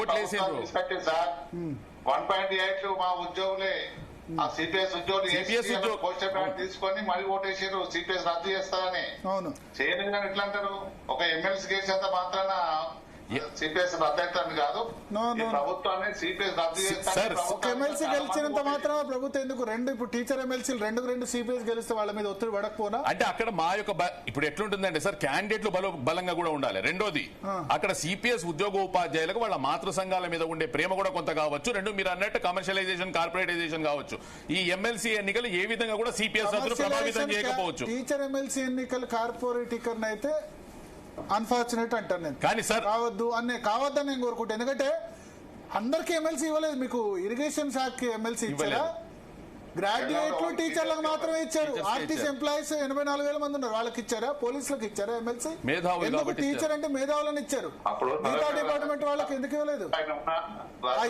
ఓట్లేసి సార్. 1.8 మా ఉద్యోగులే ఆ సిపిఎస్ ఉద్యోగులు పోస్టర్ బ్యాట్ తీసుకొని మళ్ళీ ఓటేసారు సిపిఎస్ రద్దు చేస్తారని. అవును, చేయలేదు కానీ ఎట్లా అంటారు? ఒక ఎమ్మెల్సీ కేసేంత మాత్రాన సిపిఎస్ రద్దయితాన్ని కాదు, ఈ ప్రభుత్వాన్ని సిపిఎస్ రద్దు చేస్తాను. ఒక ఎమ్మెల్సీ గెలిచినంత మాత్రం ప్రభుత్వం ఎందుకు ఇప్పుడు టీచర్ ఎమ్మెల్సీలు రెండు సిపిఎస్ గెలిస్తే వాళ్ళ మీద ఒత్తిడి పడకపోనా? అంటే అక్కడ మా యొక్క ఇప్పుడు ఎట్లుంటుందంటే సార్, క్యాండిడేట్లు బలంగా కూడా ఉండాలి. రెండోది అక్కడ సిపిఎస్ ఉద్యోగోపాధ్యాయులకు వాళ్ళ మాతృ సంఘాల మీద ఉండే ప్రేమ కూడా కొంత కావచ్చు. రెండు మీరు అన్నట్టు కమర్షియలైజేషన్, కార్పొరేటైజేషన్ కావచ్చు. ఈ ఎమ్మెల్సీ ఎన్నికలు ఏ విధంగా కూడా సిపిఎస్ రద్దును ప్రభావితం చేయకపోవచ్చు. టీచర్ ఎమ్మెల్సీ ఎన్నికలు కార్పొరేటీకరణ అయితే అన్ఫార్చునేట్ అంటాను నేను. కానీ సార్ కావద్దని నేను కోరుకుంటాను. ఎందుకంటే అందరికి ఎమ్మెల్సీ ఇవ్వలేదు. మీకు ఇరిగేషన్ శాఖకి ఎమ్మెల్సీ ఇచ్చారా? గ్రాడ్యుయేట్లు టీచర్లకు మాత్రమే ఇచ్చారు. ఆర్టీసీ ఎంప్లాయీస్ 84,000 మంది ఉన్నారు, వాళ్ళకి ఇచ్చారా? పోలీసులకు ఇచ్చారా ఎమ్మెల్సీ? ఎందుకు టీచర్ అంటే మేధావులను ఇచ్చారు, మిగతా డిపార్ట్మెంట్ వాళ్ళకి ఎందుకు ఇవ్వలేదు?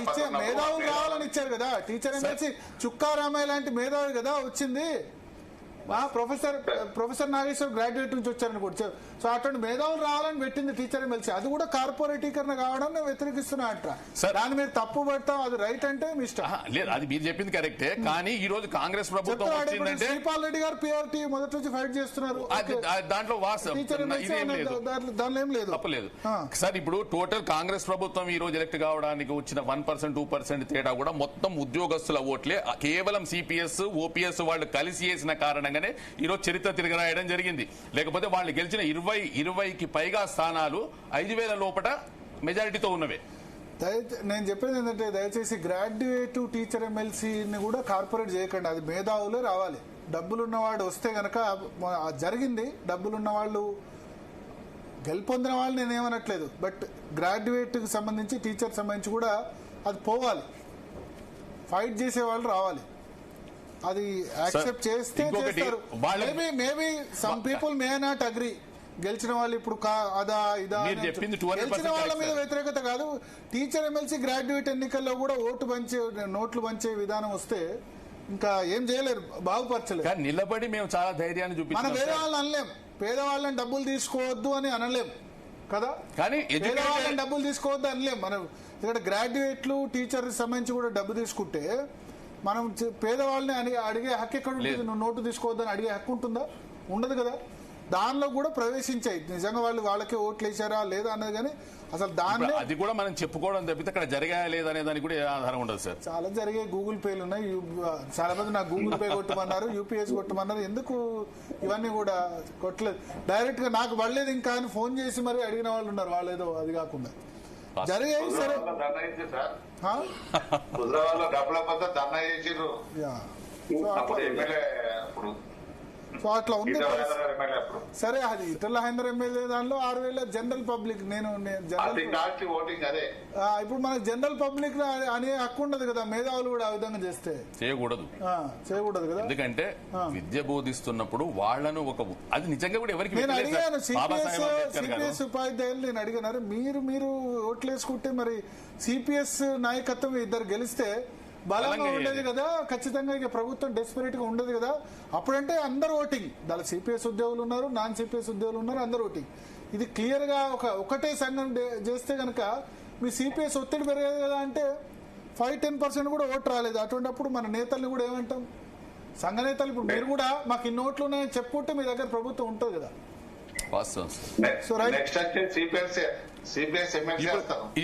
ఇచ్చే మేధావులు రావాలని ఇచ్చారు కదా. టీచర్ ఎమ్మెల్సీ చుక్కా రామయ్య లాంటి మేధావి కదా వచ్చింది. ప్రొఫెసర్ నాగేశ్వర్ గ్రాడ్యుయేట్ నుంచి వచ్చారని కూడా. సో అటువంటి మేధావులు రావాలని పెట్టింది టీచర్ ఎమ్మెల్సీ. అది కూడా కార్పొరేటీకరణ కావడం నేను వ్యతిరేకిస్తున్నా అంట. దాన్ని మీరు తప్పు పడతాం, అది రైట్ అంటే మీ ఇష్టం. లేదు, అది మీరు చెప్పింది కరెక్టే. కానీ ఈ రోజు కాంగ్రెస్ ప్రభుత్వం వచ్చిందంటే శ్రీపాల్ రెడ్డి గారు పిఆర్టీ మొదటి నుంచి ఫైట్ చేస్తున్నారు. దాంట్లో దానిలో ఏం లేదు, తప్పలేదు సార్. ఇప్పుడు టోటల్ కాంగ్రెస్ ప్రభుత్వం ఈ రోజు ఎలక్ట్ కావడానికి వచ్చిన 1%, 2% తేడా కూడా మొత్తం ఉద్యోగస్తుల ఓట్లే. కేవలం సిపిఎస్, ఓపీఎస్ వాళ్ళు కలిసి చేసిన కారణంగానే ఈ రోజు చరిత్ర తిరగరాయడం జరిగింది. లేకపోతే వాళ్ళు గెలిచిన 20కి పైగా స్థానాలు 5,000 లోపల మెజారిటీతో ఉన్నవే. నేను చెప్పేది ఏంటంటే దయచేసి గ్రాడ్యుయేట్ టీచర్ ఎమ్మెల్సీని కూడా కార్పొరేట్ చేయకండి. అది మేధావులే రావాలి. డబ్బులున్నవాడు వస్తే గనక జరిగింది. డబ్బులున్న వాళ్ళు గెలుపొందిన వాళ్ళు నేను ఏమనట్లేదు. బట్ గ్రాడ్యుయేట్కి సంబంధించి, టీచర్ సంబంధించి కూడా అది పోవాలి. ఫైట్ చేసే వాళ్ళు రావాలి. అది యాక్సెప్ట్ చేస్తే చేస్తారు. Maybe some people may not agree. గెలిచిన వాళ్ళు ఇప్పుడు అదా ఇదా గెలిచిన వాళ్ళ మీద వ్యతిరేకత కాదు. టీచర్ ఎమ్మెల్సీ గ్రాడ్యుయేట్ ఎన్నికల్లో కూడా నోట్లు పంచే విధానం వస్తే ఇంకా ఏం చేయలేరు, బాగుపరచలేదు. నిలబడి మేము చాలా ధైర్యాన్ని చూపించాం. మనం వేరే వాళ్ళని అనలేం, పేదవాళ్ళని డబ్బులు తీసుకోవద్దు అని అనలేం కదా. కానీ పేదవాళ్ళని డబ్బులు తీసుకోవద్దు అనలేం మనం. ఇక్కడ గ్రాడ్యుయేట్లు టీచర్ సంబంధించి కూడా డబ్బు తీసుకుంటే మనం పేదవాళ్ళని అడిగే హక్కు ఎక్కడ ఉంటుంది? నువ్వు నోటు తీసుకోవద్దని అడిగే హక్కు ఉంటుందా? ఉండదు కదా. దానిలో కూడా ప్రవేశించాయి. నిజంగా వాళ్ళకే ఓట్లు వేసారా లేదా అన్నది. కానీ అసలు దాన్ని అది కూడా మనం చెప్పుకోవడం తప్పితే అక్కడ జరిగాయా లేదా అనే దానికి కూడా ఆధారం ఉండదు సార్. చాలా జరిగే గూగుల్ పేలు ఉన్నాయి. చాలా మంది నాకు గూగుల్ పే కొట్టమన్నారు, యూపీఎస్ కొట్టమన్నారు. ఎందుకు ఇవన్నీ కూడా కొట్టలేదు. డైరెక్ట్ గా నాకు పడలేదు ఇంకా అని ఫోన్ చేసి మరి అడిగిన వాళ్ళు ఉన్నారు. వాళ్ళు ఏదో అది కాకుండా జరిగాయి. సరే సో అట్లా ఉంది. సరే, అది ఇటర్ల హైందర్ ఎమ్మెల్యే దానిలో 6,000 జనరల్ పబ్లిక్. ఇప్పుడు మనకు జనరల్ పబ్లిక్ అనే హక్కు ఉండదు కదా. మేధావులు కూడా ఆ విధంగా చేస్తే చేయకూడదు కదా. ఎందుకంటే విద్య బోధిస్తున్నప్పుడు వాళ్ళను అది నిజంగా కూడా ఎవరికి నేను అడిగాను. సిపిఎస్ ఉపాధ్యాయులు నేను అడిగినారు, మీరు ఓట్లేసుకుంటే మరి సిపిఎస్ నాయకత్వం ఇద్దరు గెలిస్తే బలంగా ఉండేది కదా, ఖచ్చితంగా ఇక ప్రభుత్వం డెస్పరేట్ గా ఉండదు కదా. అప్పుడంటే అందరు ఓటింగ్, దాని సిపిఎస్ ఉద్యోగులు ఉన్నారు, నాన్ సిపిఎస్ ఉద్యోగులు ఉన్నారు, అందరు ఓటింగ్. ఇది క్లియర్ గా ఒకటే సంఘం చేస్తే గనక మీ సిపిఎస్ ఒత్తిడి పెరగదు కదా. అంటే 5-10% కూడా ఓటు రాలేదు. అటువంటిప్పుడు మన నేతల్ని కూడా ఏమంటాం? సంఘ నేతలు ఇప్పుడు మీరు కూడా మాకు ఇన్ని ఓట్లు ఉన్నాయని చెప్పుకుంటే మీ దగ్గర ప్రభుత్వం ఉంటుంది కదా.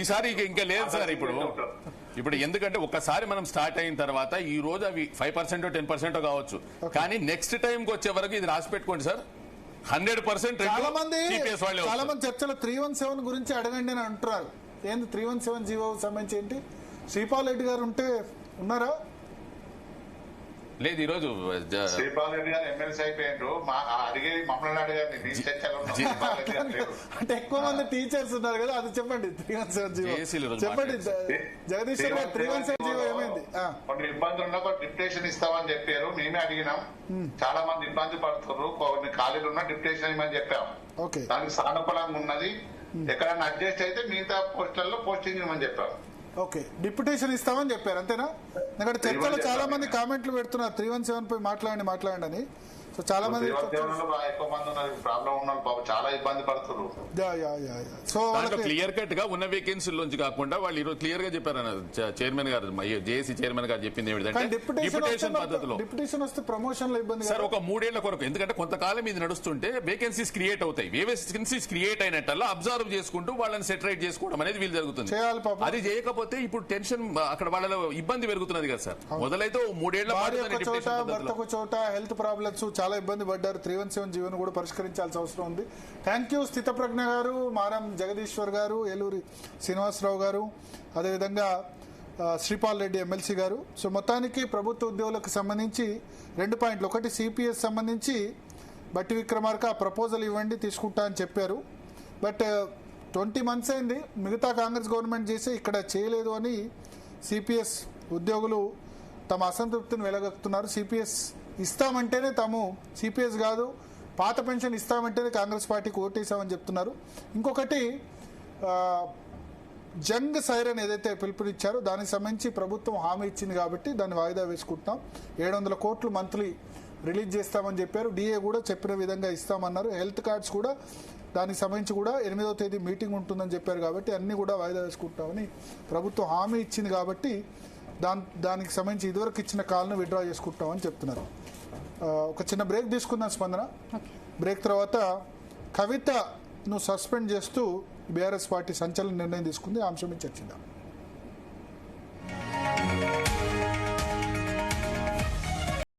ఈసారి ఇంకా లేదు సార్. ఇప్పుడు ఎందుకంటే ఒక్కసారి మనం స్టార్ట్ అయిన తర్వాత ఈ రోజు అవి 5%, 10% కావచ్చు. కానీ నెక్స్ట్ టైం కి వచ్చే వరకు ఇది రాసి పెట్టుకోండి సార్, 100% చాలా మంది చర్చలో 317 గురించి అడగండి అని అంటున్నారు. ఏంది 317 జీవో సంబంధించి ఏంటి? శ్రీపాల్ రెడ్డి గారు ఉన్నారా? లేదు, ఈరోజు శ్రీపాల్ రెడ్డి గారు ఎమ్మెల్సీ అయిపోయారు. అడిగేది మమ్మల్ని అడిగారు. అంటే ఎక్కువ మంది టీచర్స్ ఉన్నారు కదా, అది చెప్పండి. 317 జీవో చెప్పండి. జగదీష్ గారు 317 జీవో ఏమైంది? కొన్ని ఇబ్బందులు ఉన్నా డిప్యుటేషన్ ఇస్తామని చెప్పారు. మేమే అడిగినాం. చాలా మంది ఇబ్బంది పడుతున్నారు. కొన్ని ఖాళీలు ఉన్నా డిప్యుటేషన్ ఇవ్వమని చెప్పాం. దానికి సానుకూలంగా ఉన్నది. ఎక్కడన్నా అడ్జస్ట్ అయితే మిగతా పోస్టులలో పోస్టింగ్ ఇవ్వమని చెప్పాం. ఓకే, డిప్యుటేషన్ ఇస్తామని చెప్పారు అంతేనా? ఎందుకంటే చర్చలో చాలా మంది కామెంట్లు పెడుతున్నారు 317 పై మాట్లాడండి అని. సో సో చాలా మంది సేవలో ఎక్కువ మంది ఉన్నారు, ప్రాబ్లం ఉన్న పాపం చాలా ఇబ్బంది పడుతున్నారు. సో క్లియర్ కట్ గా ఉన్న వేకెన్సీలోంచి కాకుండా వాళ్ళు ఈరోజు క్లియర్ గా చెప్పారు చైర్మన్ గారు, జేఏసీ చైర్మన్ గారు చెప్పింది ఏమిటంటే డిప్యుటేషన్ పద్ధతిలో డిప్యుటేషన్ వస్తే ప్రమోషన్ లో ఇబ్బంది సార్ ఒక 3 ఏళ్ల కొరకు, ఎందుకంటే కొంతకాలం ఇది నడుస్తుంటే వేకెన్సీస్ క్రియేట్ అవుతాయి. వేకెన్సీస్ క్రియేట్ అయినట్టల్లా అబ్జర్వ్ చేసుకుంటూ వాళ్ళని సెటరేట్ చేసుకోవడం అనేది వీలు జరుగుతుంది. అది చేయకపోతే ఇప్పుడు టెన్షన్ అక్కడ వాళ్ళ ఇబ్బంది పెరుగుతున్నది కదా సార్. మొదలైతే 3 ఏళ్ల భర్తకు చోట హెల్త్ ప్రాబ్లమ్స్ చాలా ఇబ్బంది పడ్డారు. 317 జీవన్ కూడా పరిష్కరించాల్సిన అవసరం ఉంది. థ్యాంక్ యూ స్థితప్రజ్ఞ గారు, మారం జగదీశ్వర్ గారు, ఏలూరి శ్రీనివాసరావు గారు, అదేవిధంగా శ్రీపాల్ రెడ్డి ఎమ్మెల్సీ గారు. సో మొత్తానికి ప్రభుత్వ ఉద్యోగులకు సంబంధించి 2 పాయింట్లు. ఒకటి సిపిఎస్ సంబంధించి బట్టి విక్రమార్క ప్రపోజల్ ఇవ్వండి తీసుకుంటా అని చెప్పారు. బట్ 20 months అయింది, మిగతా కాంగ్రెస్ గవర్నమెంట్ చేసి ఇక్కడ చేయలేదు అని సిపిఎస్ ఉద్యోగులు తమ అసంతృప్తిని వెలగక్కుతున్నారు. సిపిఎస్ ఇస్తామంటేనే తాము సిపిఎస్ కాదు పాత పెన్షన్ ఇస్తామంటేనే కాంగ్రెస్ పార్టీకి ఓటేసామని చెప్తున్నారు. ఇంకొకటి జంగ్ సైరన్ ఏదైతే పిలుపునిచ్చారో దానికి సంబంధించి ప్రభుత్వం హామీ ఇచ్చింది కాబట్టి దాన్ని వాయిదా వేసుకుంటున్నాం. 700 కోట్లు మంత్లీ రిలీజ్ చేస్తామని చెప్పారు. డిఏ కూడా చెప్పిన విధంగా ఇస్తామన్నారు. హెల్త్ కార్డ్స్ కూడా దానికి సంబంధించి కూడా 8వ తేదీ మీటింగ్ ఉంటుందని చెప్పారు కాబట్టి అన్ని కూడా వాయిదా వేసుకుంటామని ప్రభుత్వం హామీ ఇచ్చింది కాబట్టి దానికి సంబంధించి ఇదివరకు ఇచ్చిన కాల్ను విత్డ్రా చేసుకుంటామని చెప్తున్నారు. ఒక చిన్న బ్రేక్ తీసుకుందాం స్పందన. బ్రేక్ తర్వాత కవితను సస్పెండ్ చేస్తూ బీఆర్ఎస్ పార్టీ సంచలన నిర్ణయం తీసుకుంది. ఆ అంశం మీద చర్చిద్దాం.